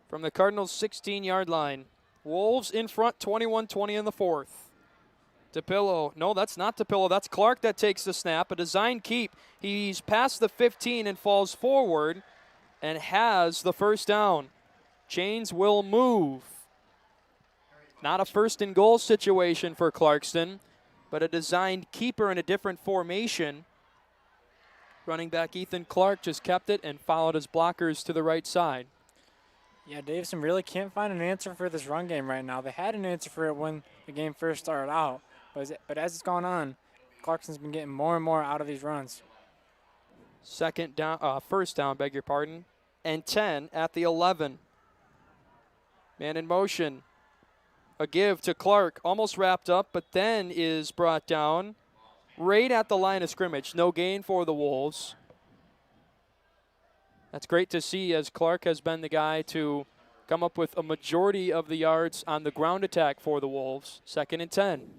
Speaker 2: from the Cardinals' 16-yard line. Wolves in front, 21-20 in the 4th. DePillo, no, that's not DePillo. That's Clark that takes the snap. A design keep. He's past the 15 and falls forward and has the 1st down. Chains will move. Not a 1st and goal situation for Clarkston, but a designed keeper in a different formation. Running back Ethan Clark just kept it and followed his blockers to the right side.
Speaker 5: Yeah, Davison really can't find an answer for this run game right now. They had an answer for it when the game first started out, but as it's gone on, Clarkston's been getting more and more out of these runs.
Speaker 2: 1st down, beg your pardon, and 10 at the 11. Man in motion. A give to Clark, almost wrapped up, but then is brought down right at the line of scrimmage. No gain for the Wolves. That's great to see, as Clark has been the guy to come up with a majority of the yards on the ground attack for the Wolves. 2nd and 10.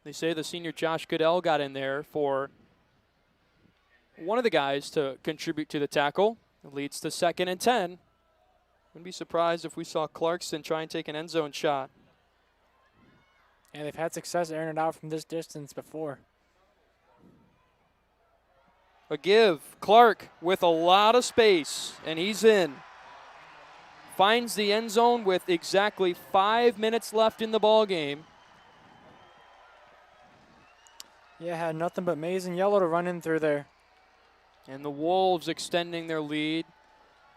Speaker 2: They say the senior Josh Goodell got in there for one of the guys to contribute to the tackle. It leads to 2nd and 10. Wouldn't be surprised if we saw Clarkston try and take an end zone shot.
Speaker 5: Yeah, they've had success airing it out from this distance before.
Speaker 2: A give. Clark with a lot of space, and he's in. Finds the end zone with exactly 5 minutes left in the ball game.
Speaker 5: Yeah, had nothing but maize and yellow to run in through there.
Speaker 2: And the Wolves extending their lead.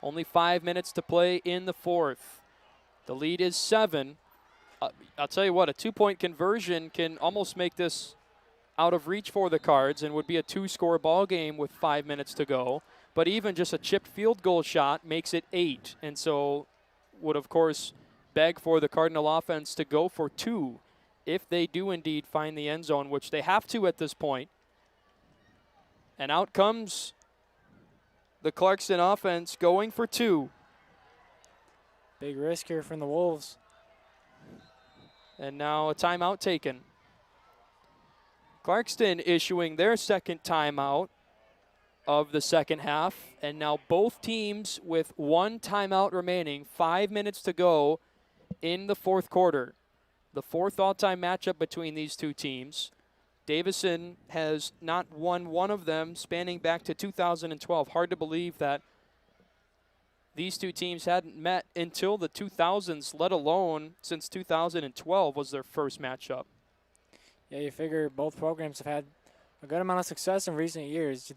Speaker 2: Only 5 minutes to play in the 4th. The lead is 7. I'll tell you what, a 2-point conversion can almost make this out of reach for the Cards and would be a 2-score ball game with 5 minutes to go. But even just a chipped field goal shot makes it 8. And so would, of course, beg for the Cardinal offense to go for 2 if they do indeed find the end zone, which they have to at this point. And out comes the Clarkston offense going for 2.
Speaker 5: Big risk here from the Wolves.
Speaker 2: And now a timeout taken. Clarkston issuing their 2nd timeout of the 2nd half. And now both teams with 1 timeout remaining, 5 minutes to go in the 4th quarter. The 4th all-time matchup between these two teams. Davison has not won one of them spanning back to 2012. Hard to believe that these two teams hadn't met until the 2000s, let alone since 2012 was their first matchup.
Speaker 5: Yeah, you figure both programs have had a good amount of success in recent years,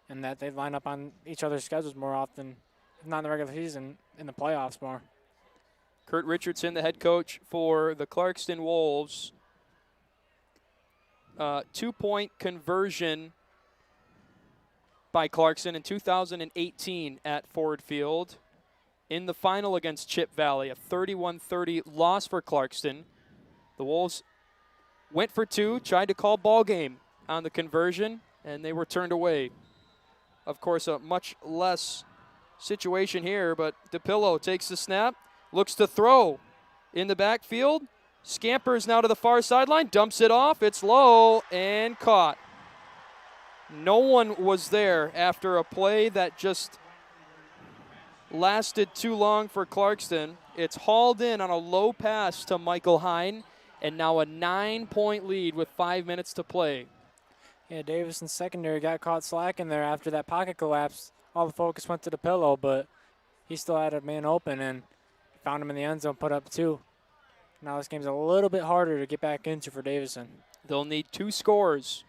Speaker 5: and that they line up on each other's schedules more often, if not in the regular season, in the playoffs more.
Speaker 2: Kurt Richardson, the head coach for the Clarkston Wolves. 2-point conversion by Clarkston in 2018 at Ford Field. In the final against Chip Valley, a 31-30 loss for Clarkston. The Wolves went for 2, tried to call ball game on the conversion, and they were turned away. Of course, a much less situation here, but DePillo takes the snap, looks to throw in the backfield. Scampers now to the far sideline, dumps it off. It's low and caught. No one was there after a play that just lasted too long for Clarkston. It's hauled in on a low pass to Michael Hine, and now a 9-point lead with 5 minutes to play.
Speaker 5: Yeah, Davison's secondary got caught slacking there after that pocket collapse. All the focus went to the pillow, but he still had a man open and found him in the end zone, put up 2. Now this game's a little bit harder to get back into for Davison.
Speaker 2: They'll need 2 scores.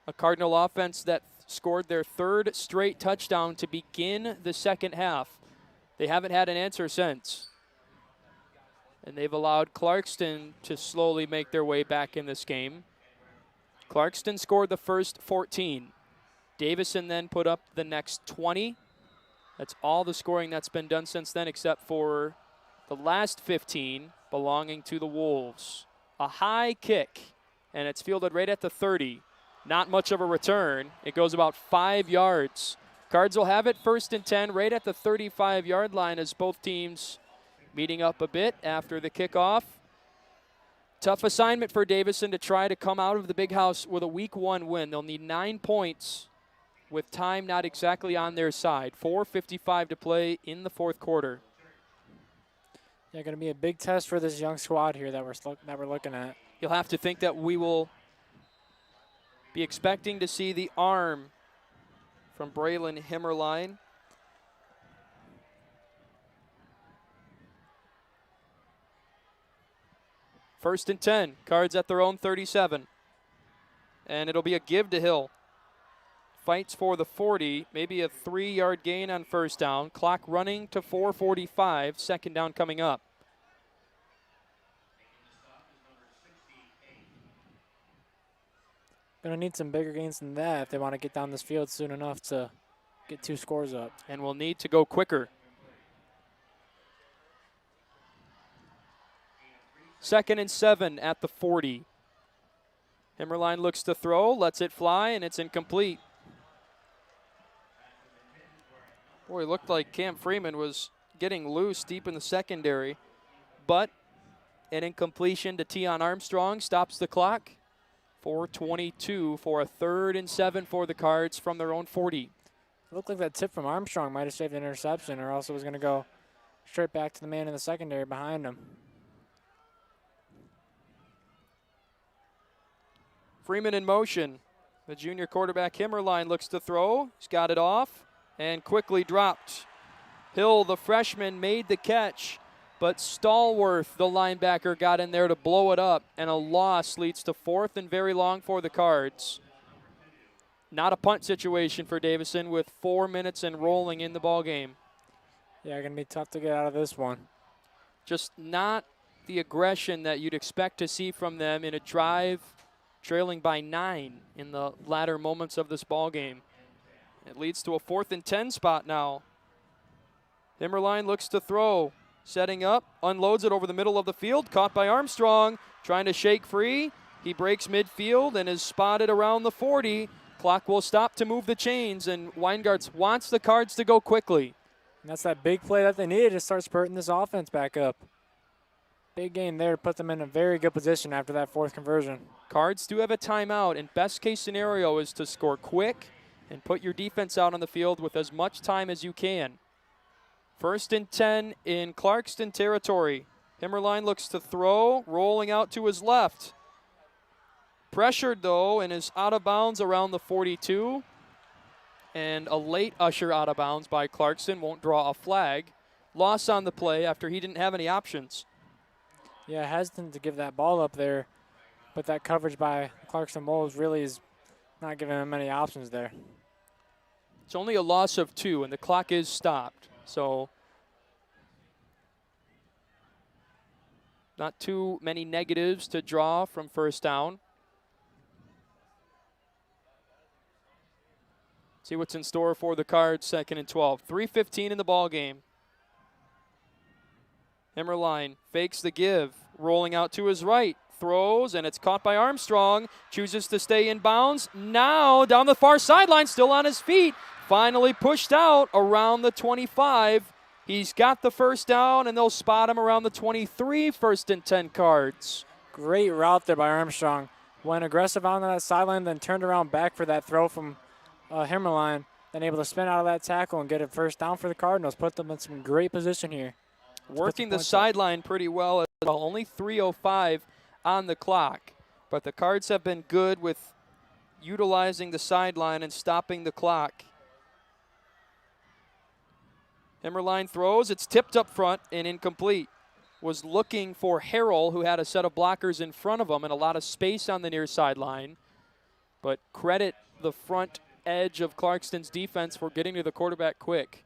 Speaker 2: A Cardinal offense that scored their 3rd straight touchdown to begin the second half. They haven't had an answer since. And they've allowed Clarkston to slowly make their way back in this game. Clarkston scored the first 14. Davison then put up the next 20. That's all the scoring that's been done since then, except for the last 15 belonging to the Wolves. A high kick, and it's fielded right at the 30. Not much of a return. It goes about 5 yards. Cards will have it 1st and 10 right at the 35-yard line as both teams meeting up a bit after the kickoff. Tough assignment for Davison to try to come out of the Big House with a Week 1 win. They'll need 9 points with time not exactly on their side. 4:55 to play in the 4th quarter.
Speaker 5: Yeah, going to be a big test for this young squad here that we're looking at.
Speaker 2: You'll have to think that we will be expecting to see the arm from Braylon Himmerline. First and 10, Cards at their own 37. And it'll be a give to Hill. Fights for the 40, maybe a 3-yard gain on first down. Clock running to 4:45, second down coming up.
Speaker 5: Going to need some bigger gains than that if they want to get down this field soon enough to get 2 scores up.
Speaker 2: And we'll need to go quicker. 2nd and 7 at the 40. Himmerline looks to throw, lets it fly, and it's incomplete. Boy, it looked like Cam Freeman was getting loose deep in the secondary, but an incompletion to Tion Armstrong stops the clock. 4:22 for a 3rd and 7 for the Cards from their own 40.
Speaker 5: It looked like that tip from Armstrong might have saved an interception, or else it was going to go straight back to the man in the secondary behind him.
Speaker 2: Freeman in motion. The junior quarterback Himmerline looks to throw. He's got it off and quickly dropped. Hill, the freshman, made the catch, but Stallworth, the linebacker, got in there to blow it up, and a loss leads to 4th and very long for the Cards. Not a punt situation for Davison with 4 minutes and rolling in the ball game.
Speaker 5: Yeah, going to be tough to get out of this one.
Speaker 2: Just not the aggression that you'd expect to see from them in a drive trailing by 9 in the latter moments of this ball game. It leads to a 4th and 10 spot now. Himmerline looks to throw, setting up, unloads it over the middle of the field, caught by Armstrong, trying to shake free. He breaks midfield and is spotted around the 40. Clock will stop to move the chains, and Weingarts wants the Cards to go quickly.
Speaker 5: And that's that big play that they needed to start spurting this offense back up. Big gain there to put them in a very good position after that 4th conversion.
Speaker 2: Cards do have a timeout, and best case scenario is to score quick and put your defense out on the field with as much time as you can. 1st and 10 in Clarkston territory. Himmerline looks to throw, rolling out to his left. Pressured, though, and is out of bounds around the 42. And a late usher out of bounds by Clarkston won't draw a flag. Loss on the play after he didn't have any options.
Speaker 5: Yeah, hesitant to give that ball up there, but that coverage by Clarkston Wolves really is not giving him many options there.
Speaker 2: It's only a loss of 2, and the clock is stopped. So not too many negatives to draw from first down. See what's in store for the Cards, 2nd and 12. 3:15 in the ball game. Himmerline fakes the give, rolling out to his right, throws, and it's caught by Armstrong, chooses to stay in bounds. Now down the far sideline, still on his feet, finally pushed out around the 25. He's got the first down, and they'll spot him around the 23, 1st and 10 Cards.
Speaker 5: Great route there by Armstrong. Went aggressive on that sideline, then turned around back for that throw from Himmerline. then able to spin out of that tackle and get a first down for the Cardinals. Put them in some great position here.
Speaker 2: Working the sideline pretty well as well. Only 3:05 on the clock. But the Cards have been good with utilizing the sideline and stopping the clock. Himmerline throws. It's tipped up front and incomplete. Was looking for Harrell, who had a set of blockers in front of him and a lot of space on the near sideline. But credit the front edge of Clarkston's defense for getting to the quarterback quick.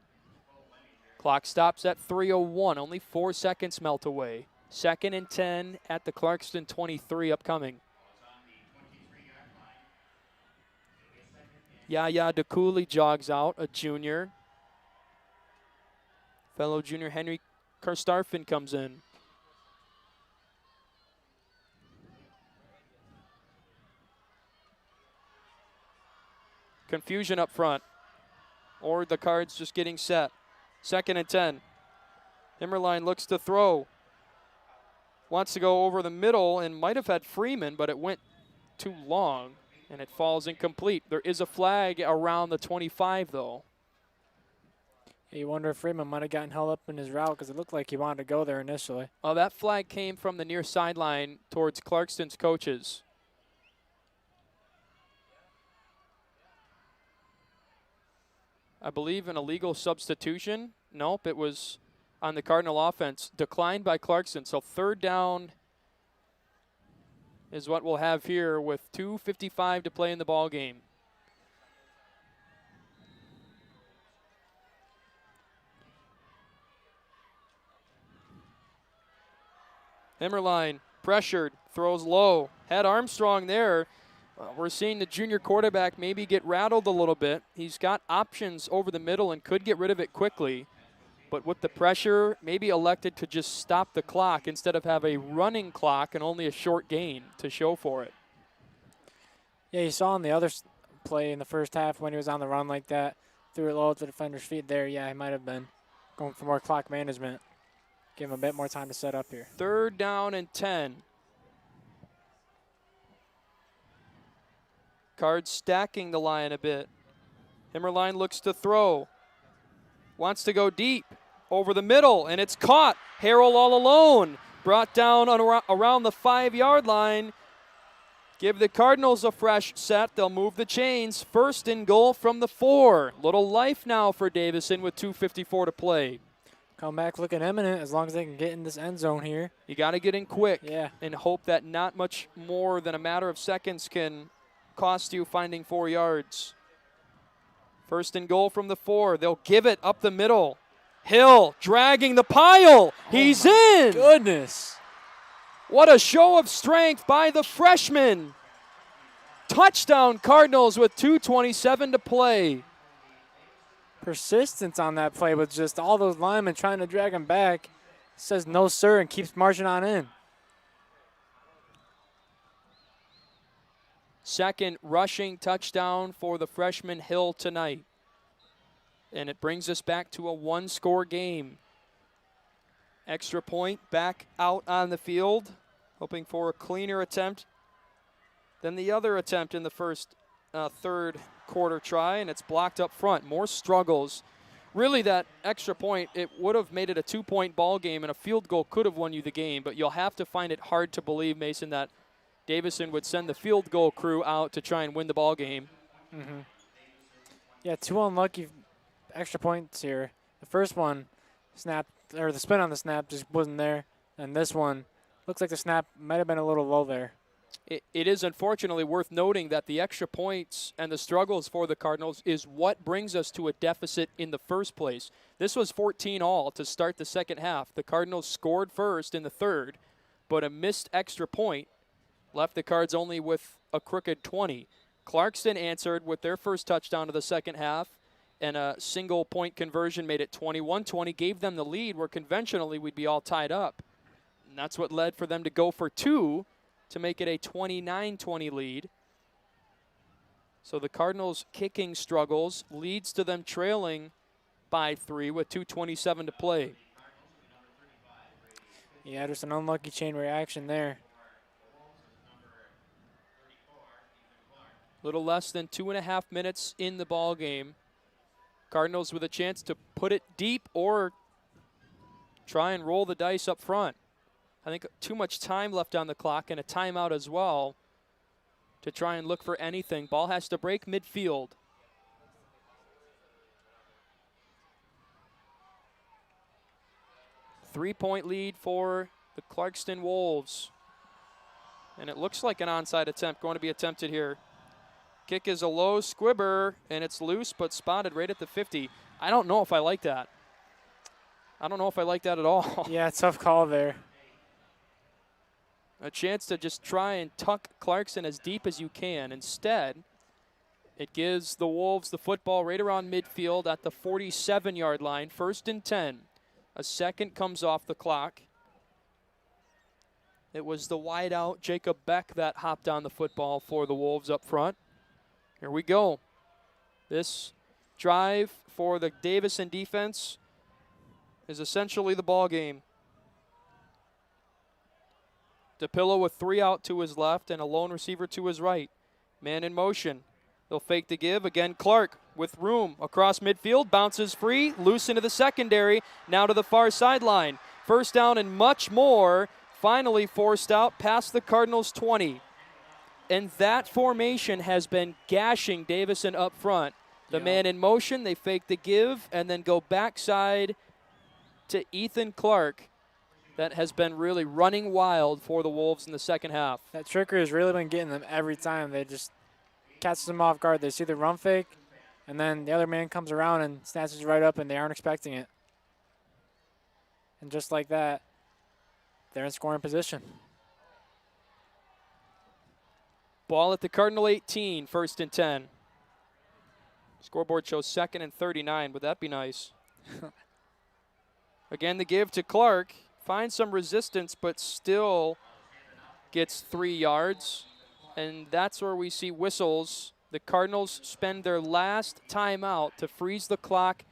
Speaker 2: Clock stops at 3:01. Only 4 seconds melt away. 2nd and 10 at the Clarkston 23 upcoming. Yaya DeCooley jogs out, a junior. Fellow junior Henry Karstarfin comes in. Confusion up front. Or the Cards just getting set. 2nd and 10. Himmerline looks to throw. Wants to go over the middle and might have had Freeman, but it went too long and it falls incomplete. There is a flag around the 25 though.
Speaker 5: You wonder if Freeman might have gotten held up in his route because it looked like he wanted to go there initially.
Speaker 2: Well, that flag came from the near sideline towards Clarkston's coaches. I believe an illegal substitution. Nope, it was on the Cardinal offense. Declined by Clarkston. So 3rd down is what we'll have here with 2:55 to play in the ball game. Himmerline pressured, throws low. Had Armstrong there. We're seeing the junior quarterback maybe get rattled a little bit. He's got options over the middle and could get rid of it quickly. But with the pressure, maybe elected to just stop the clock instead of have a running clock and only a short gain to show for it.
Speaker 5: Yeah, you saw on the other play in the first half when he was on the run like that, threw it low at the defender's feet there. Yeah, he might have been going for more clock management. Give him a bit more time to set up here.
Speaker 2: 3rd down and 10. Cards stacking the line a bit. Himmerline looks to throw. Wants to go deep over the middle, and it's caught. Harrell all alone. Brought down around the 5-yard line. Give the Cardinals a fresh set. They'll move the chains. 1st and goal from the 4. Little life now for Davison with 2:54 to play.
Speaker 5: Come back looking imminent as long as they can get in this end zone here.
Speaker 2: You got to get in quick
Speaker 5: Yeah.
Speaker 2: and hope that not much more than a matter of seconds can cost you finding 4 yards. 1st and goal from the 4. They'll give it up the middle. Hill dragging the pile. He's in.
Speaker 5: Goodness.
Speaker 2: What a show of strength by the freshman. Touchdown Cardinals with 2:27 to play.
Speaker 5: Persistence on that play with just all those linemen trying to drag him back. Says no, sir, and keeps marching on in.
Speaker 2: 2nd rushing touchdown for the freshman Hill tonight. And it brings us back to a 1-score game. Extra point back out on the field, hoping for a cleaner attempt than the other attempt in the first 3rd quarter try, and it's blocked up front. More struggles. Really, that extra point, it would have made it a 2-point ball game, and a field goal could have won you the game, but you'll have to find it hard to believe, Mason, that Davison would send the field goal crew out to try and win the ball game.
Speaker 5: Yeah, 2 unlucky extra points here. The first one, the spin on the snap just wasn't there, and this one looks like the snap might have been a little low there.
Speaker 2: It is unfortunately worth noting that the extra points and the struggles for the Cardinals is what brings us to a deficit in the first place. This was 14 all to start the second half. The Cardinals scored first in the 3rd, but a missed extra point left the Cards only with a crooked 20. Clarkston answered with their first touchdown of the second half, and a single point conversion made it 21-20, gave them the lead where conventionally we'd be all tied up. And that's what led for them to go for 2 to make it a 29-20 lead. So the Cardinals' kicking struggles leads to them trailing by 3 with 2:27 to play.
Speaker 5: Yeah, just an unlucky chain reaction there.
Speaker 2: Little less than 2.5 minutes in the ball game. Cardinals with a chance to put it deep or try and roll the dice up front. I think too much time left on the clock and a timeout as well to try and look for anything. Ball has to break midfield. Three-point lead for the Clarkston Wolves. And it looks like an onside attempt going to be attempted here. Kick is a low squibber, and it's loose but spotted right at the 50. I don't know if I like that. I don't know if I like that at all.
Speaker 5: Yeah, tough call there.
Speaker 2: A chance to just try and tuck Clarkston as deep as you can. Instead, it gives the Wolves the football right around midfield at the 47-yard line, 1st and 10. A second comes off the clock. It was the wideout, Jacob Beck, that hopped on the football for the Wolves up front. Here we go. This drive for the Davison defense is essentially the ball game. DePillo with 3 out to his left and a lone receiver to his right. Man in motion. They'll fake the give. Again, Clark with room across midfield. Bounces free. Loose into the secondary. Now to the far sideline. First down and much more. Finally forced out past the Cardinals' 20. And that formation has been gashing Davison up front. The man in motion, they fake the give, and then go backside to Ethan Clark. That has been really running wild for the Wolves in the second half.
Speaker 5: That trickery has really been getting them every time. They just catch them off guard. They see the run fake, and then the other man comes around and snatches right up, and they aren't expecting it. And just like that, they're in scoring position.
Speaker 2: Ball at the Cardinal 18, 1st and 10. Scoreboard shows 2nd and 39. Would that be nice? Again, the give to Clark. Finds some resistance, but still gets 3 yards. And that's where we see whistles. The Cardinals spend their last timeout to freeze the clock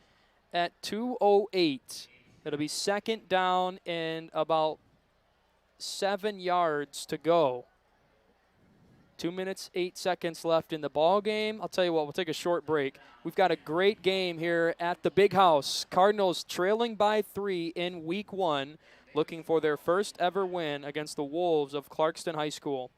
Speaker 2: at 2:08. It'll be 2nd down and about 7 yards to go. 2 minutes, 8 seconds left in the ball game. I'll tell you what, we'll take a short break. We've got a great game here at the Big House. Cardinals trailing by 3 in week 1, looking for their first ever win against the Wolves of Clarkston High School.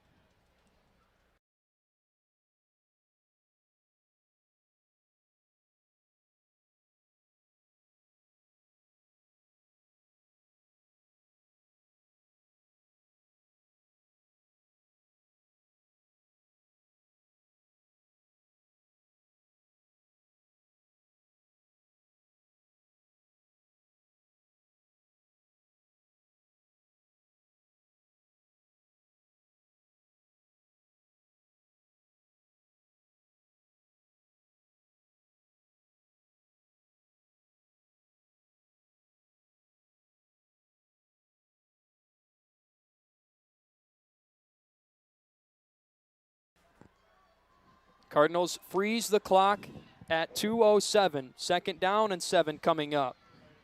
Speaker 2: Cardinals freeze the clock at 2:07. 2nd down and 7 coming up.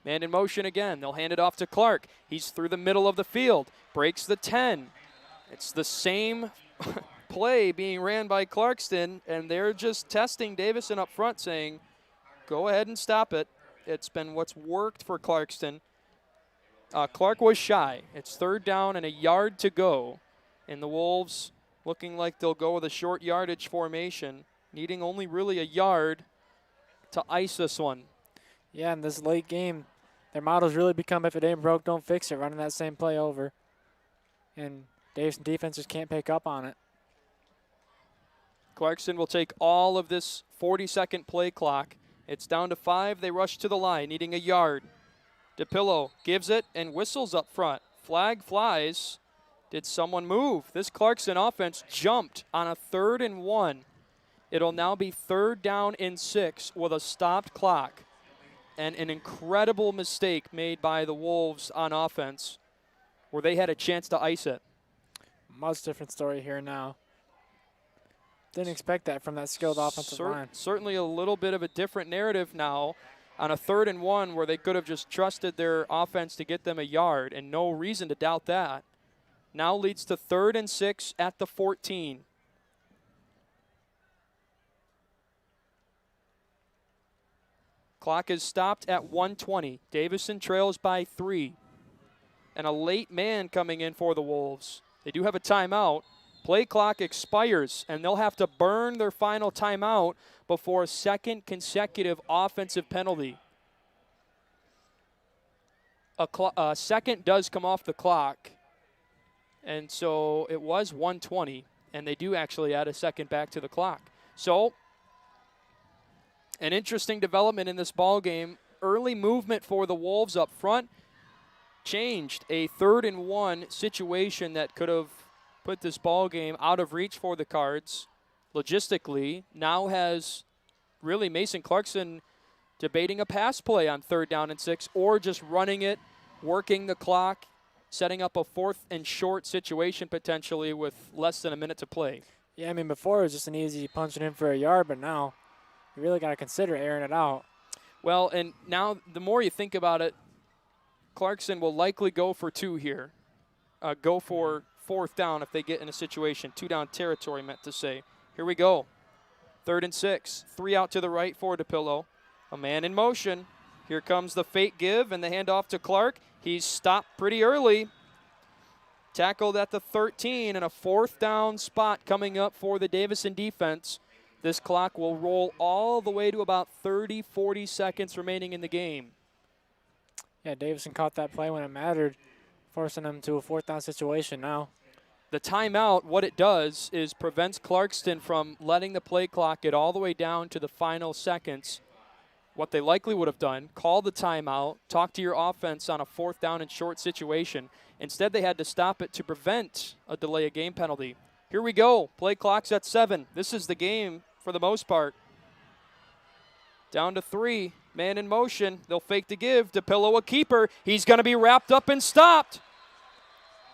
Speaker 2: Man in motion again. They'll hand it off to Clark. He's through the middle of the field. Breaks the 10. It's the same play being ran by Clarkston, and they're just testing Davison up front, saying, go ahead and stop it. It's been what's worked for Clarkston. Clark was shy. It's 3rd down and a yard to go. And the Wolves looking like they'll go with a short yardage formation, needing only really a yard to ice this one.
Speaker 5: Yeah, in this late game, their motto's really become, if it ain't broke, don't fix it, running that same play over. And Davison defense just can't pick up on it.
Speaker 2: Clarkston will take all of this 40-second play clock. It's down to 5. They rush to the line, needing a yard. DePillo gives it and whistles up front. Flag flies. Did someone move? This Clarkston offense jumped on a 3rd and 1. It'll now be 3rd down and 6 with a stopped clock. And an incredible mistake made by the Wolves on offense where they had a chance to ice it.
Speaker 5: Much different story here now. Didn't expect that from that skilled offensive line.
Speaker 2: Certainly a little bit of a different narrative now on a 3rd and 1 where they could have just trusted their offense to get them a yard, and no reason to doubt that. Now leads to 3rd and 6 at the 14. Clock is stopped at 1:20. Davison trails by 3. And a late man coming in for the Wolves. They do have a timeout. Play clock expires, and they'll have to burn their final timeout before a second consecutive offensive penalty. A second does come off the clock, and so it was 1:20, and they do actually add a second back to the clock. So an interesting development in this ball game. Early movement for the Wolves up front changed a 3rd and 1 situation that could have put this ball game out of reach for the Cards. Logistically, now has really Mason Clarkston debating a pass play on 3rd down and 6, or just running it, working the clock, setting up a 4th and short situation potentially with less than a minute to play.
Speaker 5: Yeah, I mean, before it was just an easy punch it in for a yard, but now you really got to consider airing it out.
Speaker 2: Well, and now the more you think about it, Clarkston will likely go for 2 here. Go for 4th down if they get in a situation. 2-down territory, meant to say. Here we go. 3rd and 6. 3 out to the right for DePillo. A man in motion. Here comes the fake give and the handoff to Clark. He's stopped pretty early. Tackled at the 13, and a 4th down spot coming up for the Davison defense. This clock will roll all the way to about 30, 40 seconds remaining in the game.
Speaker 5: Yeah, Davison caught that play when it mattered, forcing them to a 4th down situation now.
Speaker 2: The timeout, what it does is prevents Clarkston from letting the play clock get all the way down to the final seconds. What they likely would have done, call the timeout, talk to your offense on a 4th down and short situation. Instead, they had to stop it to prevent a delay of game penalty. Here we go. Play clock's at 7. This is the game for the most part. Down to 3. Man in motion. They'll fake the give. DePillo a keeper. He's going to be wrapped up and stopped.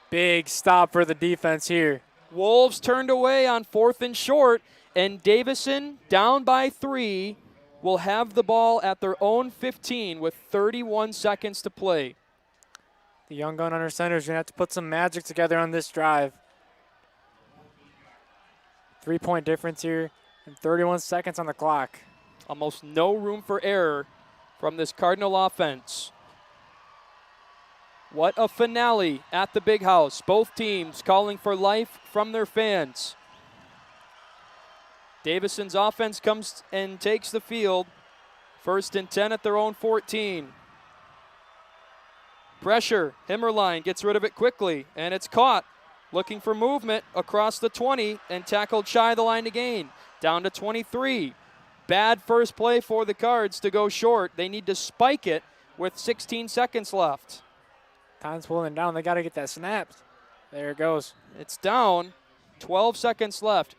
Speaker 5: Big stop for the defense here.
Speaker 2: Wolves turned away on 4th and short, and Davison, down by 3, will have the ball at their own 15 with 31 seconds to play.
Speaker 5: The young gun under center is going to have to put some magic together on this drive. 3-point difference here and 31 seconds on the clock.
Speaker 2: Almost no room for error from this Cardinal offense. What a finale at the Big House. Both teams calling for life from their fans. Davison's offense comes and takes the field. 1st and 10 at their own 14. Pressure. Himmerline gets rid of it quickly, and it's caught. Looking for movement across the 20 and tackled shy of the line to gain. Down to 23. Bad first play for the Cards to go short. They need to spike it with 16 seconds left.
Speaker 5: Time's pulling down. They got to get that snapped. There it goes.
Speaker 2: It's down. 12 seconds left.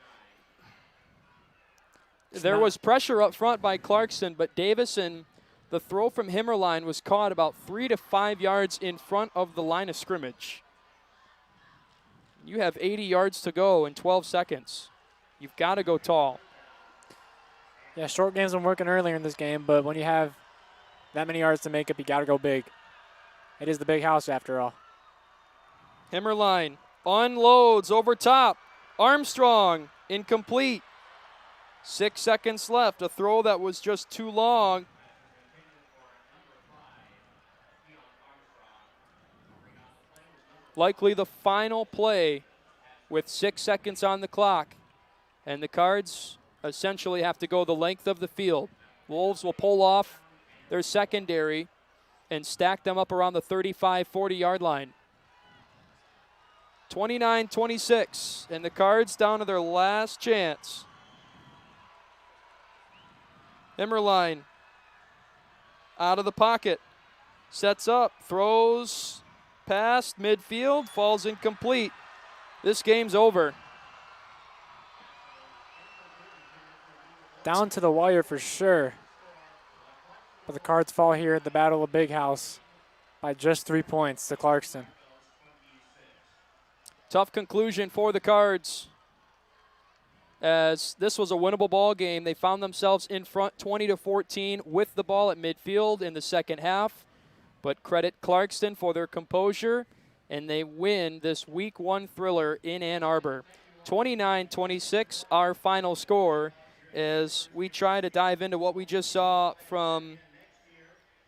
Speaker 2: There was pressure up front by Clarkston, but Davison, the throw from Himmerline was caught about 3 to 5 yards in front of the line of scrimmage. You have 80 yards to go in 12 seconds. You've got to go tall.
Speaker 5: Yeah, short game's been working earlier in this game, but when you have that many yards to make up, you got to go big. It is the Big House after all.
Speaker 2: Himmerline unloads over top. Armstrong, incomplete. 6 seconds left. A throw that was just too long. Likely the final play with 6 seconds on the clock. And the Cards essentially have to go the length of the field. Wolves will pull off their secondary and stack them up around the 35, 40-yard line. 29-26, and the Cards down to their last chance. Himmerline out of the pocket, sets up, throws past midfield, falls incomplete. This game's over.
Speaker 5: Down to the wire for sure. But the Cards fall here at the Battle of Big House by just 3 points to Clarkston.
Speaker 2: Tough conclusion for the Cards, as this was a winnable ball game. They found themselves in front 20-14 with the ball at midfield in the second half. But credit Clarkston for their composure, and they win this Week 1 thriller in Ann Arbor. 29-26, our final score, as we try to dive into what we just saw from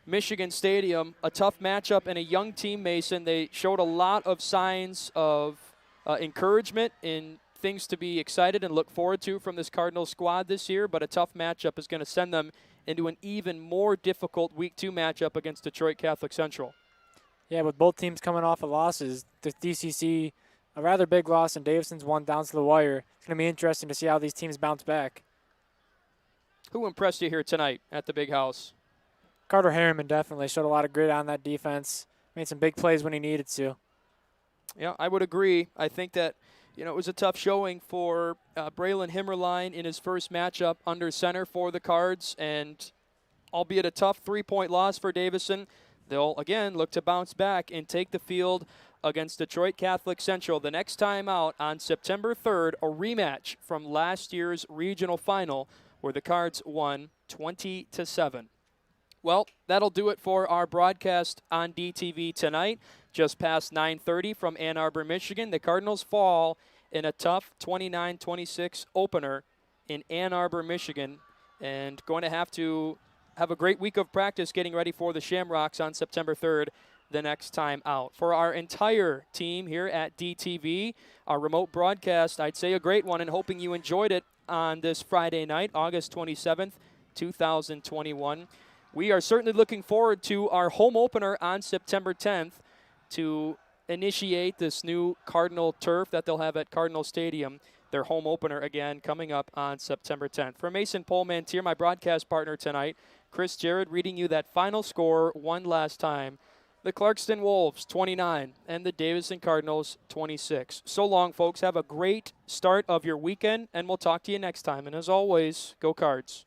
Speaker 2: Michigan Stadium. A tough matchup and a young team, Mason. They showed a lot of signs of encouragement in things to be excited and look forward to from this Cardinals squad this year, but a tough matchup is going to send them into an even more difficult Week 2 matchup against Detroit Catholic Central.
Speaker 5: Yeah, with both teams coming off of losses, the DCC, a rather big loss, and Davison's one down to the wire. It's going to be interesting to see how these teams bounce back.
Speaker 2: Who impressed you here tonight at the Big House?
Speaker 5: Carter Harriman definitely showed a lot of grit on that defense. Made some big plays when he needed to.
Speaker 2: Yeah, I would agree. I think that, it was a tough showing for Braylon Himmerline in his first matchup under center for the Cards, and albeit a tough 3-point loss for Davison, they'll, again, look to bounce back and take the field against Detroit Catholic Central the next time out on September 3rd, a rematch from last year's regional final where the Cards won 20-7. Well, that'll do it for our broadcast on DTV tonight. Just past 9:30 from Ann Arbor, Michigan. The Cardinals fall in a tough 29-26 opener in Ann Arbor, Michigan, and going to have a great week of practice getting ready for the Shamrocks on September 3rd the next time out. For our entire team here at DTV, our remote broadcast, I'd say a great one, and hoping you enjoyed it on this Friday night, August 27th, 2021. We are certainly looking forward to our home opener on September 10th to initiate this new Cardinal turf that they'll have at Cardinal Stadium, their home opener again coming up on September 10th. For Mason Polmantier, my broadcast partner tonight, Chris Jarrett reading you that final score one last time. The Clarkston Wolves 29 and the Davison Cardinals 26. So long, folks. Have a great start of your weekend, and we'll talk to you next time. And as always, go Cards.